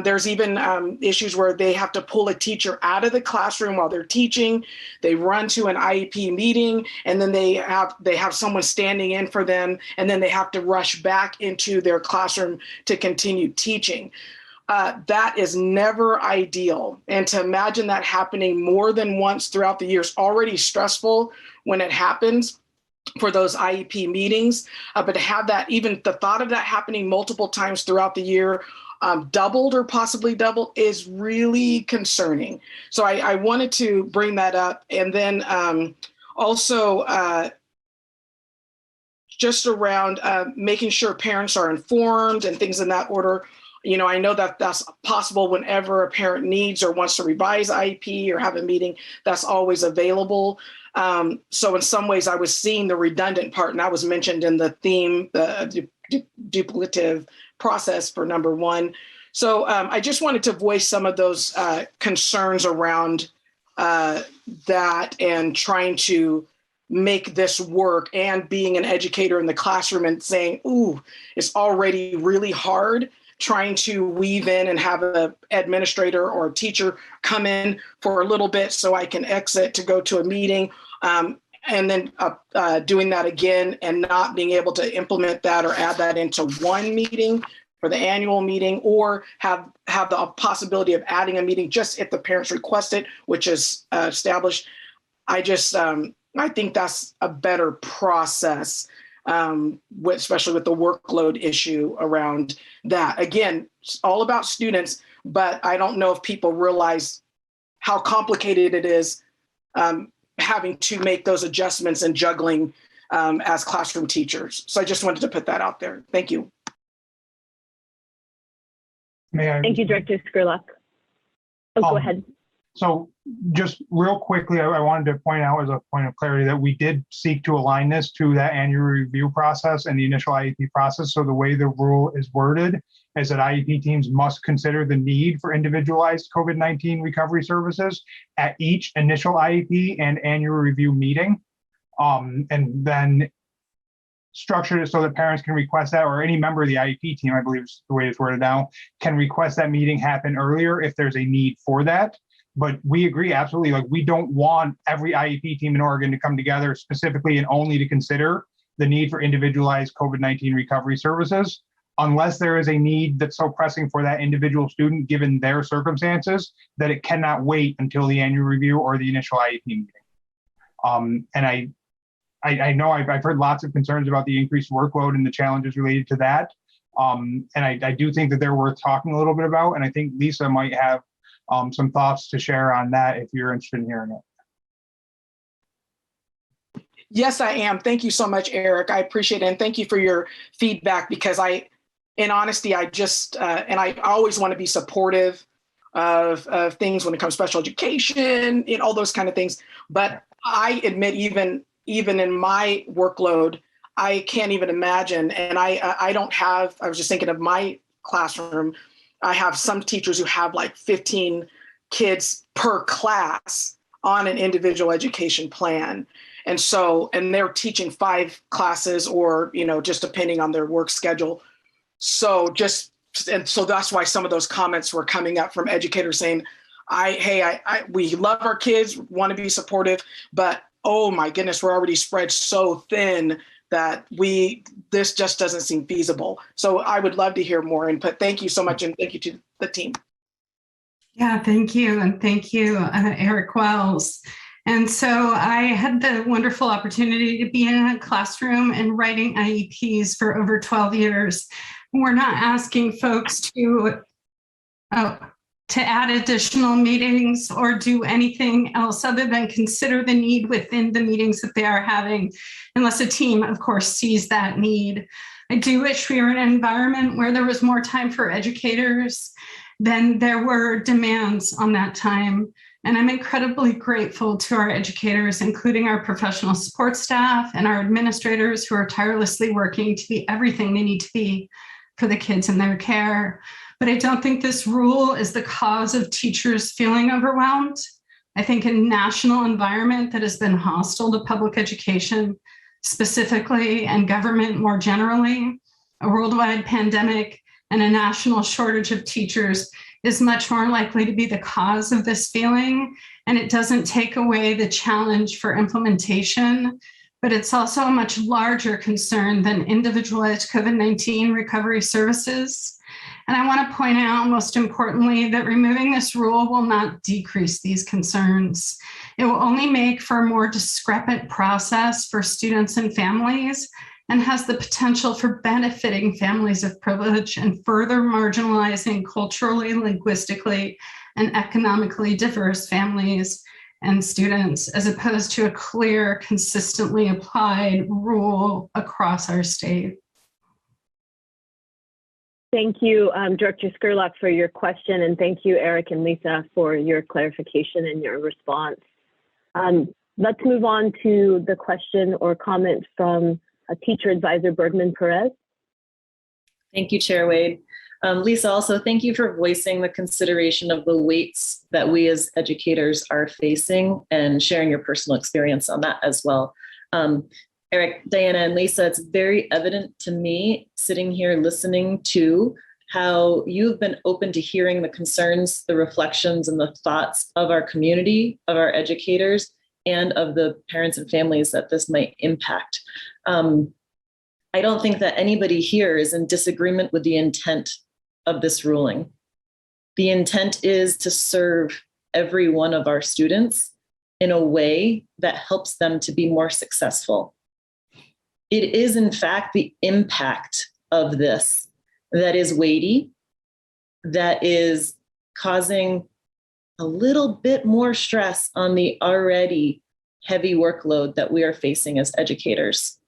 There's even issues where they have to pull a teacher out of the classroom while they're teaching. They run to an IEP meeting, and then they have someone standing in for them, and then they have to rush back into their classroom to continue teaching. That is never ideal. And to imagine that happening more than once throughout the year is already stressful when it happens for those IEP meetings. But to have that, even the thought of that happening multiple times throughout the year, doubled or possibly doubled, is really concerning. So I wanted to bring that up. And then also, just around making sure parents are informed and things in that order. You know, I know that that's possible whenever a parent needs or wants to revise IEP or have a meeting, that's always available. So in some ways I was seeing the redundant part, and that was mentioned in the theme, the duplicative process for number 1. So I just wanted to voice some of those concerns around that and trying to make this work, and being an educator in the classroom and saying, ooh, it's already really hard trying to weave in and have an administrator or a teacher come in for a little bit so I can exit to go to a meeting, and then doing that again and not being able to implement that or add that into one meeting for the annual meeting, or have the possibility of adding a meeting just if the parents request it, which is established. I think that's a better process especially with the workload issue around that. Again, it's all about students, but I don't know if people realize how complicated it is having to make those adjustments and juggling as classroom teachers. So I just wanted to put that out there. Thank you. Thank you, Director Skurlock. Oh, go ahead. So just real quickly, I wanted to point out as a point of clarity that we did seek to align this to that annual review process and the initial IEP process. So the way the rule is worded is that IEP teams must consider the need for individualized COVID-19 recovery services at each initial IEP and annual review meeting. And then structured it so that parents can request that, or any member of the IEP team, I believe is the way it's worded now, can request that meeting happen earlier if there's a need for that. But we agree absolutely, like we don't want every IEP team in Oregon to come together specifically and only to consider the need for individualized COVID-19 recovery services, unless there is a need that's so pressing for that individual student given their circumstances that it cannot wait until the annual review or the initial IEP meeting. And I know I've heard lots of concerns about the increased workload and the challenges related to that. And I do think that they're worth talking a little bit about. And I think Lisa might have some thoughts to share on that if you're interested in hearing it. Yes, I am. Thank you so much, Eric. I appreciate it. And thank you for your feedback, because in honesty, I just, and I always want to be supportive of things when it comes to special education, all those kind of things. But I admit, even in my workload, I can't even imagine. And I don't have, I was just thinking of my classroom. I have some teachers who have like 15 kids per class on an individual education plan. And they're teaching 5 classes or, just depending on their work schedule. So that's why some of those comments were coming up from educators saying, we love our kids, want to be supportive, but oh my goodness, we're already spread so thin that this just doesn't seem feasible. So I would love to hear more input. Thank you so much. And thank you to the team. Yeah, thank you. And thank you, Eric Wells. And so I had the wonderful opportunity to be in a classroom and writing IEPs for over 12 years. We're not asking folks to add additional meetings or do anything else other than consider the need within the meetings that they are having, unless a team, of course, sees that need. I do wish we were in an environment where there was more time for educators than there were demands on that time. And I'm incredibly grateful to our educators, including our professional support staff and our administrators who are tirelessly working to be everything they need to be for the kids in their care. But I don't think this rule is the cause of teachers feeling overwhelmed. I think a national environment that has been hostile to public education specifically and government more generally, a worldwide pandemic and a national shortage of teachers is much more likely to be the cause of this feeling. And it doesn't take away the challenge for implementation, but it's also a much larger concern than individualized COVID-19 recovery services. And I want to point out, most importantly, that removing this rule will not decrease these concerns. It will only make for a more discrepant process for students and families, and has the potential for benefiting families of privilege and further marginalizing culturally, linguistically, and economically diverse families and students, as opposed to a clear, consistently applied rule across our state. Thank you, Director Skurlock, for your question, and thank you, Eric and Lisa, for your clarification and your response. Let's move on to the question or comment from Teacher Advisor Bergman Perez. Thank you, Chair Wade. Lisa, also thank you for voicing the consideration of the weights that we as educators are facing and sharing your personal experience on that as well. Eric, Diana, and Lisa, it's very evident to me sitting here listening to how you've been open to hearing the concerns, the reflections, and the thoughts of our community, of our educators, and of the parents and families that this might impact. I don't think that anybody here is in disagreement with the intent of this ruling. The intent is to serve every one of our students in a way that helps them to be more successful. It is, in fact, the impact of this that is weighty, that is causing a little bit more stress on the already heavy workload that we are facing as educators.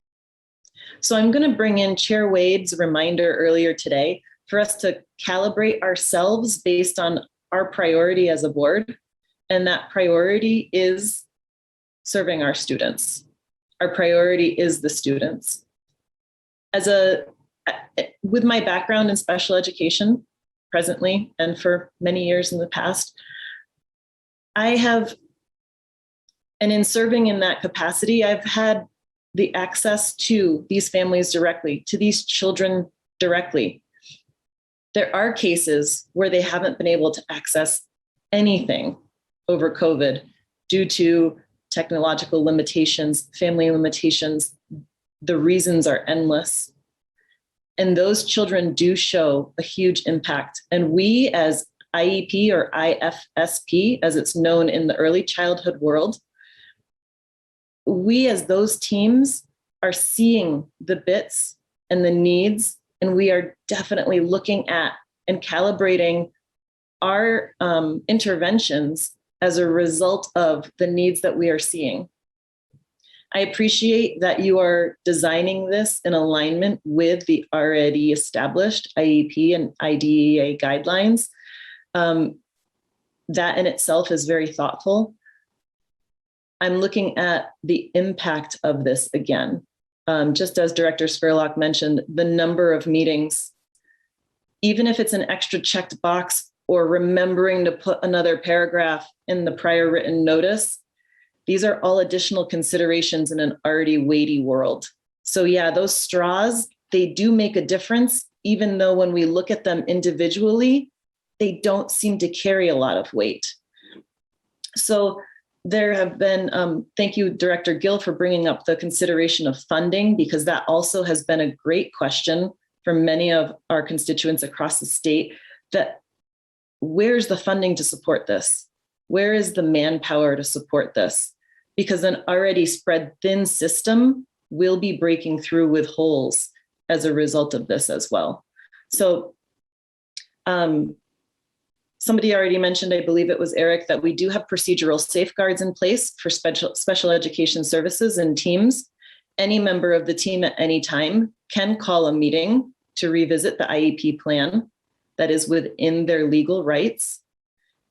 So I'm going to bring in Chair Wade's reminder earlier today for us to calibrate ourselves based on our priority as a board. And that priority is serving our students. Our priority is the students. With my background in special education presently, and for many years in the past, and in serving in that capacity, I've had the access to these families directly, to these children directly. There are cases where they haven't been able to access anything over COVID due to technological limitations, family limitations. The reasons are endless. And those children do show a huge impact. And we as IEP or IFSP, as it's known in the early childhood world, we as those teams are seeing the bits and the needs, and we are definitely looking at and calibrating our interventions as a result of the needs that we are seeing. I appreciate that you are designing this in alignment with the already established IEP and IDEA guidelines. That in itself is very thoughtful. I'm looking at the impact of this again. Just as Director Spurlock mentioned, the number of meetings, even if it's an extra checked box or remembering to put another paragraph in the prior written notice, these are all additional considerations in an already weighty world. So yeah, those straws, they do make a difference, even though when we look at them individually, they don't seem to carry a lot of weight. So there have been, thank you, Director Gill, for bringing up the consideration of funding, because that also has been a great question for many of our constituents across the state, that where's the funding to support this? Where is the manpower to support this? Because an already spread thin system will be breaking through with holes as a result of this as well. So somebody already mentioned, I believe it was Eric, that we do have procedural safeguards in place for special education services and teams. Any member of the team at any time can call a meeting to revisit the IEP plan that is within their legal rights.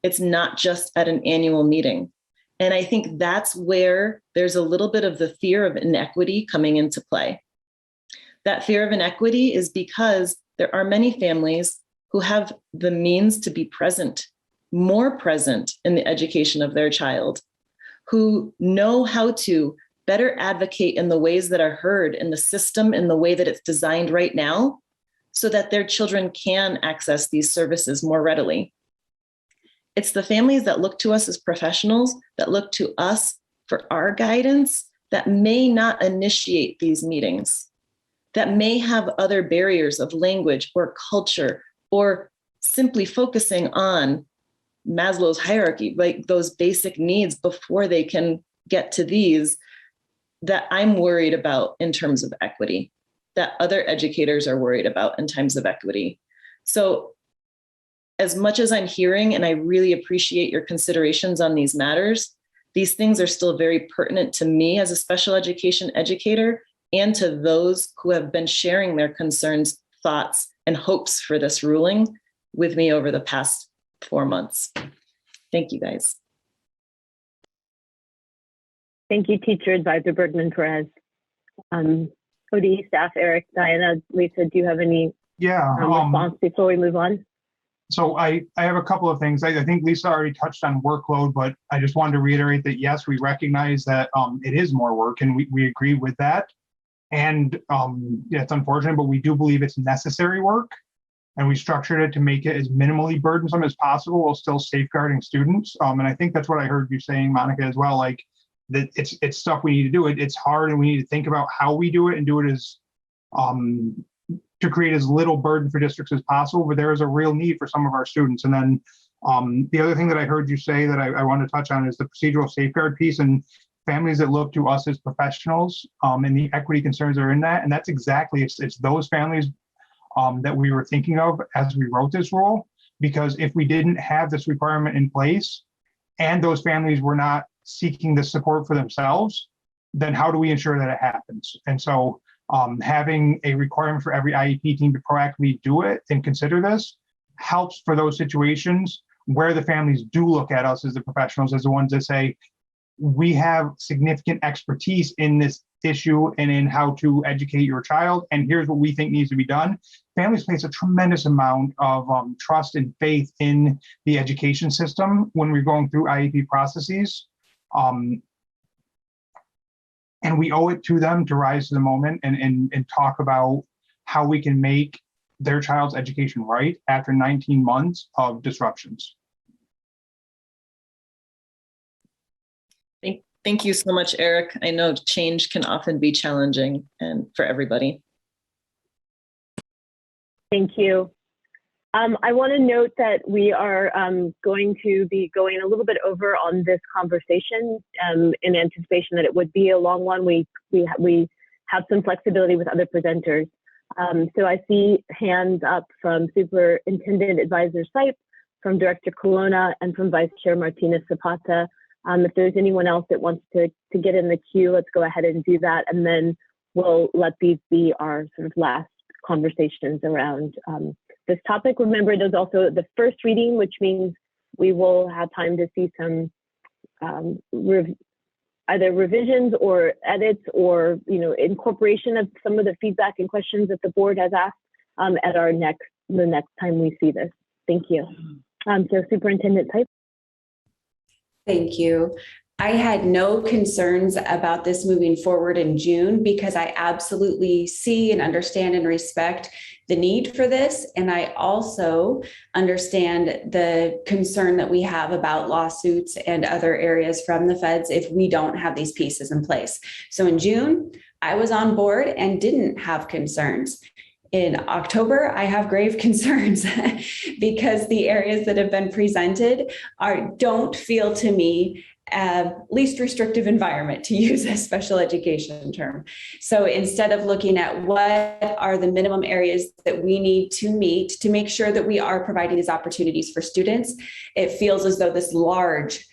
It's not just at an annual meeting. And I think that's where there's a little bit of the fear of inequity coming into play. That fear of inequity is because there are many families who have the means to be present, more present in the education of their child, who know how to better advocate in the ways that are heard in the system, in the way that it's designed right now, so that their children can access these services more readily. It's the families that look to us as professionals, that look to us for our guidance, that may not initiate these meetings, that may have other barriers of language or culture, or simply focusing on Maslow's hierarchy, like those basic needs before they can get to these, that I'm worried about in terms of equity, that other educators are worried about in terms of equity. So as much as I'm hearing, and I really appreciate your considerations on these matters, these things are still very pertinent to me as a special education educator and to those who have been sharing their concerns, thoughts, and hopes for this ruling with me over the past 4 months. Thank you, guys. Thank you, Teacher Advisor Bergman Perez. ODE staff, Eric, Diana, Lisa, do you have any response before we move on? So I have a couple of things. I think Lisa already touched on workload, but I just wanted to reiterate that, yes, we recognize that it is more work, and we agree with that. And yeah, it's unfortunate, but we do believe it's necessary work. And we structured it to make it as minimally burdensome as possible while still safeguarding students. And I think that's what I heard you saying, Monica, as well. Like that it's stuff we need to do. It's hard, and we need to think about how we do it and do it as to create as little burden for districts as possible. But there is a real need for some of our students. And then the other thing that I heard you say that I want to touch on is the procedural safeguard piece. And families that look to us as professionals and the equity concerns that are in that. And that's exactly, it's those families that we were thinking of as we wrote this rule, because if we didn't have this requirement in place and those families were not seeking the support for themselves, then how do we ensure that it happens? And so having a requirement for every IEP team to proactively do it and consider this helps for those situations where the families do look at us as the professionals, as the ones that say, we have significant expertise in this issue and in how to educate your child, and here's what we think needs to be done. Families place a tremendous amount of trust and faith in the education system when we're going through IEP processes. And we owe it to them to rise to the moment and talk about how we can make their child's education right after 19 months of disruptions. Thank you so much, Eric. I know change can often be challenging and for everybody. Thank you. I want to note that we are going to be going a little bit over on this conversation in anticipation that it would be a long one. We have some flexibility with other presenters. So I see hands up from Superintendent Advisor Sipe, from Director Colonna, and from Vice Chair Martinez Zapata. If there's anyone else that wants to get in the queue, let's go ahead and do that. And then we'll let these be our sort of last conversations around this topic. Remember, there's also the first reading, which means we will have time to see some either revisions or edits or incorporation of some of the feedback and questions that the board has asked at the next time we see this. Thank you. So Superintendent Sipe. Thank you. I had no concerns about this moving forward in June because I absolutely see and understand and respect the need for this. And I also understand the concern that we have about lawsuits and other areas from the feds if we don't have these pieces in place. So in June, I was on board and didn't have concerns. In October, I have grave concerns because the areas that have been presented don't feel to me least restrictive environment, to use a special education term. So instead of looking at what are the minimum areas that we need to meet to make sure that we are providing these opportunities for students, it feels as though this large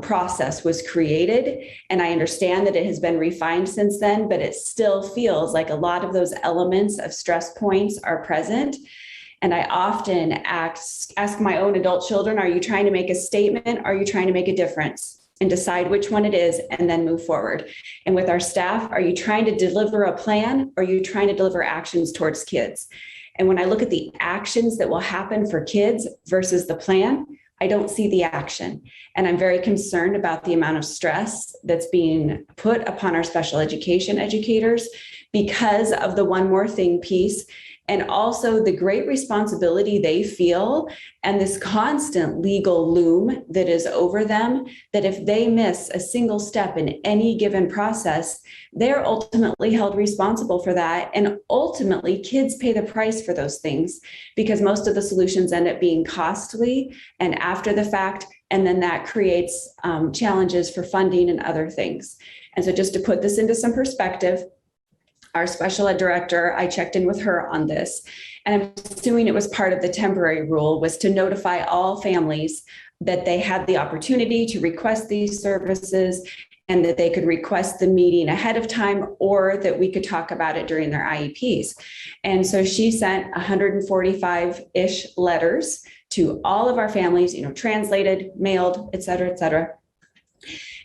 process was created. And I understand that it has been refined since then, but it still feels like a lot of those elements of stress points are present. And I often ask my own adult children, are you trying to make a statement? Are you trying to make a difference? And decide which one it is and then move forward. And with our staff, are you trying to deliver a plan or are you trying to deliver actions towards kids? And when I look at the actions that will happen for kids versus the plan, I don't see the action. And I'm very concerned about the amount of stress that's being put upon our special education educators because of the one more thing piece, and also the great responsibility they feel and this constant legal loom that is over them, that if they miss a single step in any given process, they're ultimately held responsible for that. And ultimately, kids pay the price for those things because most of the solutions end up being costly and after the fact, and then that creates challenges for funding and other things. And so just to put this into some perspective, our special ed director, I checked in with her on this, and I'm assuming it was part of the temporary rule, was to notify all families that they had the opportunity to request these services and that they could request the meeting ahead of time or that we could talk about it during their IEPs. And so she sent 145-ish letters to all of our families, translated, mailed, et cetera,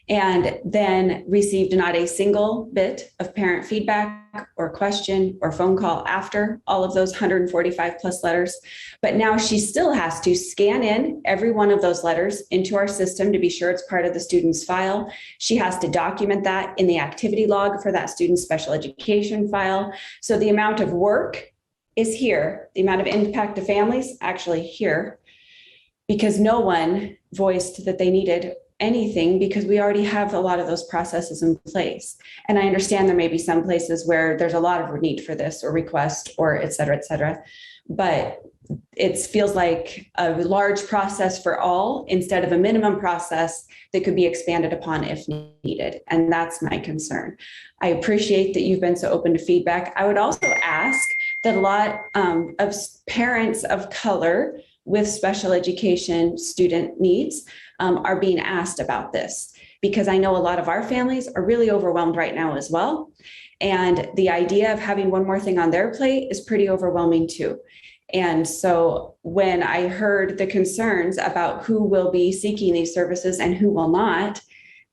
and then received not a single bit of parent feedback or question or phone call after all of those 145 plus letters. But now she still has to scan in every one of those letters into our system to be sure it's part of the student's file. She has to document that in the activity log for that student's special education file. So the amount of work is here. The amount of impact to families actually here, because no one voiced that they needed anything because we already have a lot of those processes in place. And I understand there may be some places where there's a lot of need for this or request or et cetera, but it feels like a large process for all instead of a minimum process that could be expanded upon if needed. And that's my concern. I appreciate that you've been so open to feedback. I would also ask that a lot of parents of color with special education student needs are being asked about this, because I know a lot of our families are really overwhelmed right now as well. And the idea of having one more thing on their plate is pretty overwhelming too. And so when I heard the concerns about who will be seeking these services and who will not,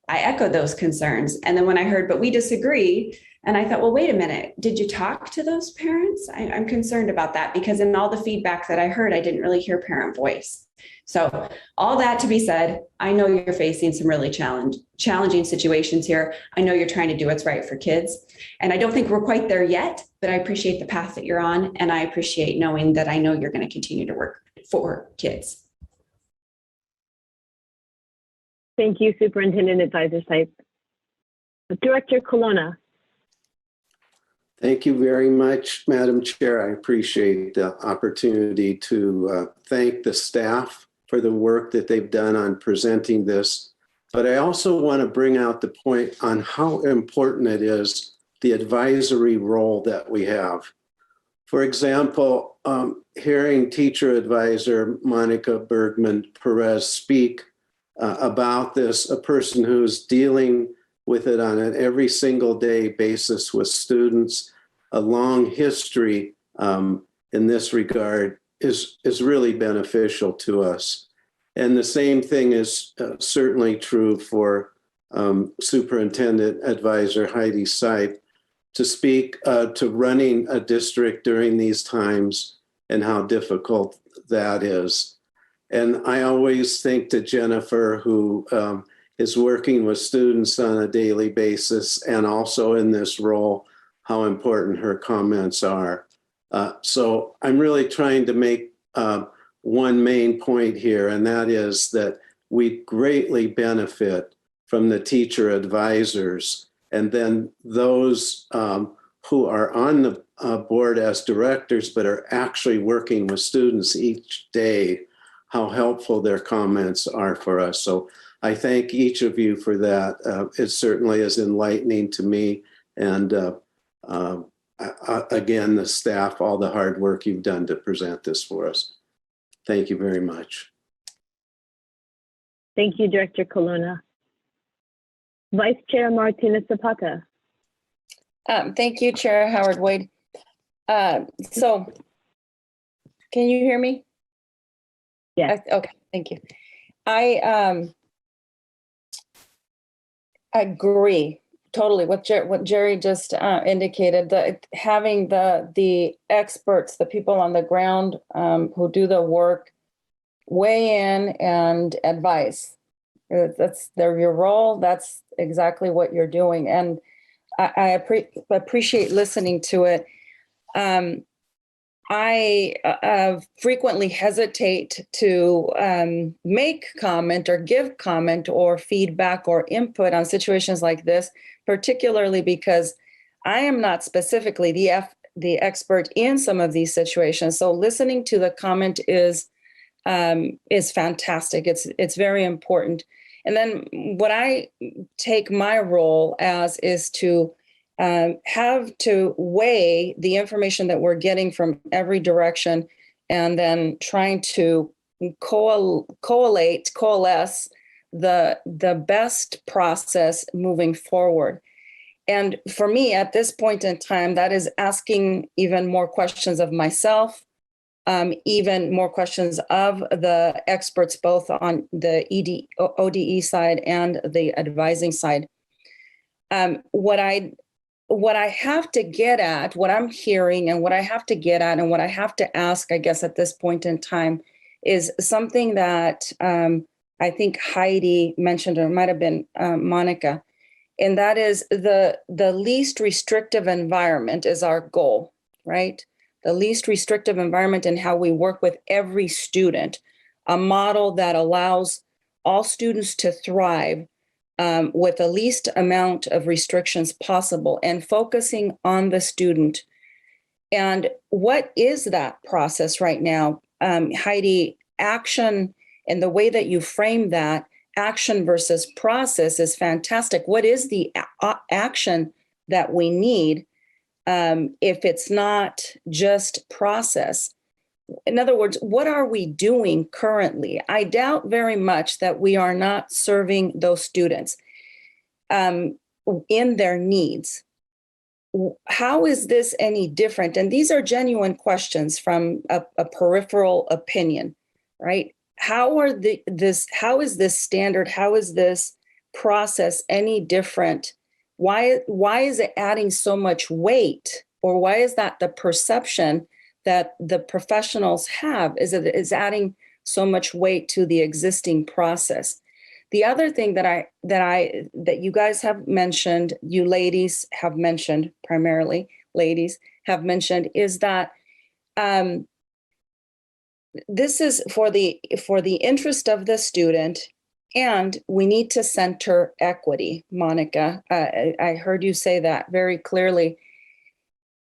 I echoed those concerns. And then when I heard, but we disagree, and I thought, well, wait a minute, did you talk to those parents? I'm concerned about that, because in all the feedback that I heard, I didn't really hear parent voice. So all that to be said, I know you're facing some really challenging situations here. I know you're trying to do what's right for kids. And I don't think we're quite there yet, but I appreciate the path that you're on. And I appreciate knowing that I know you're going to continue to work for kids. Thank you, Superintendent Advisor Sipe. Director Colonna. Thank you very much, Madam Chair. I appreciate the opportunity to thank the staff for the work that they've done on presenting this. But I also want to bring out the point on how important it is, the advisory role that we have. For example, hearing teacher advisor Monica Bergman Perez speak about this, a person who's dealing with it on an every single day basis with students, a long history in this regard is really beneficial to us. And the same thing is certainly true for Superintendent Advisor Heidi Sipe to speak to running a district during these times and how difficult that is. And I always think to Jennifer, who is working with students on a daily basis and also in this role, how important her comments are. So I'm really trying to make one main point here, and that is that we greatly benefit from the teacher advisors, and then those who are on the board as directors but are actually working with students each day, how helpful their comments are for us. So I thank each of you for that. It certainly is enlightening to me, and again, the staff, all the hard work you've done to present this for us. Thank you very much. Thank you, Director Colonna. Vice Chair Martinez Zapata. Thank you, Chair Howard Wade. So, can you hear me? Yeah. Okay, thank you. I agree totally with what Jerry just indicated. That having the experts, the people on the ground who do the work, weigh in and advise. That's your role. That's exactly what you're doing, and I appreciate listening to it. I frequently hesitate to make comment or give comment or feedback or input on situations like this, particularly because I am not specifically the expert in some of these situations. So listening to the comment is fantastic. It's very important. And then what I take my role as is to have to weigh the information that we're getting from every direction, and then trying to coalesce the best process moving forward. And for me, at this point in time, that is asking even more questions of myself, even more questions of the experts, both on the ODE side and the advising side. What I have to get at, what I'm hearing, and what I have to get at, and what I have to ask, I guess, at this point in time, is something that I think Heidi mentioned, or it might have been Monica, and that is the least restrictive environment is our goal, right? The least restrictive environment in how we work with every student, a model that allows all students to thrive with the least amount of restrictions possible, and focusing on the student. And what is that process right now? Heidi, action and the way that you frame that, action versus process, is fantastic. What is the action that we need if it's not just process? In other words, what are we doing currently? I doubt very much that we are not serving those students in their needs. How is this any different? And these are genuine questions from a peripheral opinion, right? How is this standard? How is this process any different? Why is it adding so much weight? Or why is that the perception that the professionals have, is that it is adding so much weight to the existing process? The other thing that you guys have mentioned, you ladies have mentioned, primarily ladies have mentioned, is that this is for the interest of the student, and we need to center equity. Monica, I heard you say that very clearly.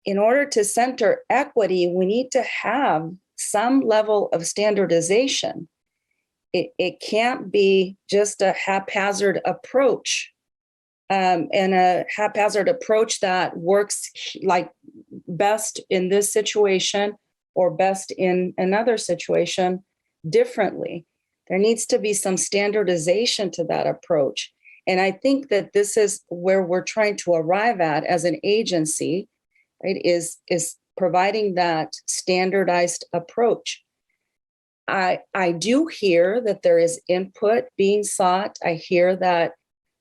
In order to center equity, we need to have some level of standardization. It can't be just a haphazard approach, and a haphazard approach that works like best in this situation or best in another situation differently. There needs to be some standardization to that approach. And I think that this is where we're trying to arrive at as an agency, right, is providing that standardized approach. I do hear that there is input being sought. I hear that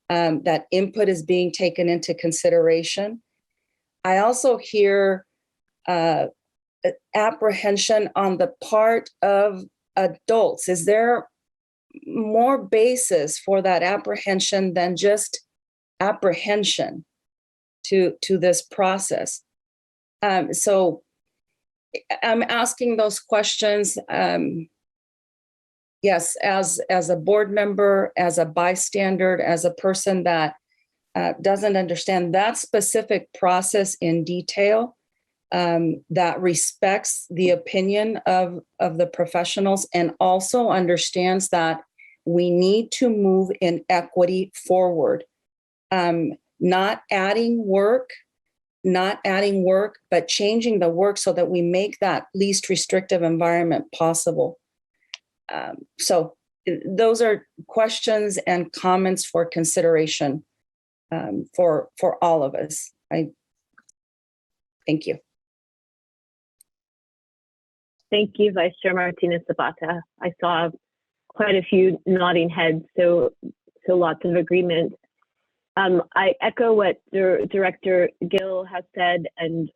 that input is being taken into consideration. I also hear apprehension on the part of adults. Is there more basis for that apprehension than just apprehension to this process? So I'm asking those questions. Yes, as a board member, as a bystander, as a person that doesn't understand that specific process in detail, that respects the opinion of the professionals, and also understands that we need to move in equity forward. Not adding work, but changing the work so that we make that least restrictive environment possible. So those are questions and comments for consideration for all of us. Thank you. Thank you, Vice Chair Martinez Zapata. I saw quite a few nodding heads, so lots of agreement. I echo what Director Gill has said, and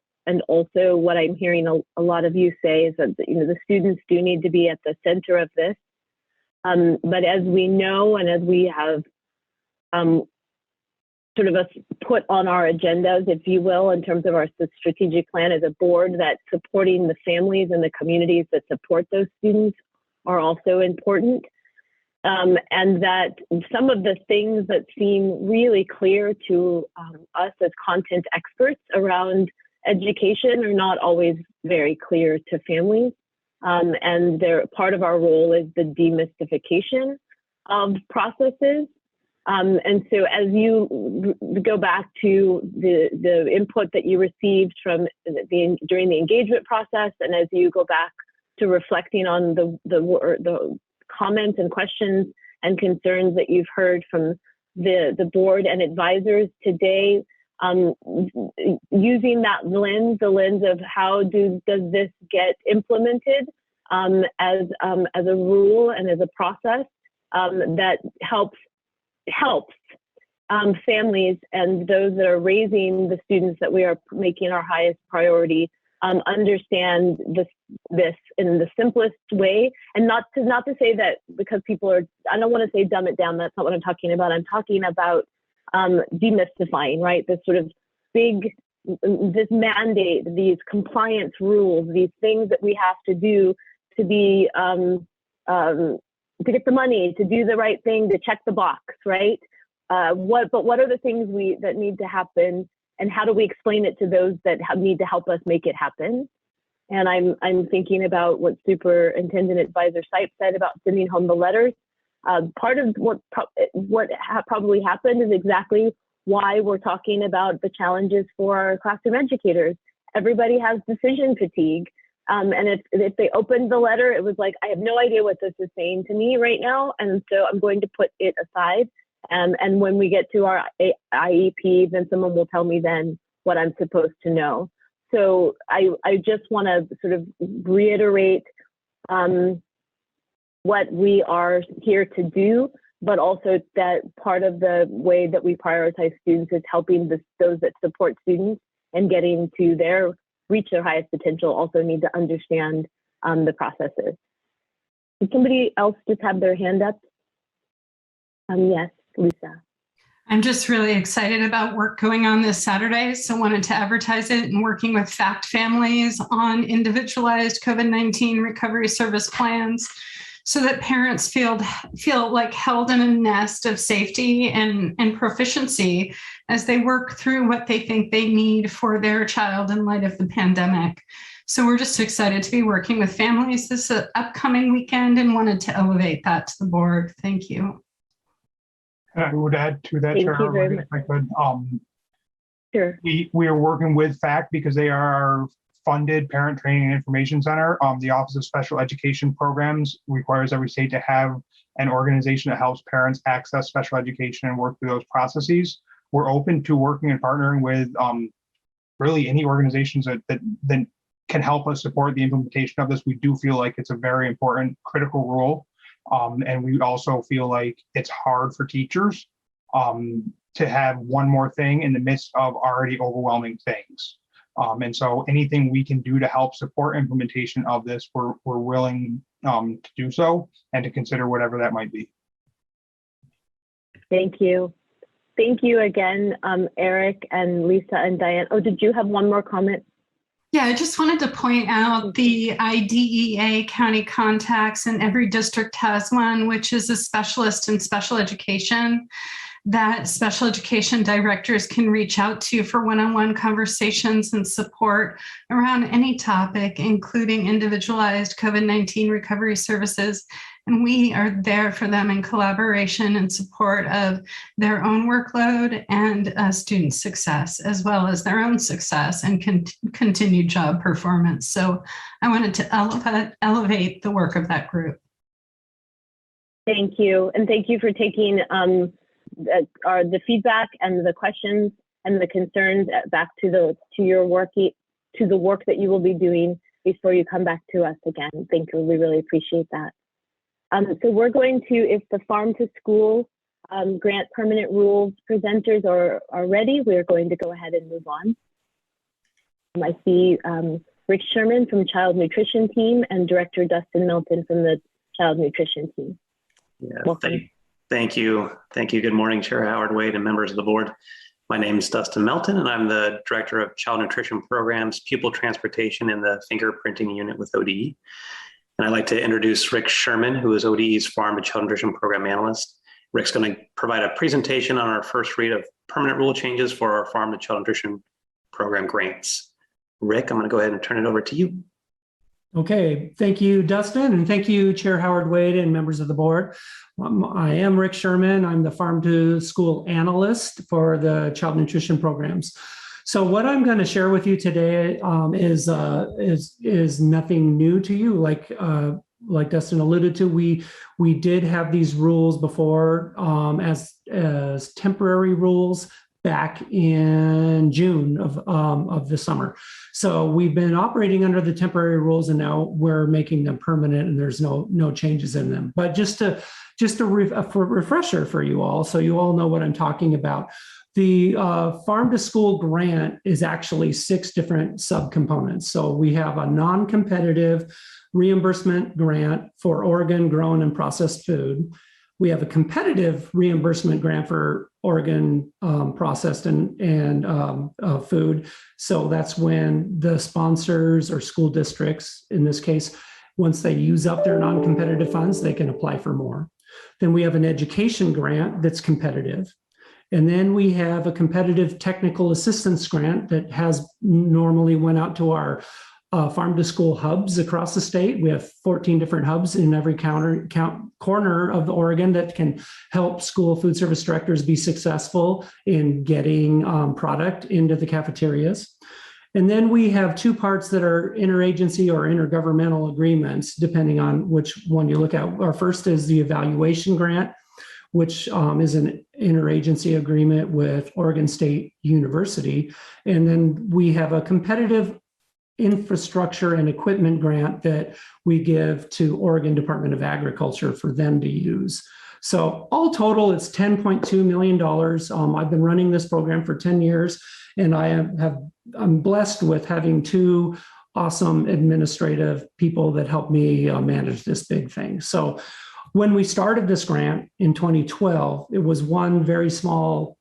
also what I'm hearing a lot of you say is that the students do need to be at the center of this. But as we know, and as we have sort of put on our agendas, if you will, in terms of our strategic plan as a board, that supporting the families and the communities that support those students are also important. And that some of the things that seem really clear to us as content experts around education are not always very clear to families. And part of our role is the demystification of processes. And so as you go back to the input that you received from during the engagement process, and as you go back to reflecting on the comments and questions and concerns that you've heard from the board and advisors today, using that lens, the lens of how does this get implemented as a rule and as a process that helps families and those that are raising the students that we are making our highest priority understand this in the simplest way, and not to say that because people are, I don't want to say dumb it down, that's not what I'm talking about. I'm talking about demystifying, right? This sort of this mandate, these compliance rules, these things that we have to do to be to get the money, to do the right thing, to check the box, right? But what are the things that need to happen, and how do we explain it to those that need to help us make it happen? And I'm thinking about what Superintendent Advisor Sipe said about sending home the letters. Part of what probably happened is exactly why we're talking about the challenges for our classroom educators. Everybody has decision fatigue. And if they opened the letter, it was like, I have no idea what this is saying to me right now. And so I'm going to put it aside. And when we get to our IEP, then someone will tell me then what I'm supposed to know. So I just want to sort of reiterate what we are here to do, but also that part of the way that we prioritize students is helping those that support students and getting to reach their highest potential also need to understand the processes. Did somebody else just have their hand up? Yes, Lisa. I'm just really excited about work going on this Saturday, so wanted to advertise it and working with FACT families on individualized COVID-19 recovery service plans so that parents feel like held in a nest of safety and proficiency as they work through what they think they need for their child in light of the pandemic. So we're just excited to be working with families this upcoming weekend and wanted to elevate that to the board. Thank you. I would add to that, Thank Chair, you very if I could. Sure. We are working with FACT because they are our funded parent training and information center. The Office of Special Education Programs requires every state to have an organization that helps parents access special education and work through those processes. We're open to working and partnering with really any organizations that can help us support the implementation of this. We do feel like it's a very important, critical role. And we also feel like it's hard for teachers to have one more thing in the midst of already overwhelming things. And so anything we can do to help support implementation of this, we're willing to do so and to consider whatever that might be. Thank you. Thank you again, Eric and Lisa and Diane. Oh, did you have one more comment? Yeah, I just wanted to point out the IDEA county contacts, and every district has one, which is a specialist in special education that special education directors can reach out to for one-on-one conversations and support around any topic, including individualized COVID-19 recovery services. And we are there for them in collaboration and support of their own workload and student success, as well as their own success and continued job performance. So I wanted to elevate the work of that group. Thank you. And thank you for taking the feedback and the questions and the concerns back to the work that you will be doing before you come back to us again. Thank you. We really appreciate that. So we're going to, if the Farm to School grant permanent rules presenters are ready, we're going to go ahead and move on. I see Rick Sherman from Child Nutrition Team and Director Dustin Melton from the Child Nutrition Team. Yeah, thank you. Thank you. Good morning, Chair Howard Wade and members of the board. My name is Dustin Melton, and I'm the Director of Child Nutrition Programs, Pupil Transportation in the Fingerprinting Unit with ODE. And I'd like to introduce Rick Sherman, who is ODE's Farm to Child Nutrition Program Analyst. Rick's going to provide a presentation on our first read of permanent rule changes for our Farm to Child Nutrition Program grants. Rick, I'm going to go ahead and turn it over to you. Okay, thank you, Dustin, and thank you, Chair Howard Wade and members of the board. I am Rick Sherman. I'm the Farm to School Analyst for the Child Nutrition Programs. So what I'm going to share with you today is nothing new to you. Like Dustin alluded to, we did have these rules before as temporary rules back in June of the summer. So we've been operating under the temporary rules, and now we're making them permanent, and there's no changes in them. But just a refresher for you all, so you all know what I'm talking about. The Farm to School grant is actually 6 different subcomponents. So we have a non-competitive reimbursement grant for Oregon grown and processed food. We have a competitive reimbursement grant for Oregon processed and food. So that's when the sponsors or school districts, in this case, once they use up their non-competitive funds, they can apply for more. Then we have an education grant that's competitive. And then we have a competitive technical assistance grant that has normally went out to our farm to school hubs across the state. We have 14 different hubs in every corner of Oregon that can help school food service directors be successful in getting product into the cafeterias. And then we have two parts that are interagency or intergovernmental agreements, depending on which one you look at. Our first is the evaluation grant, which is an interagency agreement with Oregon State University. And then we have a competitive infrastructure and equipment grant that we give to Oregon Department of Agriculture for them to use. So all total, it's $10.2 million. I've been running this program for 10 years, and I'm blessed with having two awesome administrative people that help me manage this big thing. So when we started this grant in 2012, it was one very small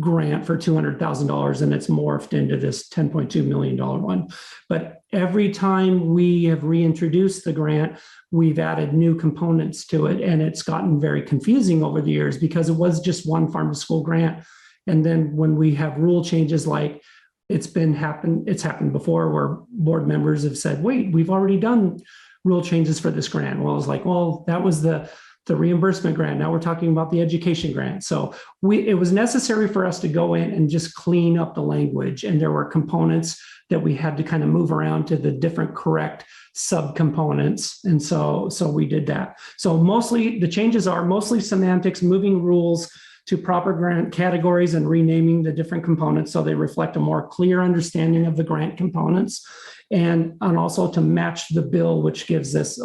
grant for $200,000, and it's morphed into this $10.2 million one. But every time we have reintroduced the grant, we've added new components to it, and it's gotten very confusing over the years because it was just one farm to school grant. And then when we have rule changes, like it's happened before, where board members have said, wait, we've already done rule changes for this grant. Well, I was like, well, that was the reimbursement grant. Now we're talking about the education grant. So it was necessary for us to go in and just clean up the language. And there were components that we had to kind of move around to the different correct subcomponents. And so we did that. So mostly the changes are mostly semantics, moving rules to proper grant categories and renaming the different components so they reflect a more clear understanding of the grant components, and also to match the bill, which gives this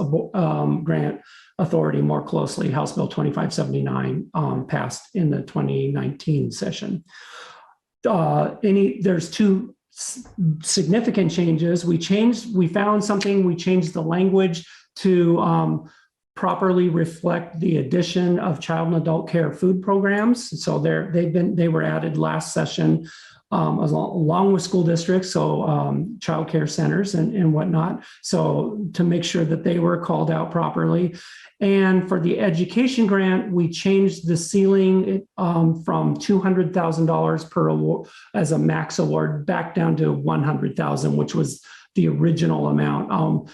grant authority more closely. House Bill 2579 passed in the 2019 session. There's two significant changes. We changed the language to properly reflect the addition of child and adult care food programs. So they were added last session along with school districts, so child care centers and whatnot. So to make sure that they were called out properly. And for the education grant, we changed the ceiling from $200,000 per award as a max award back down to $100,000, which was the original amount.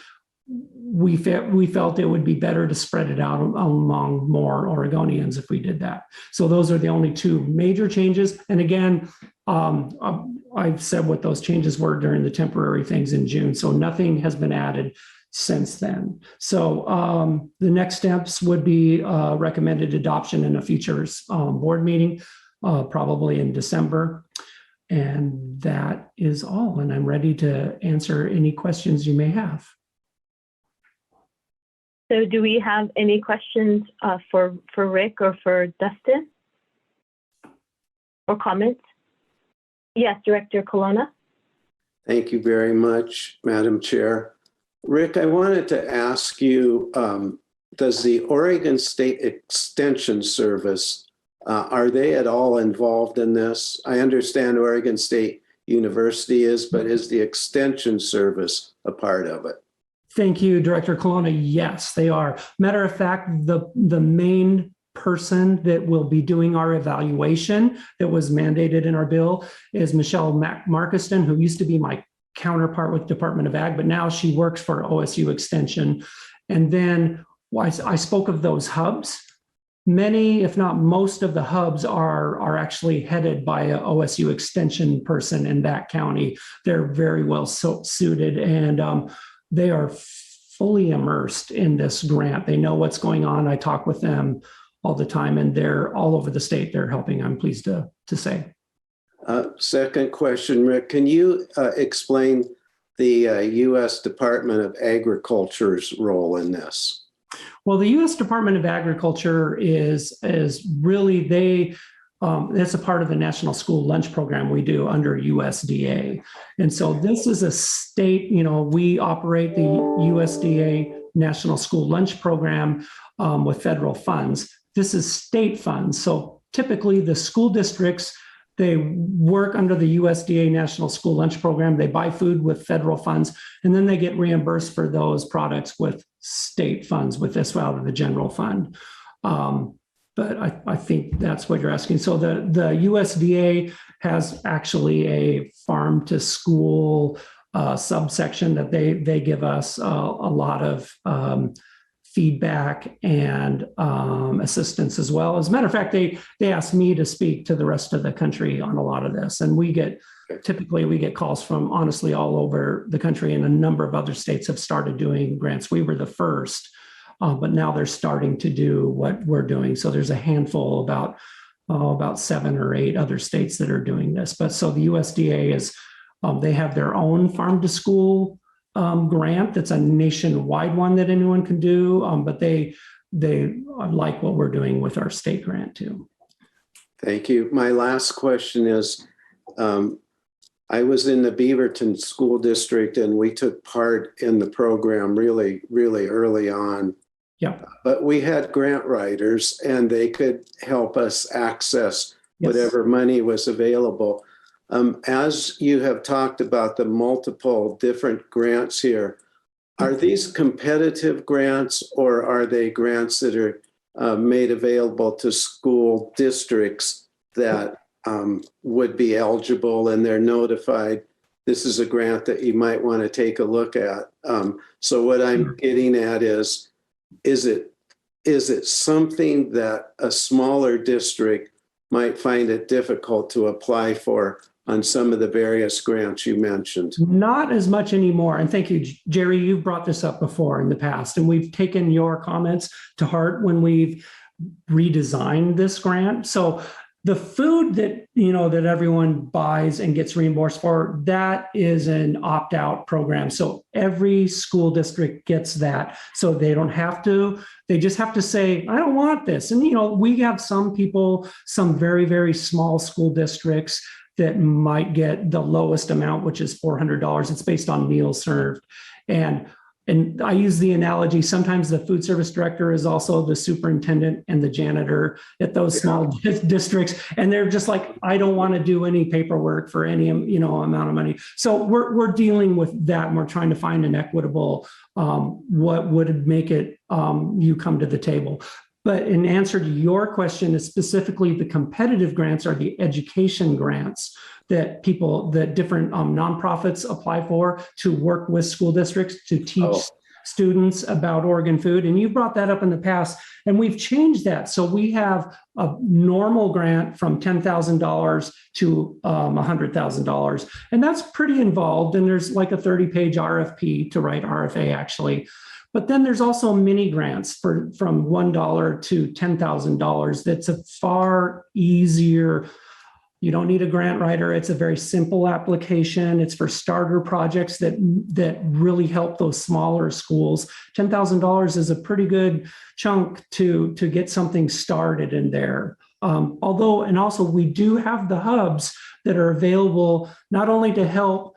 We felt it would be better to spread it out among more Oregonians if we did that. So those are the only two major changes. And again, I've said what those changes were during the temporary things in June. So nothing has been added since then. So the next steps would be recommended adoption in a future board meeting, probably in December. And that is all. And I'm ready to answer any questions you may have. So do we have any questions for Rick or for Dustin? Or comments? Yes, Director Colonna. Thank you very much, Madam Chair. Rick, I wanted to ask you, does the Oregon State Extension Service, are they at all involved in this? I understand Oregon State University is, but is the Extension Service a part of it? Thank you, Director Colonna. Yes, they are. Matter of fact, the main person that will be doing our evaluation that was mandated in our bill is Michelle Markiston, who used to be my counterpart with Department of Ag, but now she works for OSU Extension. And then I spoke of those hubs. Many, if not most of the hubs are actually headed by a OSU Extension person in that county. They're very well suited, and they are fully immersed in this grant. They know what's going on. I talk with them all the time, and they're all over the state. They're helping, I'm pleased to say. Second question, Rick, can you explain the U.S. Department of Agriculture's role in this? Well, the U.S. Department of Agriculture is really, it's a part of the National School Lunch Program we do under USDA. And so this is a state, we operate the USDA National School Lunch Program with federal funds. This is state funds. So typically the school districts, they work under the USDA National School Lunch Program. They buy food with federal funds, and then they get reimbursed for those products with state funds, with this out of the general fund. But I think that's what you're asking. So the USDA has actually a farm to school subsection that they give us a lot of feedback and assistance as well. As a matter of fact, they asked me to speak to the rest of the country on a lot of this, and typically we get calls from honestly all over the country, and a number of other states have started doing grants. We were the first, but now they're starting to do what we're doing. So there's a handful, about 7 or 8 other states that are doing this. But so the USDA is, they have their own farm to school grant that's a nationwide one that anyone can do, but they like what we're doing with our state grant too. Thank you. My last question is, I was in the Beaverton School District and we took part in the program really, really early on. Yeah. But we had grant writers and they could help us access whatever money was available. As you have talked about the multiple different grants here, are these competitive grants or are they grants that are made available to school districts that would be eligible and they're notified, this is a grant that you might want to take a look at? So what I'm getting at is it something that a smaller district might find it difficult to apply for on some of the various grants you mentioned? Not as much anymore. And thank you, Jerry, you've brought this up before in the past, and we've taken your comments to heart when we've redesigned this grant. So the food that, that everyone buys and gets reimbursed for, that is an opt-out program. So every school district gets that. So they don't have to, they just have to say, I don't want this. And, we have some people, some very, very small school districts that might get the lowest amount, which is $400. It's based on meals served. And I use the analogy, sometimes the food service director is also the superintendent and the janitor at those small districts. And they're just like, I don't want to do any paperwork for any, amount of money. So we're dealing with that. And we're trying to find an equitable, what would make it, you come to the table. But in answer to your question, is specifically the competitive grants are the education grants that different nonprofits apply for to work with school districts to teach students about Oregon food. And you brought that up in the past, and we've changed that. So we have a normal grant from $10,000 to $100,000. And that's pretty involved. And there's like a 30-page RFP to write, RFA actually. But then there's also mini grants from $1 to $10,000. That's a far easier. You don't need a grant writer. It's a very simple application. It's for starter projects that really help those smaller schools. $10,000 is a pretty good chunk to get something started in there. Also we do have the hubs that are available not only to help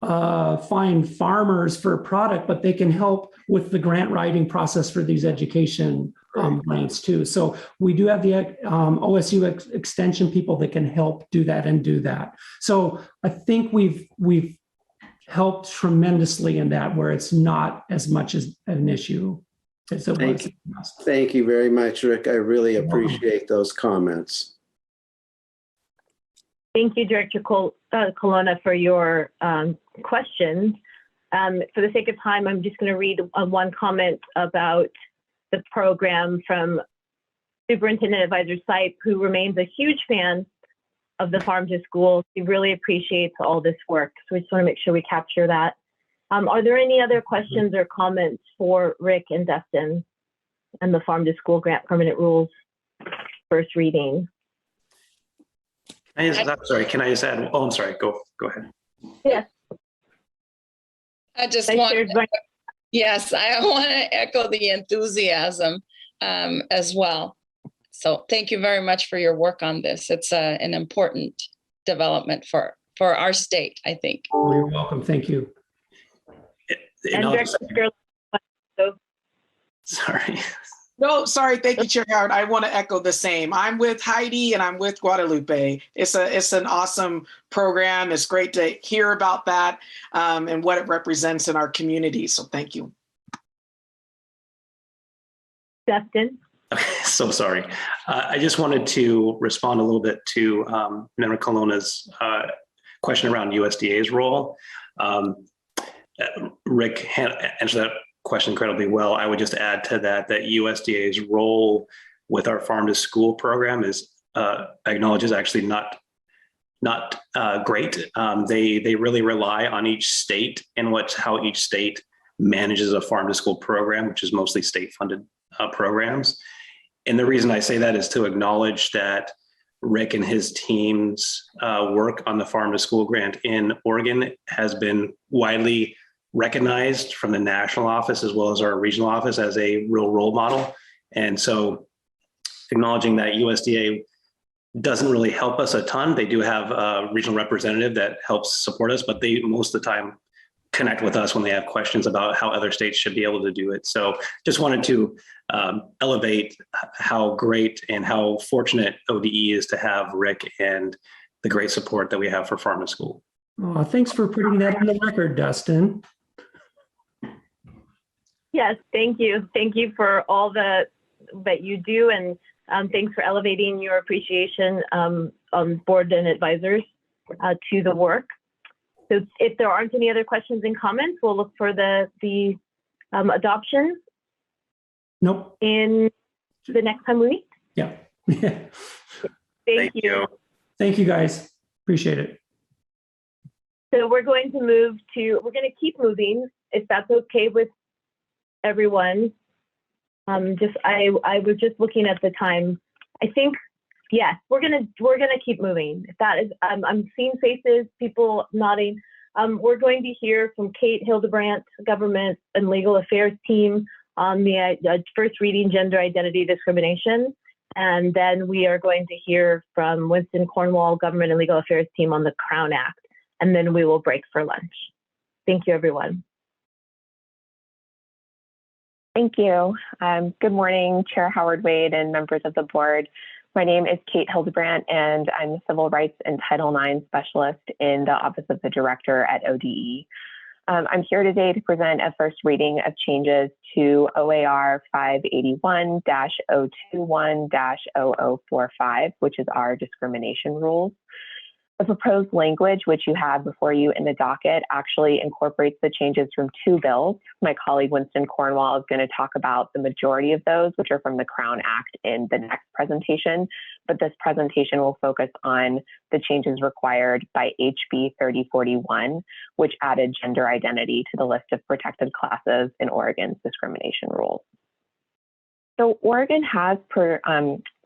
find farmers for a product, but they can help with the grant writing process for these education grants too. So we do have the OSU extension people that can help do that and do that. So I think we've helped tremendously in that, where it's not as much as an issue as it was. Thank you very much, Rick. I really appreciate those comments. Thank you, Director Colonna, for your questions. For the sake of time, I'm just going to read one comment about the program from Superintendent Advisor Sipe, who remains a huge fan of the Farm to School. He really appreciates all this work. So we just want to make sure we capture that. Are there any other questions or comments for Rick and Dustin and the Farm to School Grant Permanent Rules first reading? Can I just add? Oh, I'm sorry. Go ahead. Yes. I want to echo the enthusiasm as well. So thank you very much for your work on this. It's an important development for our state, I think. Oh, you're welcome. Thank you. Sorry. No, sorry. Thank you, Chair Howard. I want to echo the same. I'm with Heidi and I'm with Guadalupe. It's an awesome program. It's great to hear about that and what it represents in our community. So thank you. Dustin? Okay, so sorry. I just wanted to respond a little bit to Member Colonna's question around USDA's role. Rick answered that question incredibly well. I would just add to that USDA's role with our farm to school program is acknowledges actually not great. They really rely on each state and how each state manages a farm to school program, which is mostly state funded programs. And the reason I say that is to acknowledge that Rick and his team's work on the farm to school grant in Oregon has been widely recognized from the national office as well as our regional office as a real role model. And so acknowledging that USDA doesn't really help us a ton. They do have a regional representative that helps support us, but they most of the time connect with us when they have questions about how other states should be able to do it. So just wanted to elevate how great and how fortunate ODE is to have Rick and the great support that we have for Farm to School. Oh, thanks for putting that on the record, Dustin. Yes, thank you. Thank you for all that you do, and thanks for elevating your appreciation on board and advisors to the work. So if there aren't any other questions and comments, we'll look for the adoption. Nope. In the next time we meet. Yeah. Thank you. Thank you, guys. Appreciate it. So we're going to keep moving, if that's okay with everyone. I was just looking at the time. I think, yes, we're gonna keep moving. If that is, I'm seeing faces, people nodding. We're going to hear from Kate Hildebrandt, Government and Legal Affairs team on the first reading gender identity discrimination. And then we are going to hear from Winston Cornwall, Government and Legal Affairs team on the Crown Act. And then we will break for lunch. Thank you, everyone. Thank you. Good morning, Chair Howard Wade and members of the board. My name is Kate Hildebrandt, and I'm the Civil Rights and Title IX Specialist in the Office of the Director at ODE. I'm here today to present a first reading of changes to OAR 581-021-0045, which is our discrimination rules. The proposed language, which you have before you in the docket, actually incorporates the changes from two bills. My colleague Winston Cornwall is going to talk about the majority of those, which are from the Crown Act, in the next presentation. But this presentation will focus on the changes required by HB 3041, which added gender identity to the list of protected classes in Oregon's discrimination rules. So Oregon has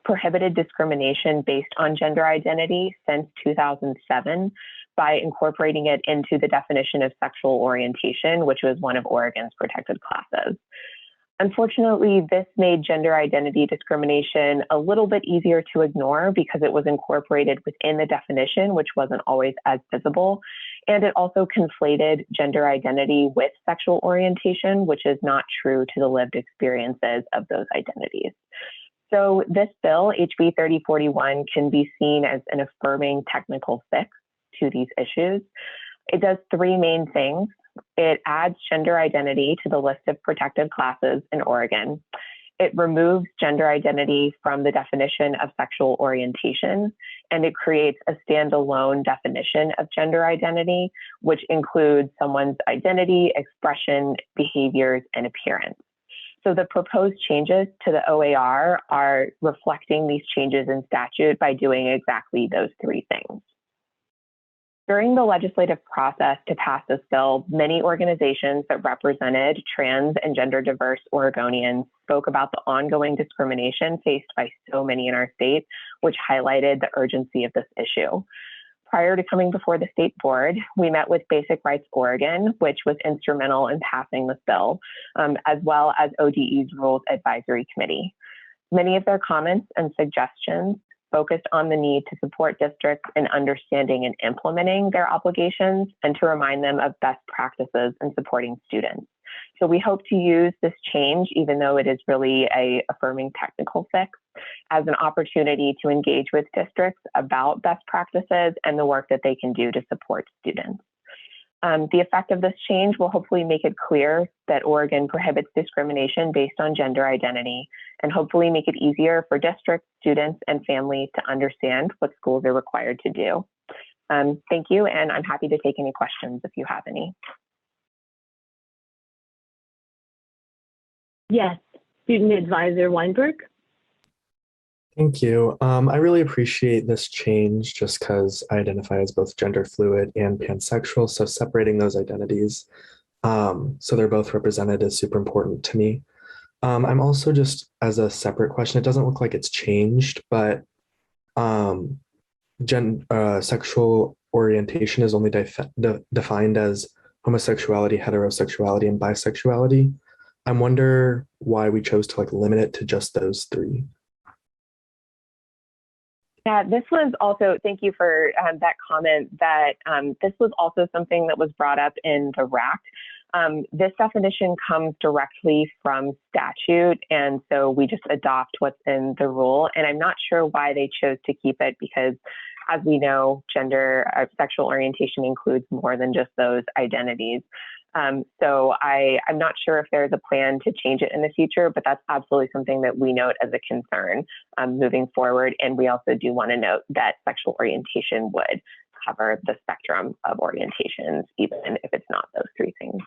prohibited discrimination based on gender identity since 2007 by incorporating it into the definition of sexual orientation, which was one of Oregon's protected classes. Unfortunately, this made gender identity discrimination a little bit easier to ignore because it was incorporated within the definition, which wasn't always as visible. And it also conflated gender identity with sexual orientation, which is not true to the lived experiences of those identities. So this bill, HB 3041, can be seen as an affirming technical fix to these issues. It does three main things. It adds gender identity to the list of protected classes in Oregon. It removes gender identity from the definition of sexual orientation, and it creates a standalone definition of gender identity, which includes someone's identity, expression, behaviors, and appearance. So the proposed changes to the OAR are reflecting these changes in statute by doing exactly those three things. During the legislative process to pass this bill, many organizations that represented trans and gender diverse Oregonians spoke about the ongoing discrimination faced by so many in our state, which highlighted the urgency of this issue. Prior to coming before the state board, we met with Basic Rights Oregon, which was instrumental in passing this bill, as well as ODE's Rules Advisory Committee. Many of their comments and suggestions focused on the need to support districts in understanding and implementing their obligations and to remind them of best practices in supporting students. So we hope to use this change, even though it is really an affirming technical fix, as an opportunity to engage with districts about best practices and the work that they can do to support students. The effect of this change will hopefully make it clear that Oregon prohibits discrimination based on gender identity, and hopefully make it easier for districts, students, and families to understand what schools are required to do. Thank you, and I'm happy to take any questions if you have any. Yes, Student Advisor Weinberg. Thank you. I really appreciate this change just because I identify as both gender fluid and pansexual. So separating those identities so they're both represented is super important to me. I'm also just as a separate question, it doesn't look like it's changed, but sexual orientation is only defined as homosexuality, heterosexuality, and bisexuality. I wonder why we chose to limit it to just those three. Yeah, this was also, thank you for that comment, that this was also something that was brought up in the RAC. This definition comes directly from statute, and so we just adopt what's in the rule. And I'm not sure why they chose to keep it because, as we know, sexual orientation includes more than just those identities. So I'm not sure if there's a plan to change it in the future, but that's absolutely something that we note as a concern moving forward. And we also do want to note that sexual orientation would cover the spectrum of orientations, even if it's not those three things.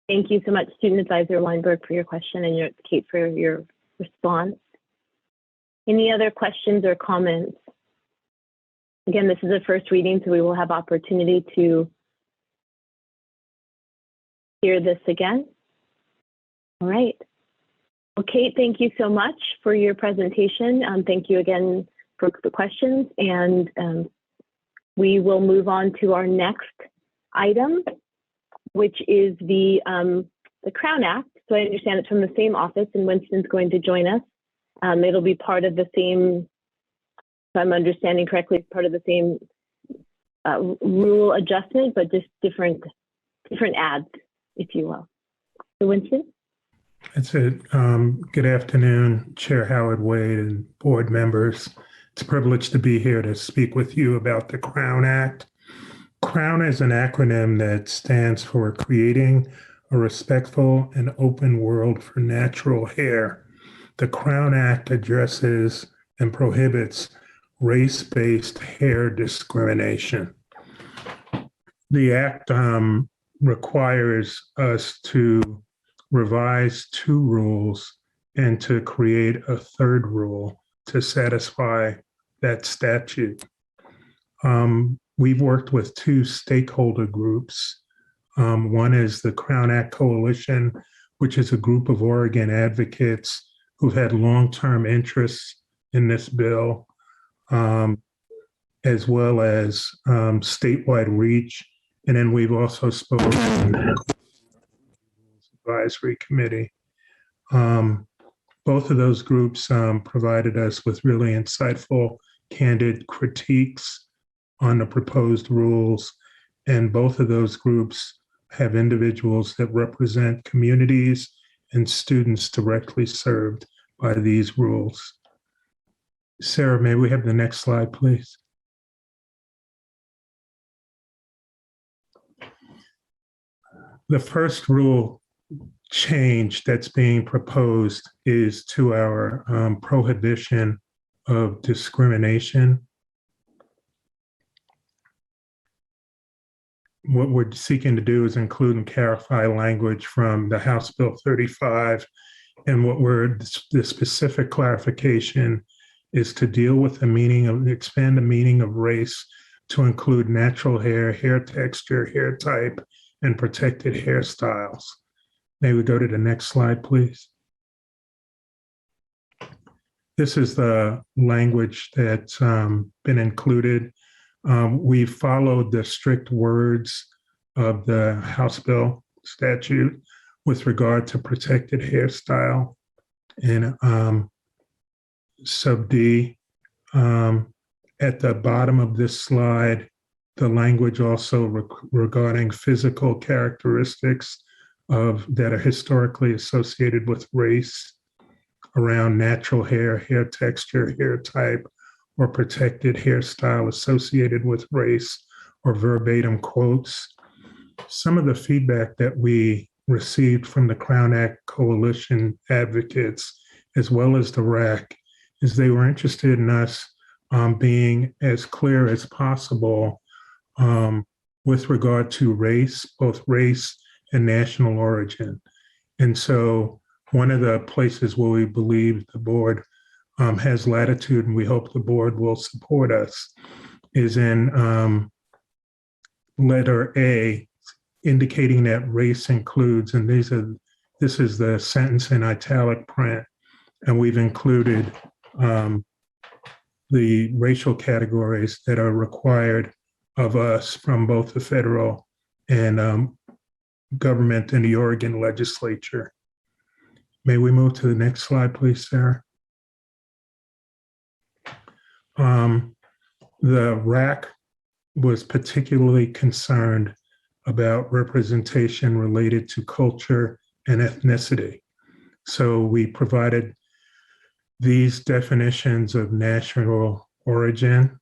Thank you so much, Student Advisor Weinberg, for your question, and Kate for your response. Any other questions or comments? Again, this is a first reading, so we will have opportunity to hear this again. All right. Well, Kate, thank you so much for your presentation. Thank you again for the questions, and we will move on to our next item, which is the Crown Act. So I understand it's from the same office, and Winston's going to join us. It'll be part of the same, if I'm understanding correctly, it's part of the same rule adjustment, but just different ads, if you will. So Winston? That's it. Good afternoon, Chair Howard Wade and board members. It's a privilege to be here to speak with you about the Crown Act. CROWN is an acronym that stands for Creating a Respectful and Open World for Natural Hair. The CROWN Act addresses and prohibits race-based hair discrimination. The Act requires us to revise two rules and to create a third rule to satisfy that statute. We've worked with two stakeholder groups. One is the Crown Act Coalition, which is a group of Oregon advocates who've had long-term interests in this bill, as well as statewide reach. And then we've also spoken to the Advisory Committee. Both of those groups provided us with really insightful, candid critiques on the proposed rules, and both of those groups have individuals that represent communities and students directly served by these rules. Sarah, may we have the next slide, please? The first rule change that's being proposed is to our prohibition of discrimination. What we're seeking to do is include and clarify language from the House Bill 35. And the specific clarification is to deal with expand the meaning of race to include natural hair, hair texture, hair type, and protected hairstyles. May we go to the next slide, please? This is the language that's been included. We followed the strict words of the House Bill statute with regard to protected hairstyle. And sub D, at the bottom of this slide, the language also regarding physical characteristics that are historically associated with race around natural hair, hair texture, hair type, or protected hairstyle associated with race, or verbatim quotes. Some of the feedback that we received from the Crown Act Coalition advocates, as well as the RAC, is they were interested in us being as clear as possible with regard to race, both race and national origin. And so one of the places where we believe the board has latitude, and we hope the board will support us, is in letter A, indicating that race includes, and this is the sentence in italic print, and we've included the racial categories that are required of us from both the federal and government and the Oregon legislature. May we move to the next slide, please, Sarah? The RAC was particularly concerned about representation related to culture and ethnicity. So we provided these definitions of national origin.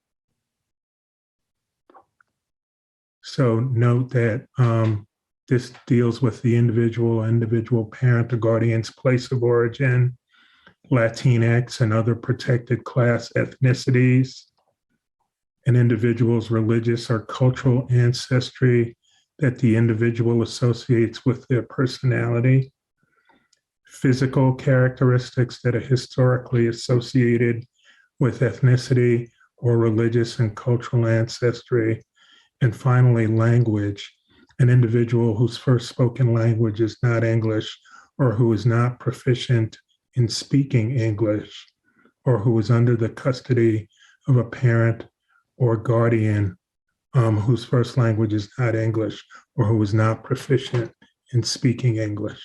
So note that this deals with the individual parent or guardian's place of origin, Latinx and other protected class ethnicities, an individual's religious or cultural ancestry that the individual associates with their personality, physical characteristics that are historically associated with ethnicity or religious and cultural ancestry, and finally, language, an individual whose first spoken language is not English or who is not proficient in speaking English or who is under the custody of a parent or guardian whose first language is not English or who is not proficient in speaking English.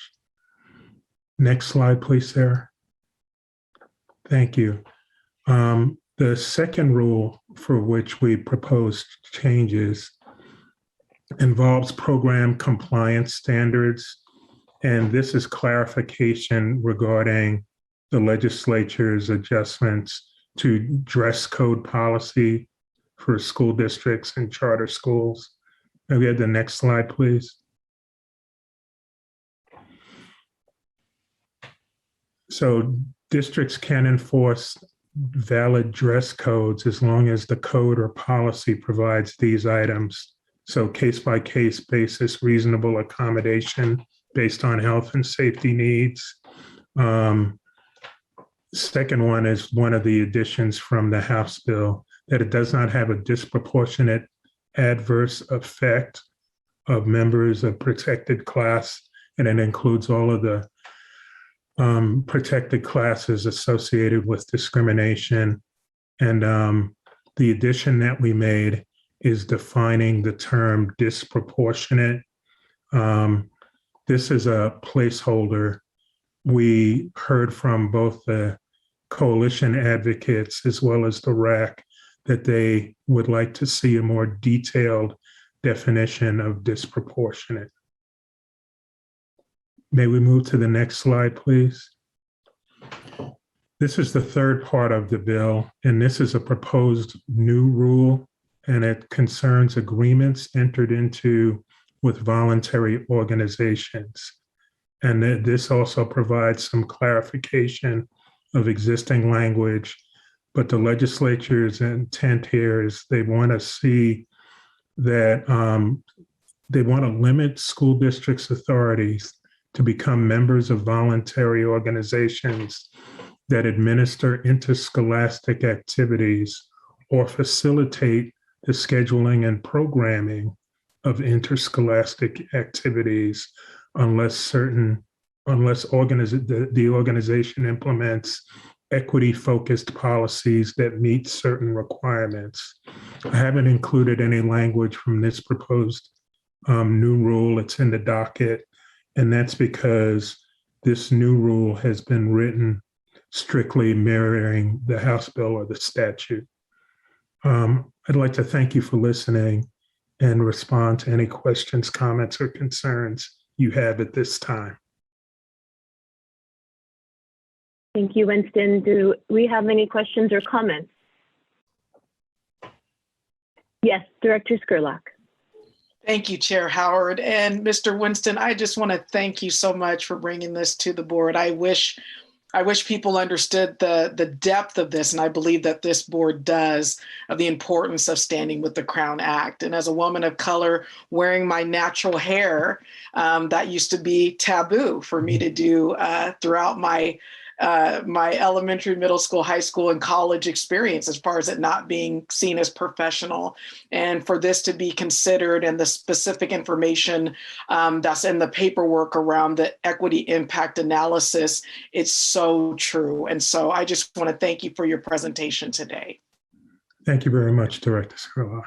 Next slide, please, Sarah. Thank you. The second rule for which we proposed changes involves program compliance standards, and this is clarification regarding the legislature's adjustments to dress code policy for school districts and charter schools. May we have the next slide, please? So districts can enforce valid dress codes as long as the code or policy provides these items. So case-by-case basis, reasonable accommodation based on health and safety needs. Second one is one of the additions from the House bill, that it does not have a disproportionate adverse effect of members of protected class, and it includes all of the protected classes associated with discrimination. And the addition that we made is defining the term disproportionate. This is a placeholder. We heard from both the coalition advocates as well as the RAC that they would like to see a more detailed definition of disproportionate. May we move to the next slide, please? This is the third part of the bill, and this is a proposed new rule, and it concerns agreements entered into with voluntary organizations. And this also provides some clarification of existing language, but the legislature's intent here is they want to see that they want to limit school districts' authorities to become members of voluntary organizations that administer interscholastic activities or facilitate the scheduling and programming of interscholastic activities unless the organization implements equity-focused policies that meet certain requirements. I haven't included any language from this proposed new rule. It's in the docket, and that's because this new rule has been written strictly mirroring the House bill or the statute. I'd like to thank you for listening and respond to any questions, comments, or concerns you have at this time. Thank you, Winston. Do we have any questions or comments? Yes, Director Scurlock. Thank you, Chair Howard. And Mr. Winston, I just want to thank you so much for bringing this to the board. I wish I wish people understood the depth of this, and I believe that this board does, of the importance of standing with the Crown Act. And as a woman of color wearing my natural hair, that used to be taboo for me to do throughout my elementary, middle school, high school, and college experience, as far as it not being seen as professional. And for this to be considered, and the specific information that's in the paperwork around the equity impact analysis, it's so true. And so I just want to thank you for your presentation today. Thank you very much, Director Scurlock.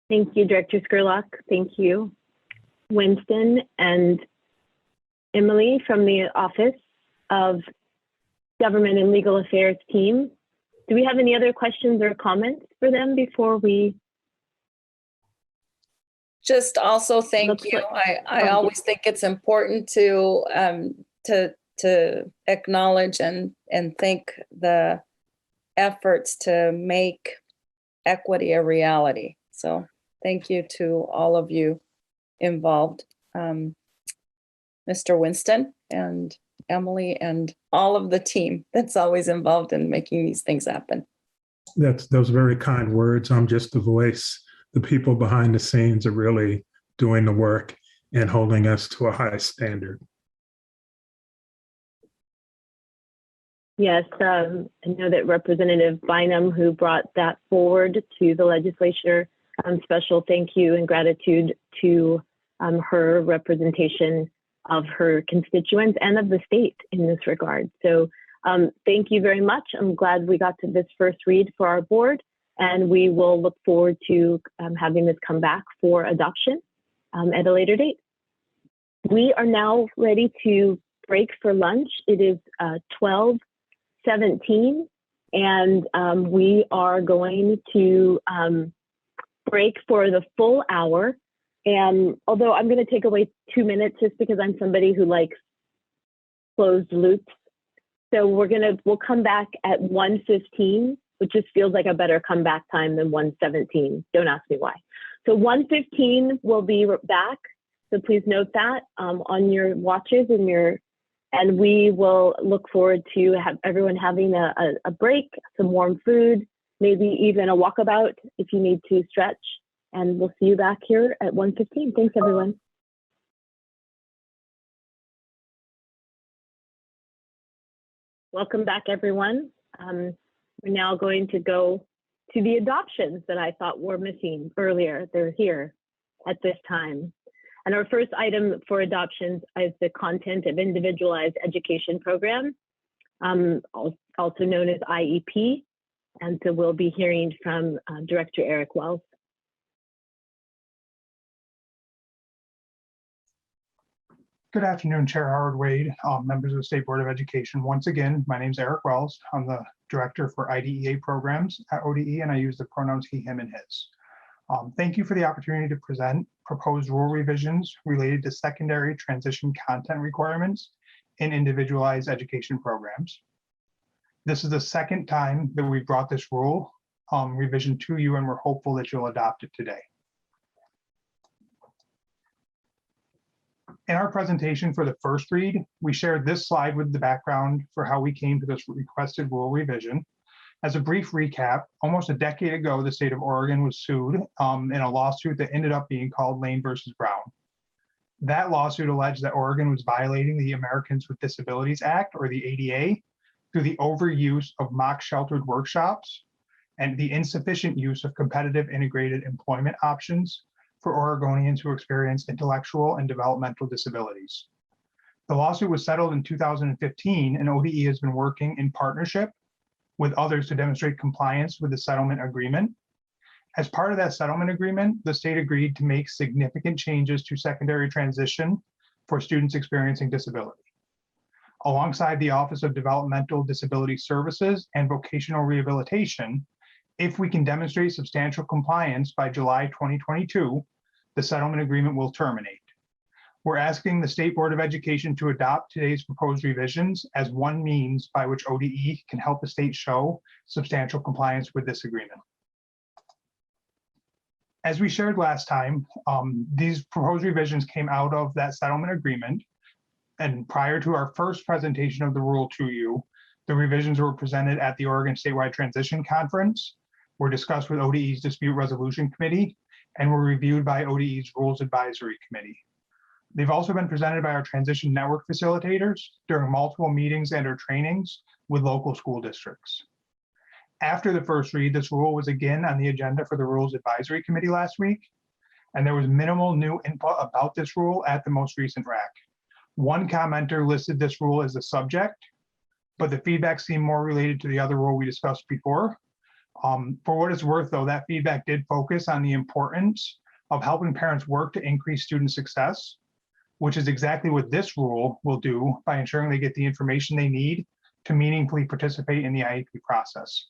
Thank you, Director Scurlock. Thank you, Winston and Emily from the Office of Government and Legal Affairs team. Do we have any other questions or comments for them before we? Just also thank you. I always think it's important to acknowledge and thank the efforts to make equity a reality. So thank you to all of you involved. Mr. Winston and Emily and all of the team that's always involved in making these things happen. Those very kind words. I'm just the voice. The people behind the scenes are really doing the work and holding us to a high standard. Yes, I know that Representative Bynum, who brought that forward to the legislature, special thank you and gratitude to her representation of her constituents and of the state in this regard. So thank you very much. I'm glad we got to this first read for our board, and we will look forward to having this come back for adoption at a later date. We are now ready to break for lunch. It is 12:17, and we are going to break for the full hour. And although I'm going to take away 2 minutes just because I'm somebody who likes closed loops. So we'll come back at 1:15, which just feels like a better comeback time than 1:17. Don't ask me why. So 1:15 we'll be back. So please note that on your watches and we will look forward to everyone having a break, some warm food, maybe even a walkabout if you need to stretch. And we'll see you back here at 1:15. Thanks, everyone. Welcome back, everyone. We're now going to go to the adoptions that I thought were missing earlier. They're here at this time. And our first item for adoptions is the content of individualized education program, also known as IEP. And so we'll be hearing from Director Eric Wells. Good afternoon, Chair Howard Wade, members of the State Board of Education. Once again, my name is Eric Wells. I'm the Director for IDEA programs at ODE, and I use the pronouns he, him, and his. Thank you for the opportunity to present proposed rule revisions related to secondary transition content requirements in individualized education programs. This is the second time that we've brought this rule revision to you, and we're hopeful that you'll adopt it today. In our presentation for the first read, we shared this slide with the background for how we came to this requested rule revision. As a brief recap, almost a decade ago, the state of Oregon was sued in a lawsuit that ended up being called Lane versus Brown. That lawsuit alleged that Oregon was violating the Americans with Disabilities Act, or the ADA, through the overuse of mock sheltered workshops and the insufficient use of competitive integrated employment options for Oregonians who experience intellectual and developmental disabilities. The lawsuit was settled in 2015, and ODE has been working in partnership with others to demonstrate compliance with the settlement agreement. As part of that settlement agreement, the state agreed to make significant changes to secondary transition for students experiencing disability. Alongside the Office of Developmental Disability Services and Vocational Rehabilitation, if we can demonstrate substantial compliance by July 2022, the settlement agreement will terminate. We're asking the State Board of Education to adopt today's proposed revisions as one means by which ODE can help the state show substantial compliance with this agreement. As we shared last time, these proposed revisions came out of that settlement agreement, And prior to our first presentation of the rule to you, the revisions were presented at the Oregon Statewide Transition Conference, were discussed with ODE's Dispute Resolution Committee, and were reviewed by ODE's Rules Advisory Committee. They've also been presented by our transition network facilitators during multiple meetings and or trainings with local school districts. After the first read, this rule was again on the agenda for the Rules Advisory Committee last week, and there was minimal new input about this rule at the most recent RAC. One commenter listed this rule as a subject, but the feedback seemed more related to the other rule we discussed before. For what it's worth, though, that feedback did focus on the importance of helping parents work to increase student success, which is exactly what this rule will do by ensuring they get the information they need to meaningfully participate in the IEP process.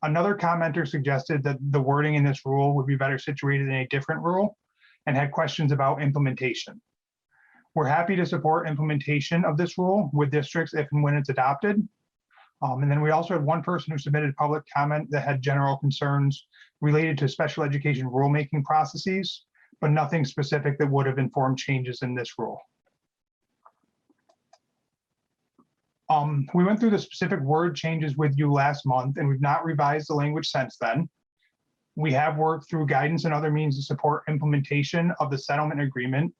Another commenter suggested that the wording in this rule would be better situated in a different rule and had questions about implementation. We're happy to support implementation of this rule with districts if and when it's adopted. And then we also had one person who submitted public comment that had general concerns related to special education rulemaking processes, but nothing specific that would have informed changes in this rule. We went through the specific word changes with you last month, and we've not revised the language since then. We have worked through guidance and other means to support implementation of the settlement agreement,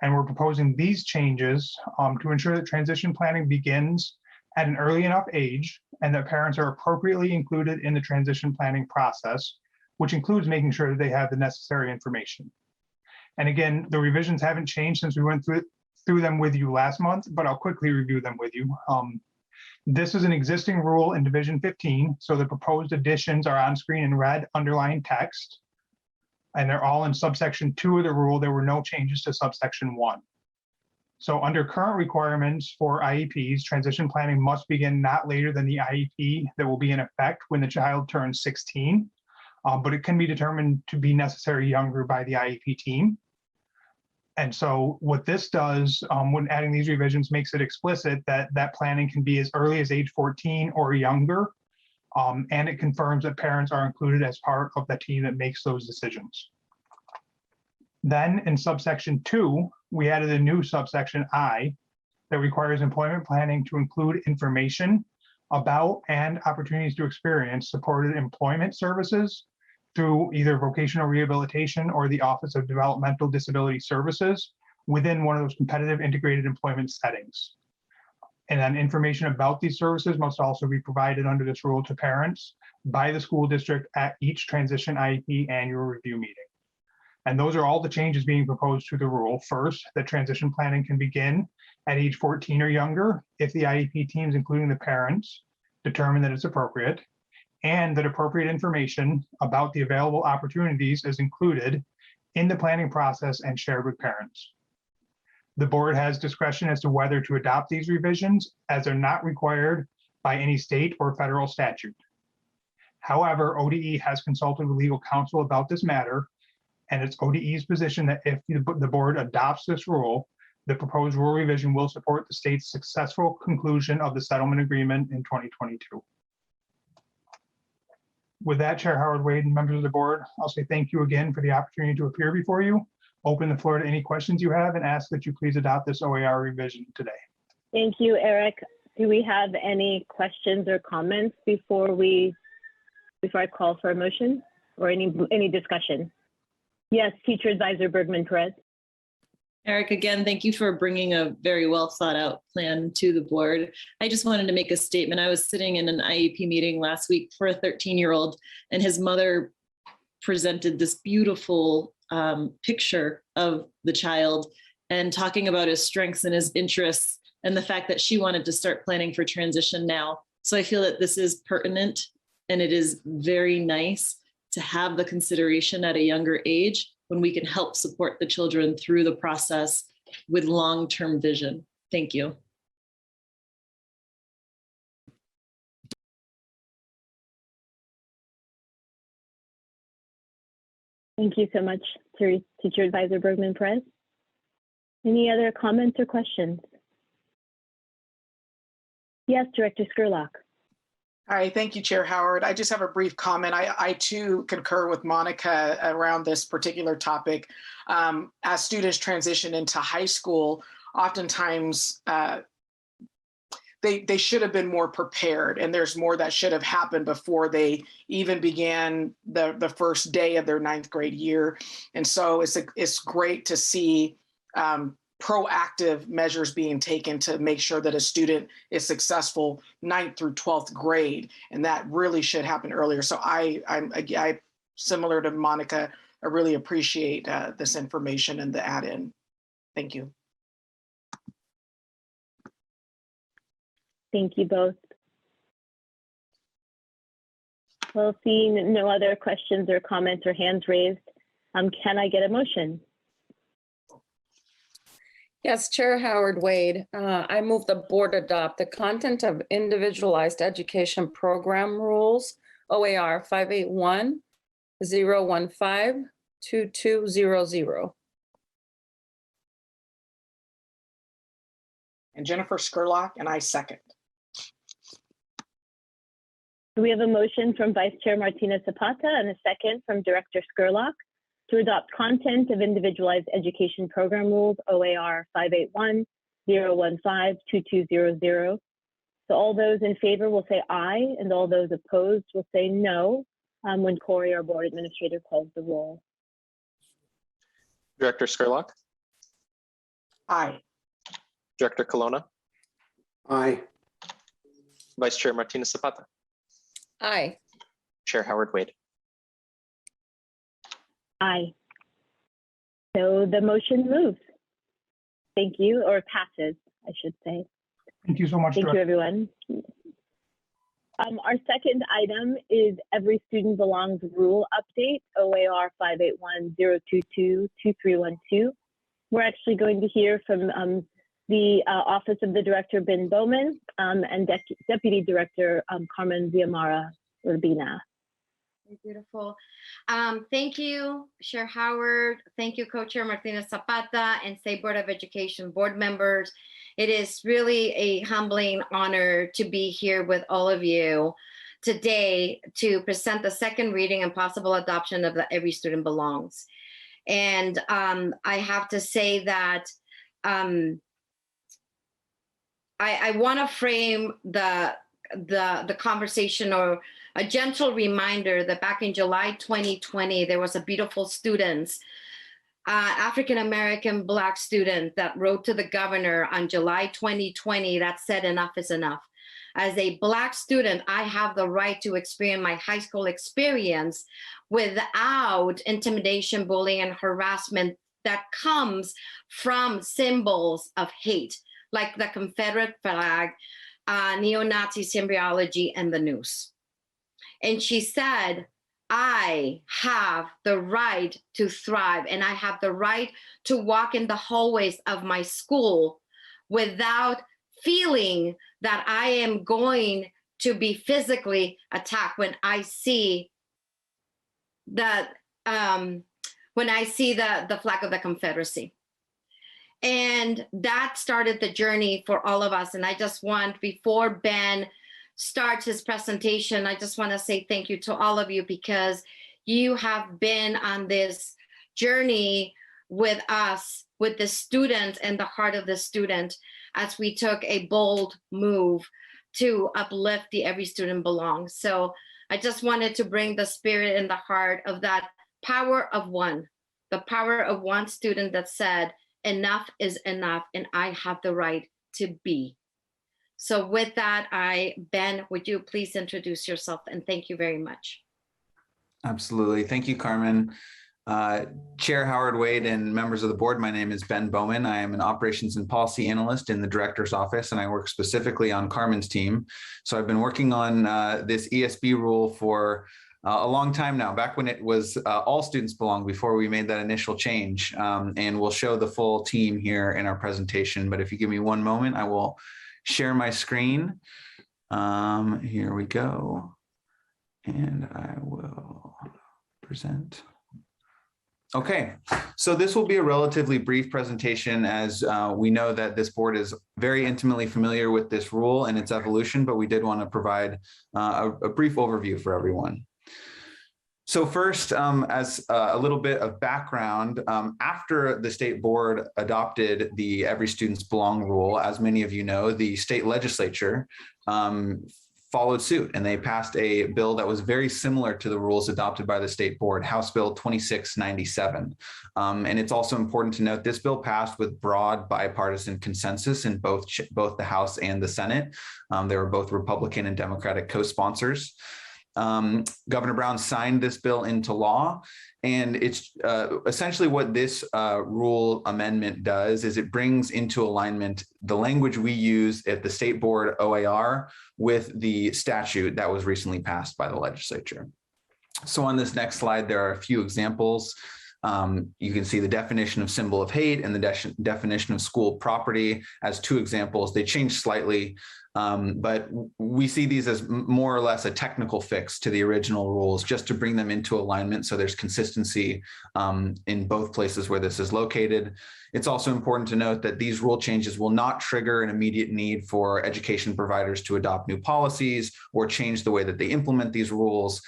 and we're proposing these changes to ensure that transition planning begins at an early enough age and that parents are appropriately included in the transition planning process, which includes making sure that they have the necessary information. And again, the revisions haven't changed since we went through them with you last month, but I'll quickly review them with you. This is an existing rule in Division 15, so the proposed additions are on screen in red underlined text, and they're all in subsection 2 of the rule. There were no changes to subsection 1. So under current requirements for IEPs, transition planning must begin not later than the IEP that will be in effect when the child turns 16, but it can be determined to be necessary younger by the IEP team. And so what this does when adding these revisions makes it explicit that that planning can be as early as age 14 or younger. And it confirms that parents are included as part of the team that makes those decisions. Then in subsection 2, we added a new subsection I that requires employment planning to include information about and opportunities to experience supported employment services through either vocational rehabilitation or the Office of Developmental Disability Services within one of those competitive integrated employment settings. And then information about these services must also be provided under this rule to parents by the school district at each transition IEP annual review meeting. And those are all the changes being proposed to the rule. First, that transition planning can begin at age 14 or younger if the IEP teams, including the parents, determine that it's appropriate, and that appropriate information about the available opportunities is included in the planning process and shared with parents. The board has discretion as to whether to adopt these revisions, as they're not required by any state or federal statute. However, ODE has consulted with legal counsel about this matter, and it's ODE's position that if the board adopts this rule, the proposed rule revision will support the state's successful conclusion of the settlement agreement in 2022. With that, Chair Howard-Wade and members of the board, I'll say thank you again for the opportunity to appear before you. Open the floor to any questions you have and ask that you please adopt this OER revision today. Thank you, Eric. Do we have any questions or comments before I call for a motion or any discussion? Yes, Teacher Advisor Bergman-Perez. Eric, again, thank you for bringing a very well thought out plan to the board. I just wanted to make a statement. I was sitting in an IEP meeting last week for a 13-year-old, and his mother presented this beautiful picture of the child and talking about his strengths and his interests and the fact that she wanted to start planning for transition now. So I feel that this is pertinent, and it is very nice to have the consideration at a younger age when we can help support the children through the process with long-term vision. Thank you. Thank you so much, Teacher Advisor Bergman-Perez. Any other comments or questions? Yes, Director Scurlock. Hi, thank you, Chair Howard. I just have a brief comment. I too concur with Monica around this particular topic. As students transition into high school, oftentimes they should have been more prepared, and there's more that should have happened before they even began the first day of their 9th grade year. And so it's great to see proactive measures being taken to make sure that a student is successful 9th through 12th grade, and that really should happen earlier. So I similar to Monica, I really appreciate this information and the add-in. Thank you. Thank you both. Well, seeing no other questions or comments or hands raised, can I get a motion? Yes, Chair Howard Wade, I move the board adopt the content of Individualized Education Program Rules, OAR 581-015-2200. And Jennifer Skurlock, and I second. We have a motion from Vice Chair Martinez Zapata and a second from Director Skurlock to adopt content of Individualized Education Program Rules, OAR 581-015-2200. So all those in favor will say aye, and all those opposed will say no when Corey, our board administrator, calls the roll. Director Skurlock? Aye. Director Colonna? Aye. Vice Chair Martinez Zapata? Aye. Chair Howard Wade? Aye. So the motion moves. Thank you, or passes, I should say. Thank you so much. Thank you, everyone. Our second item is Every Student Belongs Rule Update, OAR 581-022-2312. We're actually going to hear from the Office of the Director, Ben Bowman, and Deputy Director, Carmen Ziamara Urbina. Beautiful. Thank you, Chair Howard. Thank you, Co-Chair Martinez Zapata and State Board of Education board members. It is really a humbling honor to be here with all of you today to present the second reading and possible adoption of the Every Student Belongs. And I have to say that I want to frame the conversation, or a gentle reminder that back in July 2020, there was a beautiful student, African-American Black student, that wrote to the governor on July 2020 that said enough is enough. As a Black student, I have the right to experience my high school experience without intimidation, bullying, and harassment that comes from symbols of hate, like the Confederate flag, neo-Nazi symbology, and the noose. And she said, I have the right to thrive, and I have the right to walk in the hallways of my school without feeling that I am going to be physically attacked when I see the flag of the Confederacy. And that started the journey for all of us. And I just want, before Ben starts his presentation, I just want to say thank you to all of you, because you have been on this journey with us, with the student and the heart of the student, as we took a bold move to uplift the Every Student Belongs. So I just wanted to bring the spirit and the heart of that power of one, the power of one student that said, enough is enough, and I have the right to be. So with that, Ben, would you please introduce yourself, and thank you very much. Absolutely. Thank you, Carmen. Chair Howard Wade and members of the board, my name is Ben Bowman. I am an operations and policy analyst in the director's office, and I work specifically on Carmen's team. So I've been working on this ESB rule for a long time now, back when it was all students belong, before we made that initial change. And we'll show the full team here in our presentation. But if you give me one moment, I will share my screen. Here we go. And I will present. Okay, so this will be a relatively brief presentation, as we know that this board is very intimately familiar with this rule and its evolution, but we did want to provide a brief overview for everyone. So first, as a little bit of background, after the state board adopted the Every Students Belong rule, as many of you know, the state legislature followed suit, and they passed a bill that was very similar to the rules adopted by the state board, House Bill 2697. And it's also important to note this bill passed with broad bipartisan consensus in both the House and the Senate. They were both Republican and Democratic co-sponsors. Governor Brown signed this bill into law, and it's essentially what this rule amendment does is it brings into alignment the language we use at the state board OAR with the statute that was recently passed by the legislature. So on this next slide, there are a few examples. You can see the definition of symbol of hate and the definition of school property as two examples. They change slightly, but we see these as more or less a technical fix to the original rules just to bring them into alignment so there's consistency in both places where this is located. It's also important to note that these rule changes will not trigger an immediate need for education providers to adopt new policies or change the way that they implement these rules.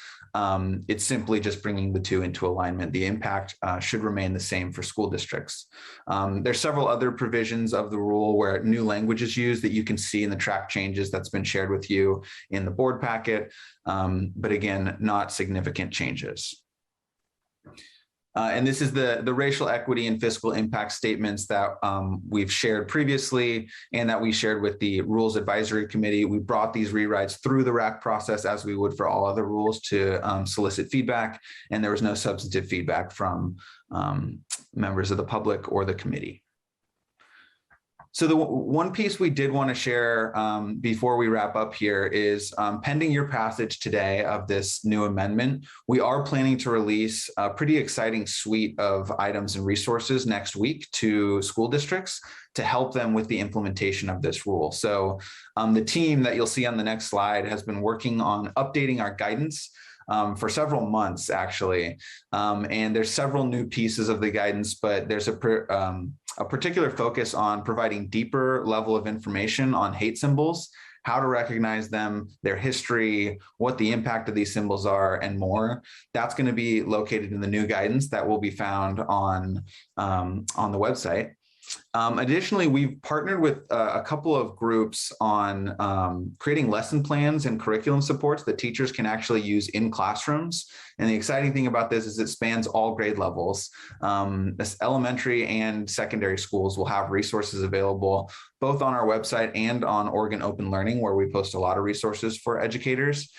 It's simply just bringing the two into alignment. The impact should remain the same for school districts. There's several other provisions of the rule where new language is used that you can see in the track changes that's been shared with you in the board packet, but again, not significant changes. And this is the racial equity and fiscal impact statements that we've shared previously and that we shared with the Rules Advisory Committee. We brought these rewrites through the RAC process as we would for all other rules to solicit feedback, and there was no substantive feedback from members of the public or the committee. So the one piece we did want to share before we wrap up here is pending your passage today of this new amendment, we are planning to release a pretty exciting suite of items and resources next week to school districts to help them with the implementation of this rule. So the team that you'll see on the next slide has been working on updating our guidance for several months, actually. And there's several new pieces of the guidance, but there's a particular focus on providing deeper level of information on hate symbols, how to recognize them, their history, what the impact of these symbols are, and more. That's going to be located in the new guidance that will be found on the website. Additionally, we've partnered with a couple of groups on creating lesson plans and curriculum supports that teachers can actually use in classrooms. And the exciting thing about this is it spans all grade levels. Elementary and secondary schools will have resources available both on our website and on Oregon Open Learning, where we post a lot of resources for educators.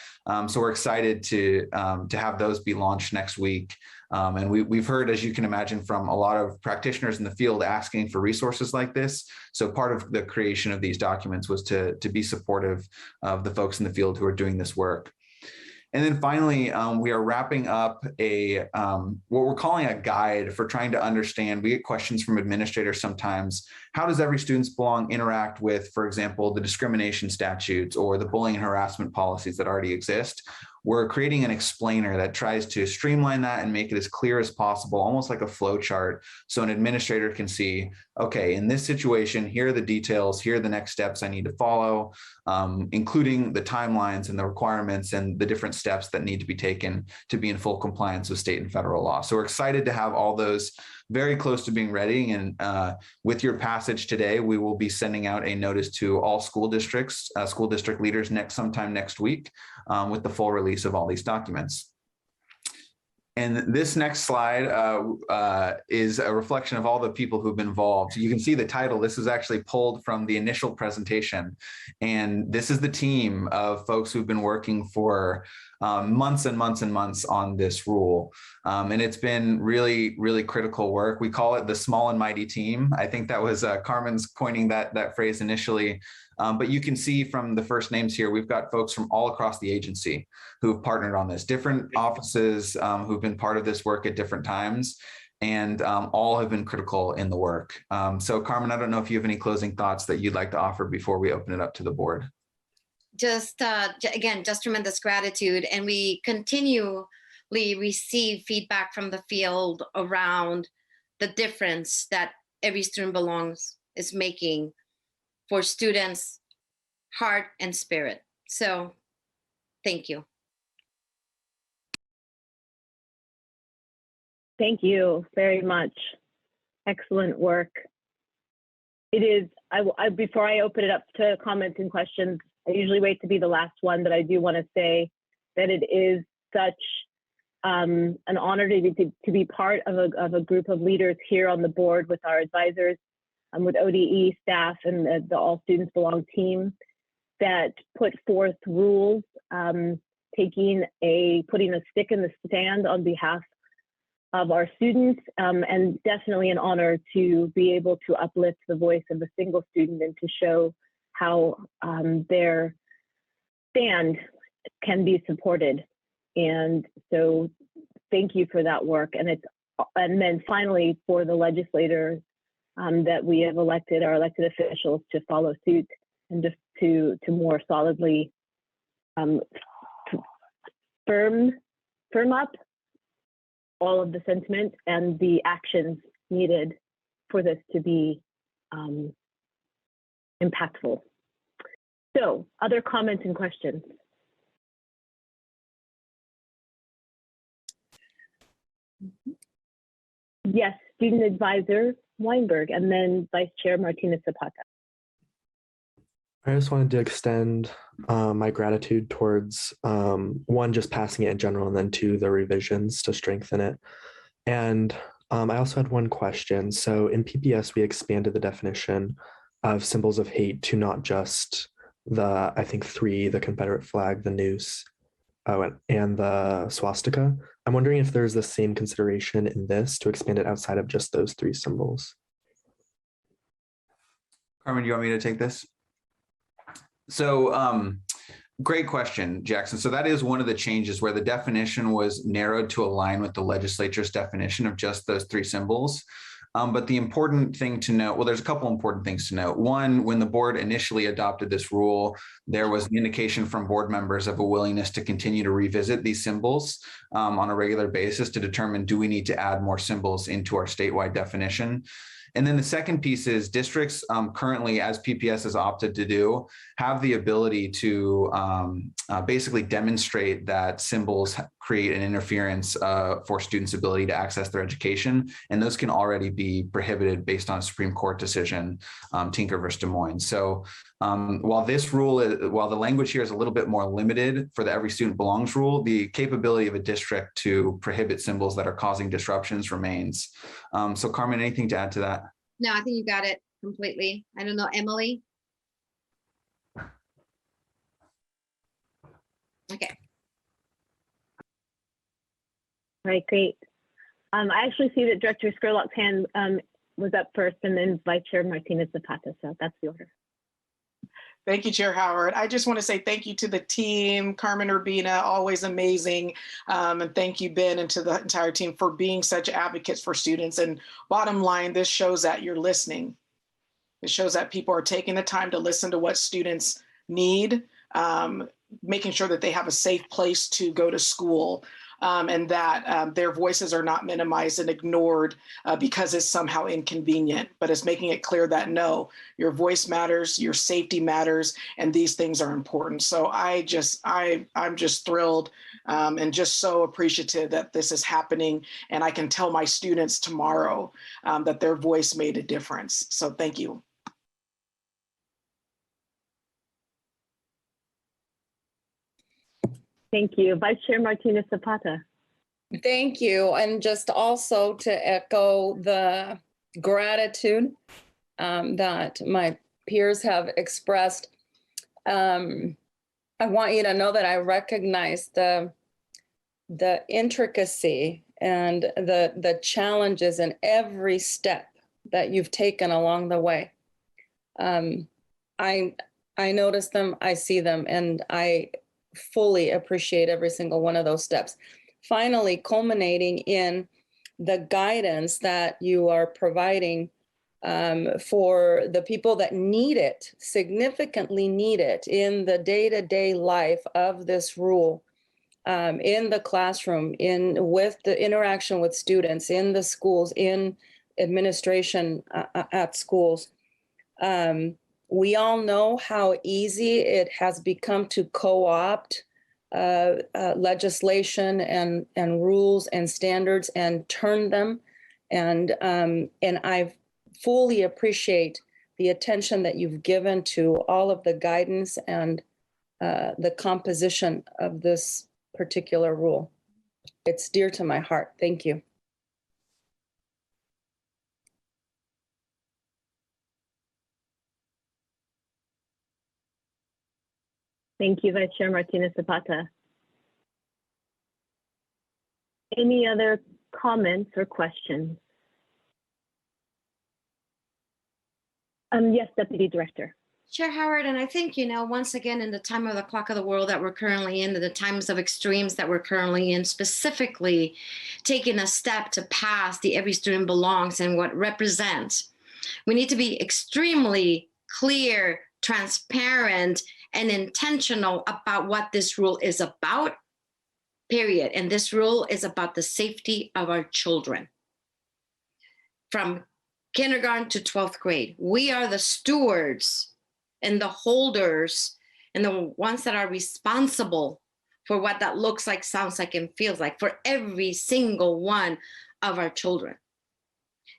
So we're excited to have those be launched next week. And we've heard, as you can imagine, from a lot of practitioners in the field asking for resources like this. So part of the creation of these documents was to be supportive of the folks in the field who are doing this work. And then finally, we are wrapping up what we're calling a guide for trying to understand. We get questions from administrators sometimes. How does Every Students Belong interact with, for example, the discrimination statutes or the bullying and harassment policies that already exist? We're creating an explainer that tries to streamline that and make it as clear as possible, almost like a flow chart, so an administrator can see, okay, in this situation, here are the details, here are the next steps I need to follow, including the timelines and the requirements and the different steps that need to be taken to be in full compliance with state and federal law. So we're excited to have all those very close to being ready. And with your passage today, we will be sending out a notice to all school districts, school district leaders sometime next week with the full release of all these documents. And this next slide is a reflection of all the people who've been involved. You can see the title. This is actually pulled from the initial presentation. And this is the team of folks who've been working for months and months and months on this rule. And it's been really, really critical work. We call it the small and mighty team. I think that was Carmen's coining that phrase initially. But you can see from the first names here, we've got folks from all across the agency who've partnered on this, different offices who've been part of this work at different times, and all have been critical in the work. So Carmen, I don't know if you have any closing thoughts that you'd like to offer before we open it up to the board. Just again, just tremendous gratitude. And we continually receive feedback from the field around the difference that Every Student Belongs is making for students' heart and spirit. So thank you. Thank you very much. Excellent work. It is, before I open it up to comments and questions, I usually wait to be the last one, but I do want to say that it is such an honor to be part of a group of leaders here on the board with our advisors, with ODE staff and the All Students Belong team that put forth rules, putting a stick in the sand on behalf of our students, and definitely an honor to be able to uplift the voice of a single student and to show how their stand can be supported. And so thank you for that work. And then finally for the legislators that we have elected, our elected officials, to follow suit and just to more solidly firm up all of the sentiment and the actions needed for this to be impactful. So, other comments and questions? Yes, Student Advisor Weinberg, and then Vice Chair Martinez Zapata. I just wanted to extend my gratitude towards one, just passing it in general, and then two, the revisions to strengthen it. And I also had one question. So in PPS, we expanded the definition of symbols of hate to not just the, I think, three, the Confederate flag, the noose, and the swastika. I'm wondering if there's the same consideration in this to expand it outside of just those three symbols. Carmen, do you want me to take this? So great question, Jackson. So that is one of the changes where the definition was narrowed to align with the legislature's definition of just those three symbols. But the important thing to note, well, there's a couple important things to note. One, when the board initially adopted this rule, there was an indication from board members of a willingness to continue to revisit these symbols on a regular basis to determine, do we need to add more symbols into our statewide definition? And then the second piece is districts currently, as PPS has opted to do, have the ability to basically demonstrate that symbols create an interference for students' ability to access their education. And those can already be prohibited based on a Supreme Court decision, Tinker versus Des Moines. So while this rule, while the language here is a little bit more limited for the Every Student Belongs rule, the capability of a district to prohibit symbols that are causing disruptions remains. So Carmen, anything to add to that? No, I think you got it completely. I don't know, Emily? Okay. All right, great. I actually see that Director Scurlock's hand was up first, and then Vice Chair Martinez Zapata, so that's the order. Thank you, Chair Howard. I just want to say thank you to the team, Carmen Urbina, always amazing. And thank you, Ben, and to the entire team for being such advocates for students. And bottom line, this shows that you're listening. It shows that people are taking the time to listen to what students need, making sure that they have a safe place to go to school, and that their voices are not minimized and ignored because it's somehow inconvenient, but it's making it clear that no, your voice matters, your safety matters, and these things are important. So I'm just thrilled and just so appreciative that this is happening, and I can tell my students tomorrow that their voice made a difference. So thank you. Thank you. Vice Chair Martinez Zapata. Thank you. And just also to echo the gratitude that my peers have expressed. I want you to know that I recognize the intricacy and the challenges in every step that you've taken along the way. I notice them, I see them, and I fully appreciate every single one of those steps. Finally, culminating in the guidance that you are providing for the people that need it, significantly need it in the day-to-day life of this rule, in the classroom, with the interaction with students, in the schools, in administration at schools. We all know how easy it has become to co-opt legislation and rules and standards and turned them. And I fully appreciate the attention that you've given to all of the guidance and the composition of this particular rule. It's dear to my heart. Thank you. Thank you, Vice Chair Martinez Zapata. Any other comments or questions? Yes, Deputy Director. Chair Howard, and I think, once again, in the time of the clock of the world that we're currently in, the times of extremes that we're currently in, specifically taking a step to pass the Every Student Belongs and what represents, we need to be extremely clear, transparent, and intentional about what this rule is about, period. And this rule is about the safety of our children. From kindergarten to 12th grade, we are the stewards and the holders and the ones that are responsible for what that looks like, sounds like, and feels like for every single one of our children.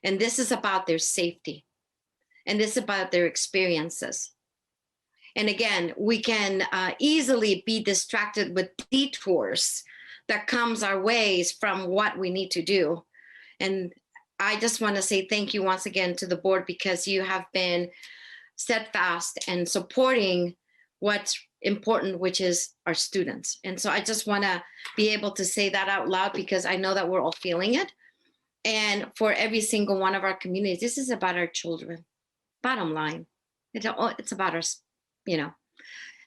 And this is about their safety. And this is about their experiences. And again, we can easily be distracted with detours that comes our ways from what we need to do. And I just want to say thank you once again to the board, because you have been steadfast and supporting what's important, which is our students. And so I just want to be able to say that out loud, because I know that we're all feeling it. And for every single one of our communities, this is about our children. Bottom line, it's about us,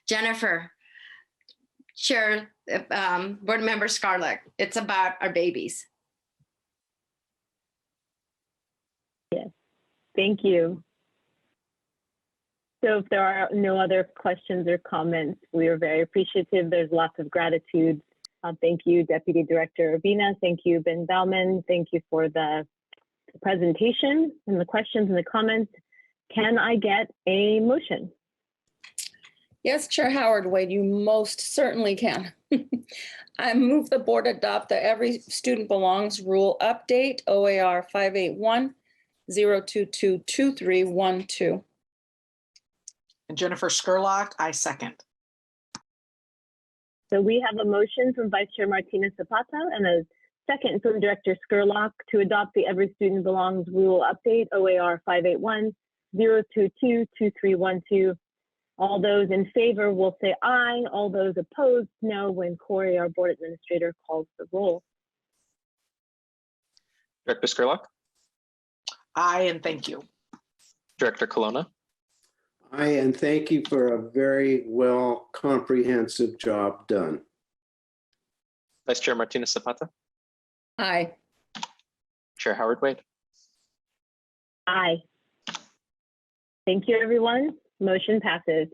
Jennifer, Chair, Board Member Scarlett, it's about our babies. Yes, thank you. So if there are no other questions or comments, we are very appreciative. There's lots of gratitude. Thank you, Deputy Director Urbina. Thank you, Ben Bauman. Thank you for the presentation and the questions and the comments. Can I get a motion? Yes, Chair Howard Wade, you most certainly can. I move the board adopt the Every Student Belongs Rule Update, OAR 581-022-2312. And Jennifer Skurlock, I second. So we have a motion from Vice Chair Martinez Zapata and a second from Director Skurlock to adopt the Every Student Belongs Rule Update, OAR 581-022-2312. All those in favor will say aye. All those opposed, no, when Corey, our board administrator, calls the roll. Director Skurlock? Aye, and thank you. Director Colonna? Aye, and thank you for a very well comprehensive job done. Vice Chair Martinez Zapata? Aye. Chair Howard Wade? Aye. Thank you, everyone. Motion passes.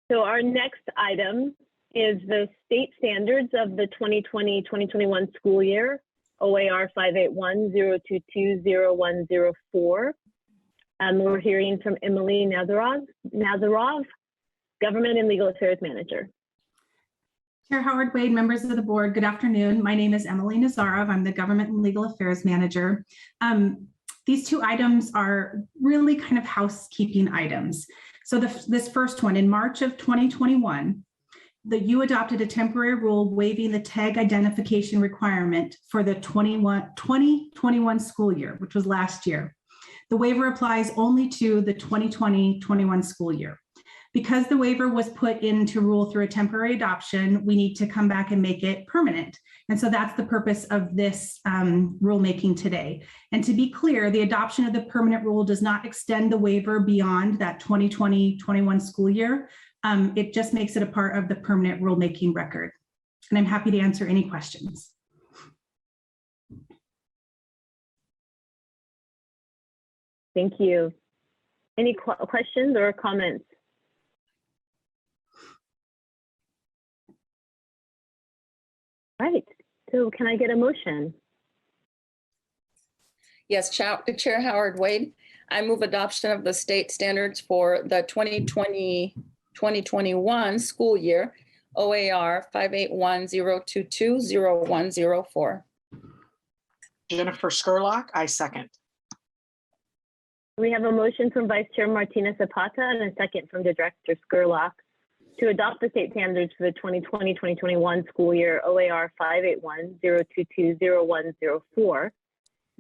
So our next item is the state standards of the 2020-2021 school year, OAR 581-022-0104. We're hearing from Emily Nazarov, Government and Legal Affairs Manager. Chair Howard Wade, members of the board, good afternoon. My name is Emily Nazarov. I'm the Government and Legal Affairs Manager. These two items are really kind of housekeeping items. So this first one, in March of 2021, you adopted a temporary rule waiving the tag identification requirement for the 2021 school year, which was last year. The waiver applies only to the 2020-21 school year. Because the waiver was put into rule through a temporary adoption, we need to come back and make it permanent. And so that's the purpose of this rulemaking today. And to be clear, the adoption of the permanent rule does not extend the waiver beyond that 2020-21 school year. It just makes it a part of the permanent rulemaking record. And I'm happy to answer any questions. Thank you. Any questions or comments? Right, so can I get a motion? Yes, Chair Howard Wade, I move adoption of the state standards for the 2020-21 2021 school year, OAR 581-022-0104. Jennifer Skurlock, I second. We have a motion from Vice Chair Martinez Zapata and a second from the Director Skurlock to adopt the state standards for the 2020-2021 school year, OAR 581-022-0104.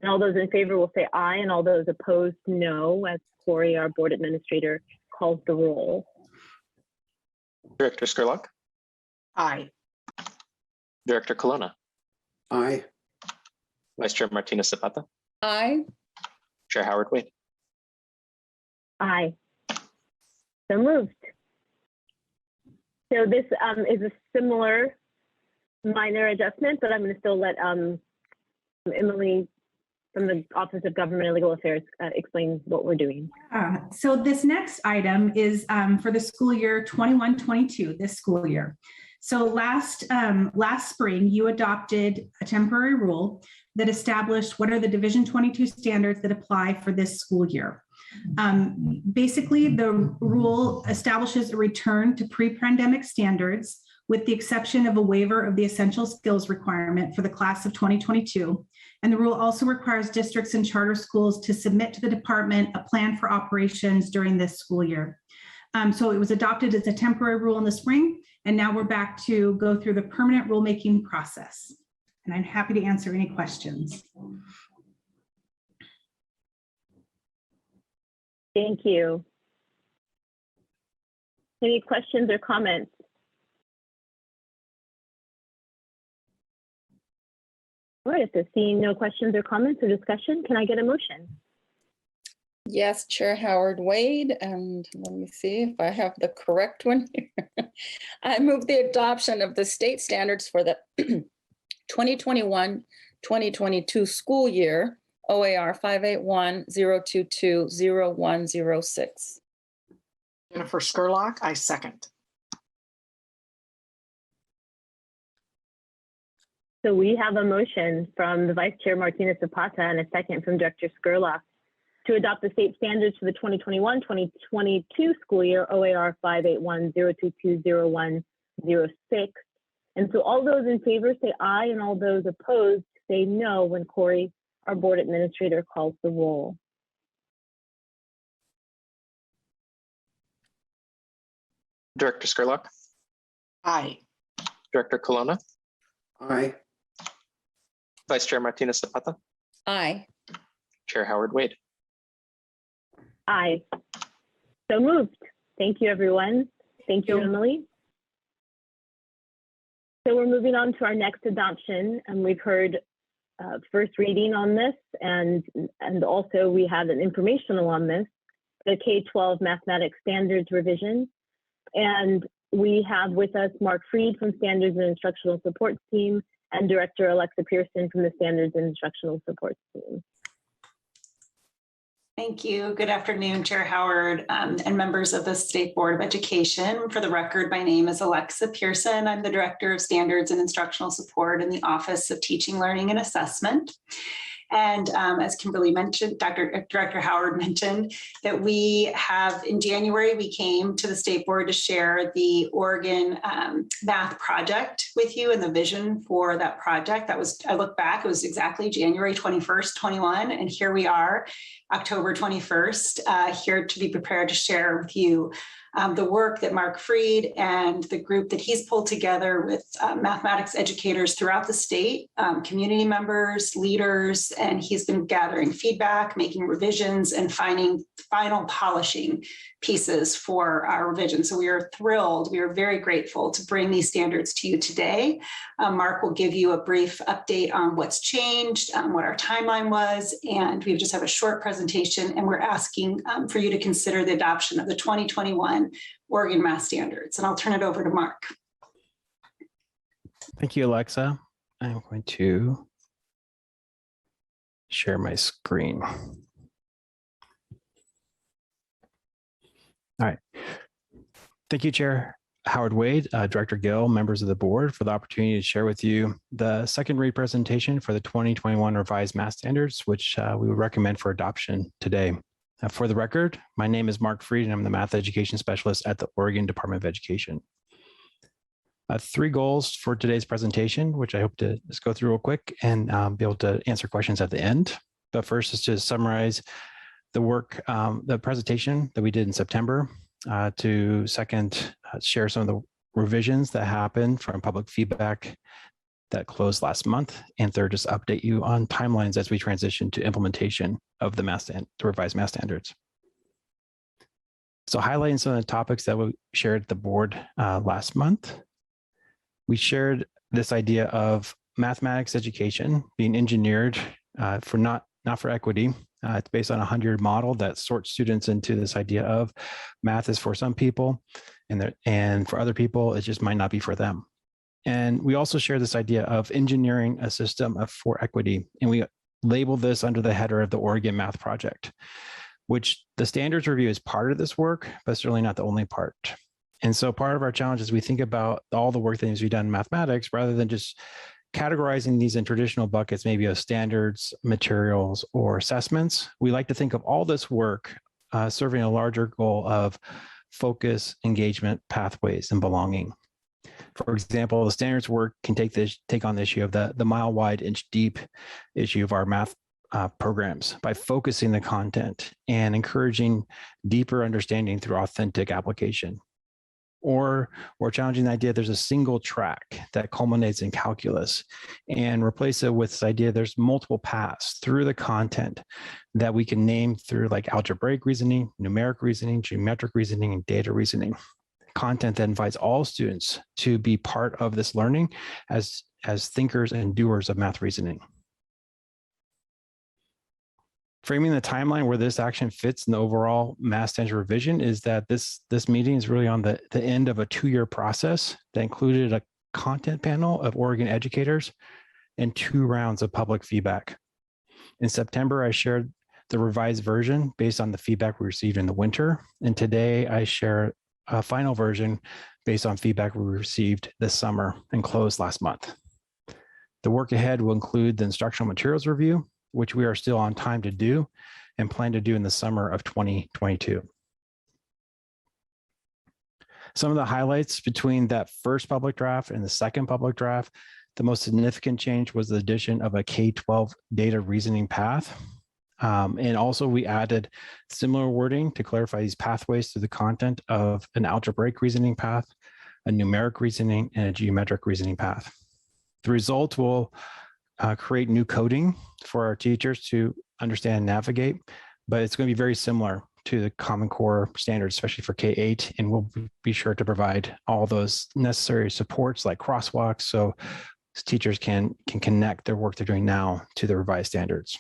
And all those in favor will say aye, and all those opposed, no, as Corey, our board administrator, calls the roll. Director Skurlock. Aye. Director Colonna. Aye. Vice Chair Martinez Zapata. Aye. Chair Howard Wade. Aye. So moved. So this is a similar minor adjustment, but I'm going to still let Emily from the Office of Government and Legal Affairs explain what we're doing. So this next item is for the school year 21-22, this school year. So last spring, you adopted a temporary rule that established what are the Division 22 standards that apply for this school year. Basically, the rule establishes a return to pre-pandemic standards with the exception of a waiver of the essential skills requirement for the class of 2022. And the rule also requires districts and charter schools to submit to the department a plan for operations during this school year. So it was adopted as a temporary rule in the spring, and now we're back to go through the permanent rulemaking process. And I'm happy to answer any questions. Thank you. Any questions or comments? All right, if seeing no questions or comments or discussion, can I get a motion? Yes, Chair Howard Wade, and let me see if I have the correct one here. I move the adoption of the state standards for the 2021-2022 school year, OAR 581-022-0106. Jennifer Skurlock, I second. So we have a motion from the Vice Chair Martinez Zapata and a second from Director Skurlock to adopt the state standards for the 2021-2022 school year, OAR 581-022-0106. And so all those in favor say aye, and all those opposed say no when Corey, our board administrator, calls the roll. Director Skurlock. Aye. Director Colonna. Aye. Vice Chair Martinez Zapata. Aye. Chair Howard Wade. Aye. So moved. Thank you, everyone. Thank you, Emily. So we're moving on to our next adoption, and we've heard first reading on this, and also we have an informational on this, the K-12 mathematics standards revision. And we have with us Mark Freed from Standards and Instructional Support Team and Director Alexa Pearson from the Standards and Instructional Support Team. Thank you. Good afternoon, Chair Howard and members of the State Board of Education. For the record, my name is Alexa Pearson. I'm the Director of Standards and Instructional Support in the Office of Teaching, Learning, and Assessment. And as Kimberly mentioned, Director Howard mentioned that we have, in January, we came to the State Board to share the Oregon math project with you and the vision for that project. That was, I look back, it was exactly January 21st, 21, and here we are, October 21st, here to be prepared to share with you the work that Mark Freed and the group that he's pulled together with mathematics educators throughout the state, community members, leaders, and he's been gathering feedback, making revisions, and finding final polishing pieces for our revision. So we are thrilled, we are very grateful to bring these standards to you today. Mark will give you a brief update on what's changed, what our timeline was, and we just have a short presentation, and we're asking for you to consider the adoption of the 2021 Oregon Math Standards. And I'll turn it over to Mark. Thank you, Alexa. I'm going to share my screen. All right. Thank you, Chair Howard Wade, Director Gill, members of the board, for the opportunity to share with you the second read presentation for the 2021 revised math standards, which we would recommend for adoption today. For the record, my name is Mark Freed, and I'm the Math Education Specialist at the Oregon Department of Education. 3 goals for today's presentation, which I hope to just go through real quick and be able to answer questions at the end. But first is to summarize the work, the presentation that we did in September. To second, share some of the revisions that happened from public feedback that closed last month. And third, just update you on timelines as we transition to implementation of the revised math standards. So highlighting some of the topics that we shared at the board last month, we shared this idea of mathematics education being engineered for not for equity. It's based on a 100 model that sorts students into this idea of math is for some people, and for other people, it just might not be for them. And we also share this idea of engineering a system for equity. And we label this under the header of the Oregon Math Project, which the standards review is part of this work, but certainly not the only part. And so part of our challenge is we think about all the work that needs to be done in mathematics rather than just categorizing these in traditional buckets, maybe of standards, materials, or assessments. We like to think of all this work serving a larger goal of focus, engagement, pathways, and belonging. For example, the standards work can take on the issue of the mile wide, inch deep issue of our math programs by focusing the content and encouraging deeper understanding through authentic application. Or we're challenging the idea there's a single track that culminates in calculus, and replace it with this idea there's multiple paths through the content that we can name through like algebraic reasoning, numeric reasoning, geometric reasoning, and data reasoning. Content that invites all students to be part of this learning as thinkers and doers of math reasoning. Framing the timeline where this action fits in the overall math standards revision is that this meeting is really on the end of a 2-year process that included a content panel of Oregon educators and 2 rounds of public feedback. In September, I shared the revised version based on the feedback we received in the winter. And today I share a final version based on feedback we received this summer and closed last month. The work ahead will include the instructional materials review, which we are still on time to do and plan to do in the summer of 2022. Some of the highlights between that first public draft and the second public draft, the most significant change was the addition of a K-12 data reasoning path. And also we added similar wording to clarify these pathways through the content of an algebraic reasoning path, a numeric reasoning, and a geometric reasoning path. The result will create new coding for our teachers to understand and navigate, but it's going to be very similar to the Common Core standards, especially for K-8, and we'll be sure to provide all those necessary supports like crosswalks so teachers can connect their work they're doing now to the revised standards.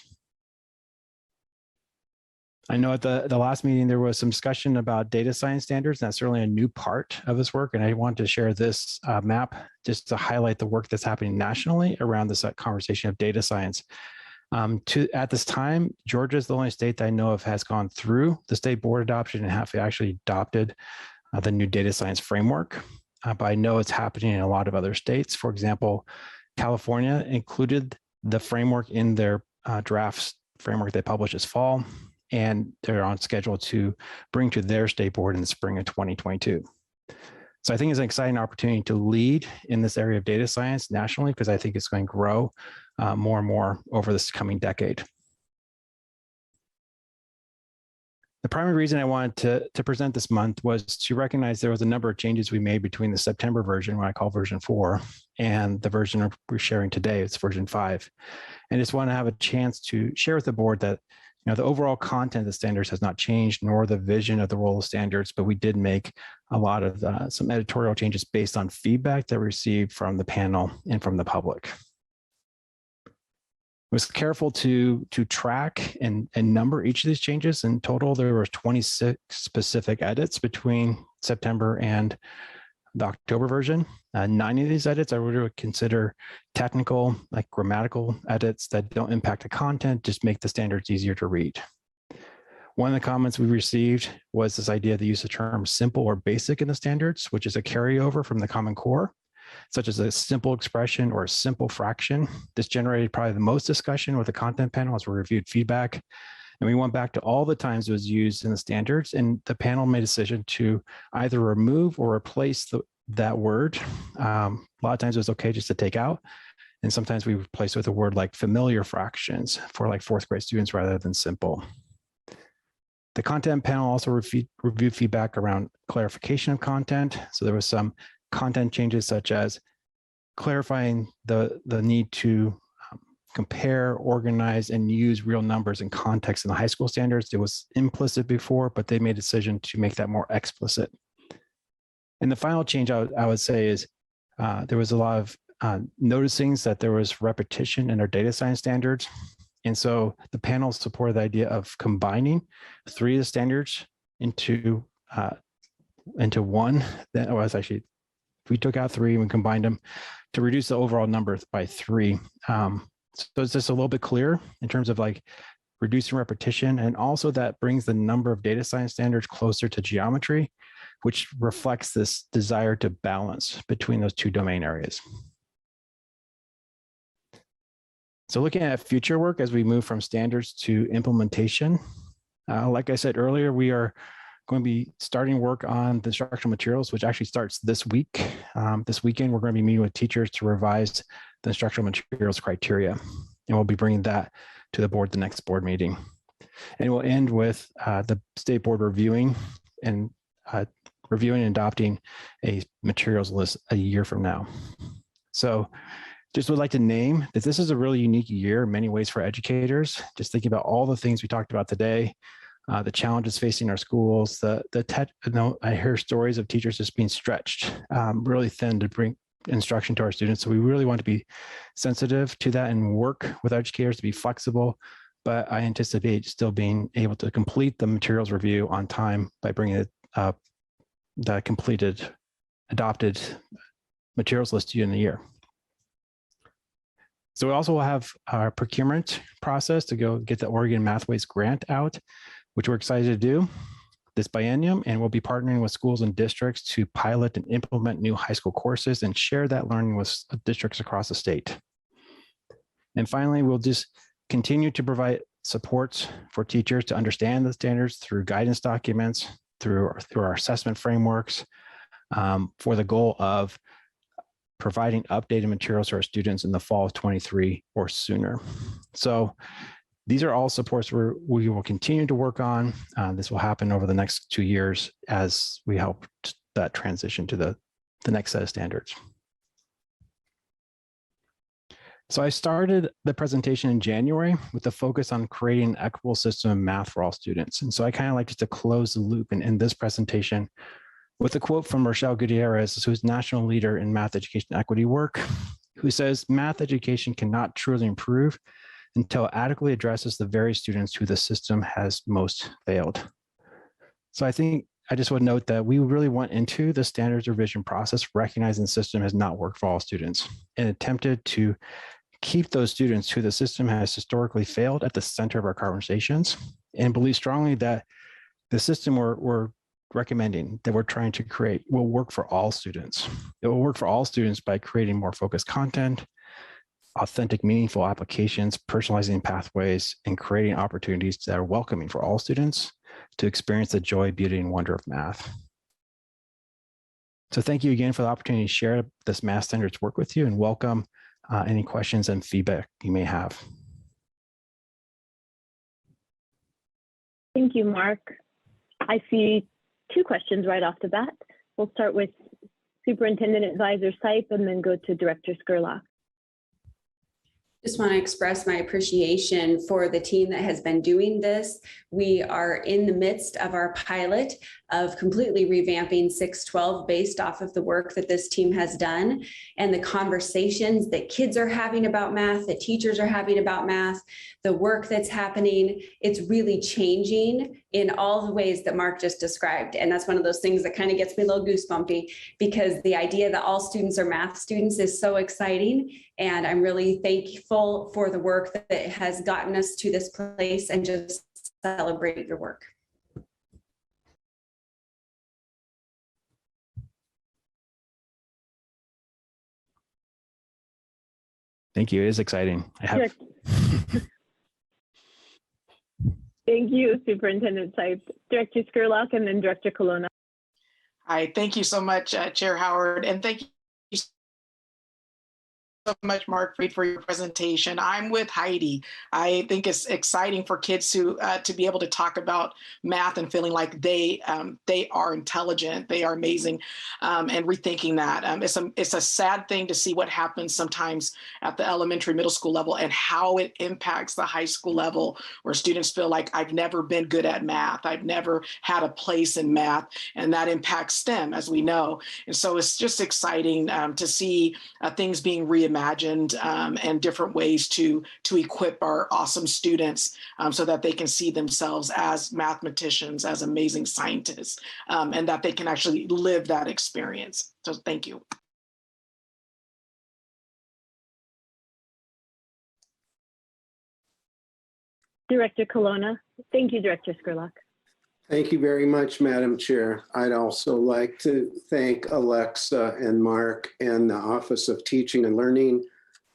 I know at the last meeting, there was some discussion about data science standards, and that's certainly a new part of this work. And I want to share this map just to highlight the work that's happening nationally around this conversation of data science. At this time, Georgia is the only state that I know of has gone through the state board adoption and have actually adopted the new data science framework. But I know it's happening in a lot of other states. For example, California included the framework in their draft framework they published this fall, and they're on schedule to bring to their state board in the spring of 2022. So I think it's an exciting opportunity to lead in this area of data science nationally, because I think it's going to grow more and more over this coming decade. The primary reason I wanted to present this month was to recognize there was a number of changes we made between the September version, what I call version 4, and the version we're sharing today, it's version 5. And just want to have a chance to share with the board that the overall content of the standards has not changed, nor the vision of the role of standards, but we did make a lot of some editorial changes based on feedback that we received from the panel and from the public. I was careful to track and number each of these changes. In total, there were 26 specific edits between September and the October version. 9 of these edits I would consider technical, like grammatical edits that don't impact the content, just make the standards easier to read. One of the comments we received was this idea of the use of terms simple or basic in the standards, which is a carryover from the Common Core, such as a simple expression or a simple fraction. This generated probably the most discussion with the content panel as we reviewed feedback. And we went back to all the times it was used in the standards, and the panel made a decision to either remove or replace that word. A lot of times it was okay just to take out. And sometimes we replace it with a word like familiar fractions for like fourth grade students rather than simple. The content panel also reviewed feedback around clarification of content. So there was some content changes such as clarifying the need to compare, organize, and use real numbers in context in the high school standards. It was implicit before, but they made a decision to make that more explicit. And the final change I would say is there was a lot of noticing that there was repetition in our data science standards. And so the panel supported the idea of combining 3 of the standards into one. That was actually, we took out 3 and we combined them to reduce the overall number by 3. So it's just a little bit clearer in terms of like reducing repetition. And also that brings the number of data science standards closer to geometry, which reflects this desire to balance between those 2 domain areas. So looking at future work as we move from standards to implementation, like I said earlier, we are going to be starting work on the instructional materials, which actually starts this week. This weekend, we're going to be meeting with teachers to revise the instructional materials criteria, and we'll be bringing that to the board the next board meeting. And we'll end with the state board reviewing and adopting a materials list a year from now. So just would like to name that this is a really unique year in many ways for educators. Just thinking about all the things we talked about today, the challenges facing our schools, I hear stories of teachers just being stretched really thin to bring instruction to our students. So we really want to be sensitive to that and work with educators to be flexible. But I anticipate still being able to complete the materials review on time by bringing the completed, adopted materials list to you in a year. So we also will have our procurement process to go get the Oregon Mathways grant out, which we're excited to do this biennium, and we'll be partnering with schools and districts to pilot and implement new high school courses and share that learning with districts across the state. And finally, we'll just continue to provide supports for teachers to understand the standards through guidance documents, through our assessment frameworks, for the goal of providing updated materials to our students in the fall of 23 or sooner. So these are all supports we will continue to work on. This will happen over the next 2 years as we help that transition to the next set of standards. So I started the presentation in January with the focus on creating an equitable system of math for all students. And so I kind of like just to close the loop and end this presentation with a quote from Rochelle Gutierrez, who's national leader in math education equity work, who says, "Math education cannot truly improve until it adequately addresses the very students who the system has most failed." So I think I just would note that we really went into the standards revision process recognizing the system has not worked for all students and attempted to keep those students who the system has historically failed at the center of our conversations, and believe strongly that the system we're recommending, that we're trying to create, will work for all students. It will work for all students by creating more focused content, authentic, meaningful applications, personalizing pathways, and creating opportunities that are welcoming for all students to experience the joy, beauty, and wonder of math. So thank you again for the opportunity to share this math standards work with you, and welcome any questions and feedback you may have. Thank you, Mark. I see 2 questions right off the bat. We'll start with Superintendent Advisor Sipe and then go to Director Skurlock. Just want to express my appreciation for the team that has been doing this. We are in the midst of our pilot of completely revamping 612 based off of the work that this team has done and the conversations that kids are having about math, that teachers are having about math, the work that's happening. It's really changing in all the ways that Mark just described. And that's one of those things that kind of gets me a little goosebumpy, because the idea that all students are math students is so exciting. And I'm really thankful for the work that has gotten us to this place, and just celebrate your work. Thank you. It is exciting. Thank you, Superintendent Sipes. Director Skurlock and then Director Colonna. Hi, thank you so much, Chair Howard, and thank you so much, Mark Freed, for your presentation. I'm with Heidi. I think it's exciting for kids to be able to talk about math and feeling like they are intelligent, they are amazing, and rethinking that. It's a sad thing to see what happens sometimes at the elementary, middle school level and how it impacts the high school level, where students feel like I've never been good at math, I've never had a place in math, and that impacts STEM, as we know. And so it's just exciting to see things being reimagined and different ways to equip our awesome students so that they can see themselves as mathematicians, as amazing scientists, and that they can actually live that experience. So thank you. Director Colonna. Thank you, Director Skurlock. Thank you very much, Madam Chair. I'd also like to thank Alexa and Mark and the Office of Teaching and Learning,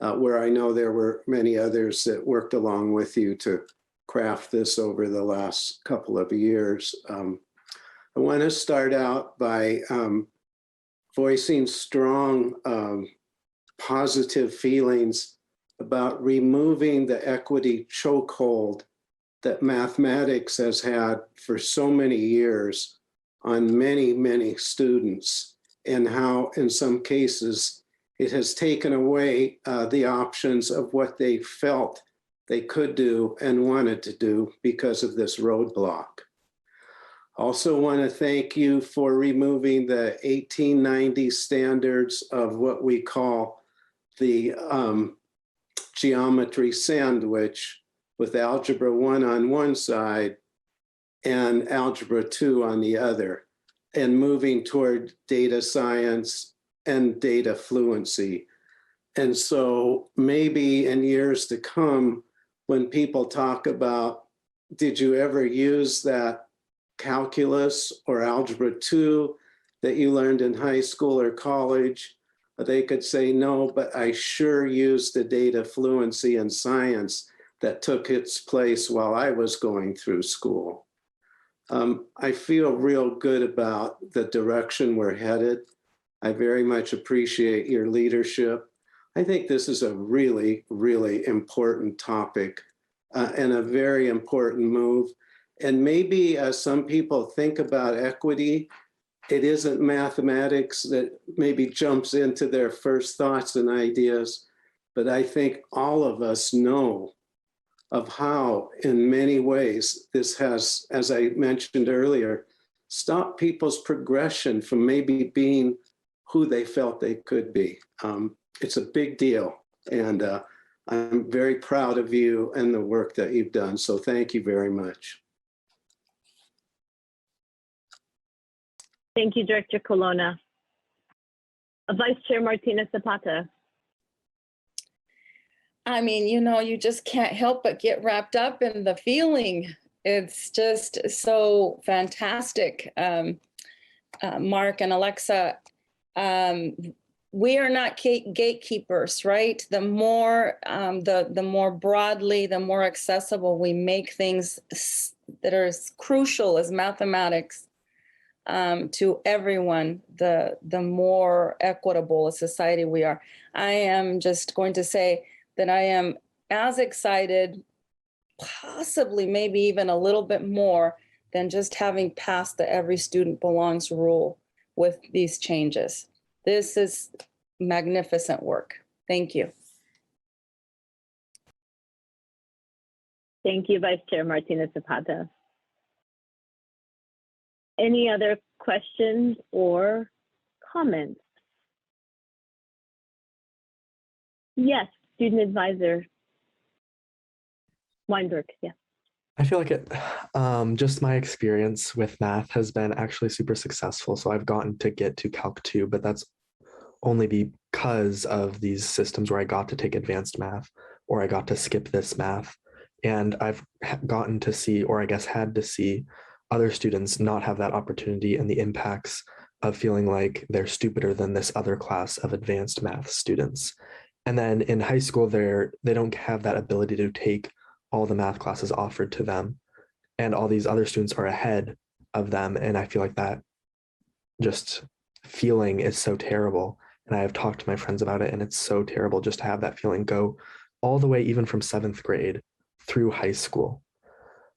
where I know there were many others that worked along with you to craft this over the last couple of years. I want to start out by voicing strong positive feelings about removing the equity chokehold that mathematics has had for so many years on many, many students, and how in some cases it has taken away the options of what they felt they could do and wanted to do because of this roadblock. Also want to thank you for removing the 1890 standards of what we call the geometry sandwich, with Algebra 1 on one side and Algebra 2 on the other, and moving toward data science and data fluency. And so maybe in years to come, when people talk about, did you ever use that calculus or Algebra 2 that you learned in high school or college? They could say, no, but I sure used the data fluency and science that took its place while I was going through school. I feel real good about the direction we're headed. I very much appreciate your leadership. I think this is a really, really important topic and a very important move. And maybe as some people think about equity, it isn't mathematics that maybe jumps into their first thoughts and ideas, but I think all of us know of how, in many ways, this has, as I mentioned earlier, stopped people's progression from maybe being who they felt they could be. It's a big deal, and I'm very proud of you and the work that you've done, so thank you very much. Thank you, Director Colonna. Vice Chair Martinez Zapata. I mean, you know, you just can't help but get wrapped up in the feeling. It's just so fantastic. Mark and Alexa, we are not gatekeepers, right? The more broadly, the more accessible we make things that are as crucial as mathematics to everyone, the more equitable a society we are. I am just going to say that I am as excited, possibly maybe even a little bit more, than just having passed the Every Student Belongs rule with these changes. This is magnificent work. Thank you. Thank you, Vice Chair Martinez Zapata. Any other questions or comments? Yes, Student Advisor Weinberg, yeah. I feel like it, just my experience with math has been actually super successful. So I've gotten to get to Calc 2, but that's only because of these systems where I got to take advanced math, or I got to skip this math. And I've gotten to see, or I guess had to see, other students not have that opportunity, and the impacts of feeling like they're stupider than this other class of advanced math students. And then in high school, they don't have that ability to take all the math classes offered to them. and all these other students are ahead of them. And I feel like that just feeling is so terrible. And I have talked to my friends about it, and it's so terrible just to have that feeling go all the way, even from 7th grade through high school.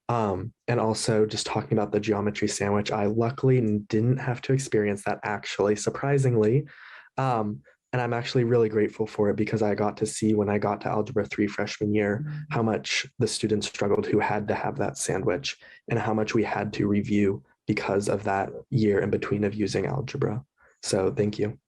And also just talking about the geometry sandwich, I luckily didn't have to experience that, actually, surprisingly. And I'm actually really grateful for it, because I got to see when I got to Algebra 3 freshman year how much the students struggled who had to have that sandwich, and how much we had to review because of that year in between of using algebra. So thank you.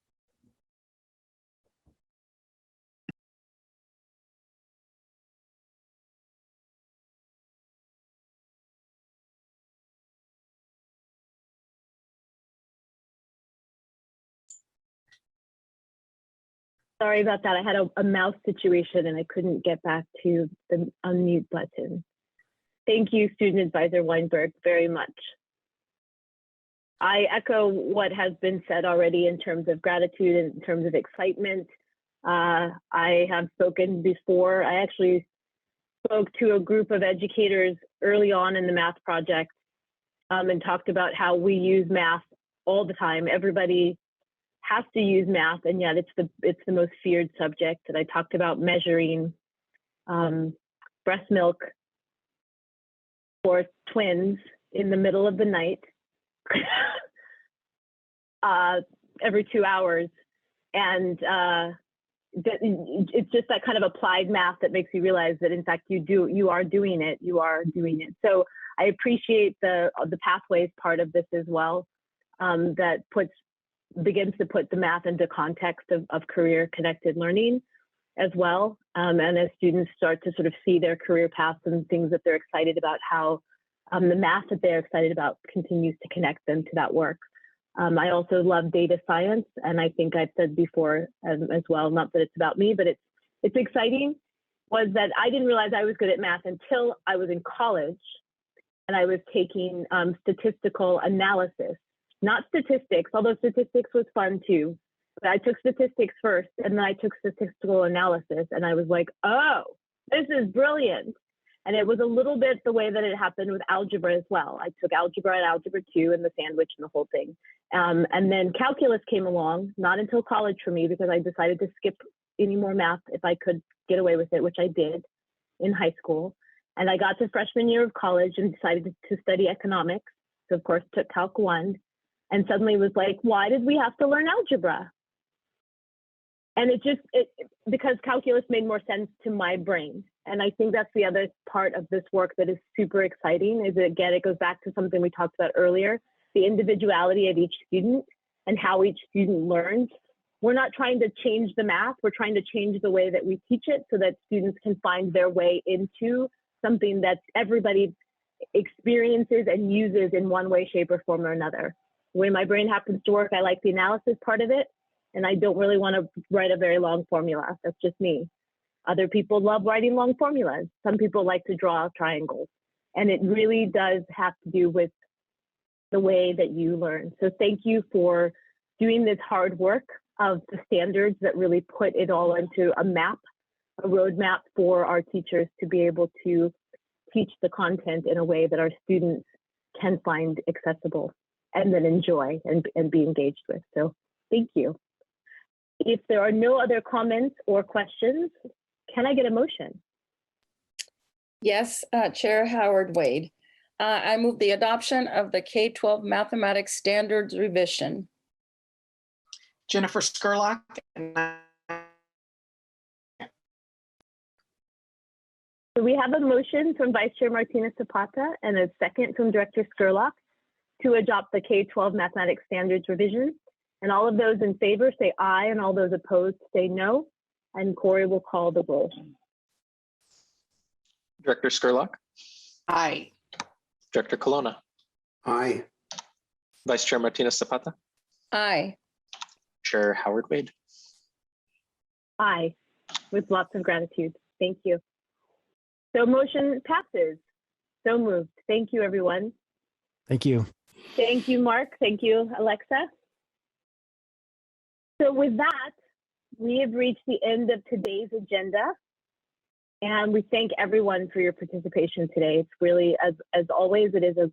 Sorry about that. I had a mouse situation and I couldn't get back to the unmute button. Thank you, Student Advisor Weinberg, very much. I echo what has been said already in terms of gratitude and in terms of excitement. I have spoken before. I actually spoke to a group of educators early on in the math project and talked about how we use math all the time. Everybody has to use math, and yet it's the most feared subject. And I talked about measuring breast milk for twins in the middle of the night every 2 hours. And it's just that kind of applied math that makes you realize that, in fact, you are doing it. So I appreciate the pathways part of this as well, that begins to put the math into context of career connected learning as well. And as students start to sort of see their career paths and things that they're excited about, how the math that they're excited about continues to connect them to that work. I also love data science, and I think I've said before as well, not that it's about me, but it's exciting, was that I didn't realize I was good at math until I was in college and I was taking statistical analysis. Not statistics, although statistics was fun too. But I took statistics first, and then I took statistical analysis, and I was like, oh, this is brilliant. And it was a little bit the way that it happened with algebra as well. I took algebra and algebra 2 and the sandwich and the whole thing. And then calculus came along, not until college for me, because I decided to skip any more math if I could get away with it, which I did in high school. And I got to freshman year of college and decided to study economics. So of course, took Calc 1. And suddenly was like, why did we have to learn algebra? And because calculus made more sense to my brain. And I think that's the other part of this work that is super exciting, is that, again, it goes back to something we talked about earlier, the individuality of each student and how each student learns. We're not trying to change the math, we're trying to change the way that we teach it so that students can find their way into something that everybody experiences and uses in one way, shape, or form or another. The way my brain happens to work, I like the analysis part of it, and I don't really want to write a very long formula. That's just me. Other people love writing long formulas. Some people like to draw triangles. And it really does have to do with the way that you learn. So thank you for doing this hard work of the standards that really put it all into a map, a roadmap for our teachers to be able to teach the content in a way that our students can find accessible and then enjoy and be engaged with. So thank you. If there are no other comments or questions, can I get a motion? Yes, Chair Howard Wade. I move the adoption of the K-12 Mathematics Standards Revision. Jennifer Skurlock. So we have a motion from Vice Chair Martinez Zapata and a second from Director Skurlock to adopt the K-12 Mathematics Standards Revision. And all of those in favor say aye, and all those opposed say no. And Corey will call the roll. Director Skurlock. Aye. Director Colonna. Aye. Vice Chair Martinez Zapata. Aye. Chair Howard Wade. Aye, with lots of gratitude. Thank you. So motion passes. So moved. Thank you, everyone. Thank you. Thank you, Mark. Thank you, Alexa. So with that, we have reached the end of today's agenda. And we thank everyone for your participation today. It's really, as always, it is a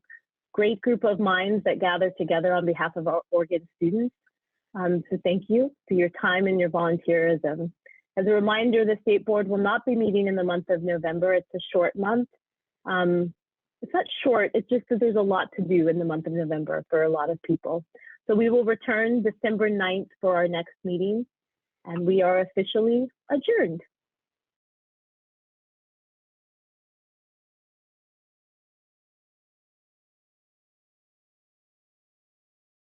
great group of minds that gather together on behalf of our Oregon students. So thank you for your time and your volunteerism. As a reminder, the State Board will not be meeting in the month of November. It's a short month. It's not short, it's just that there's a lot to do in the month of November for a lot of people. So we will return December 9th for our next meeting, and we are officially adjourned.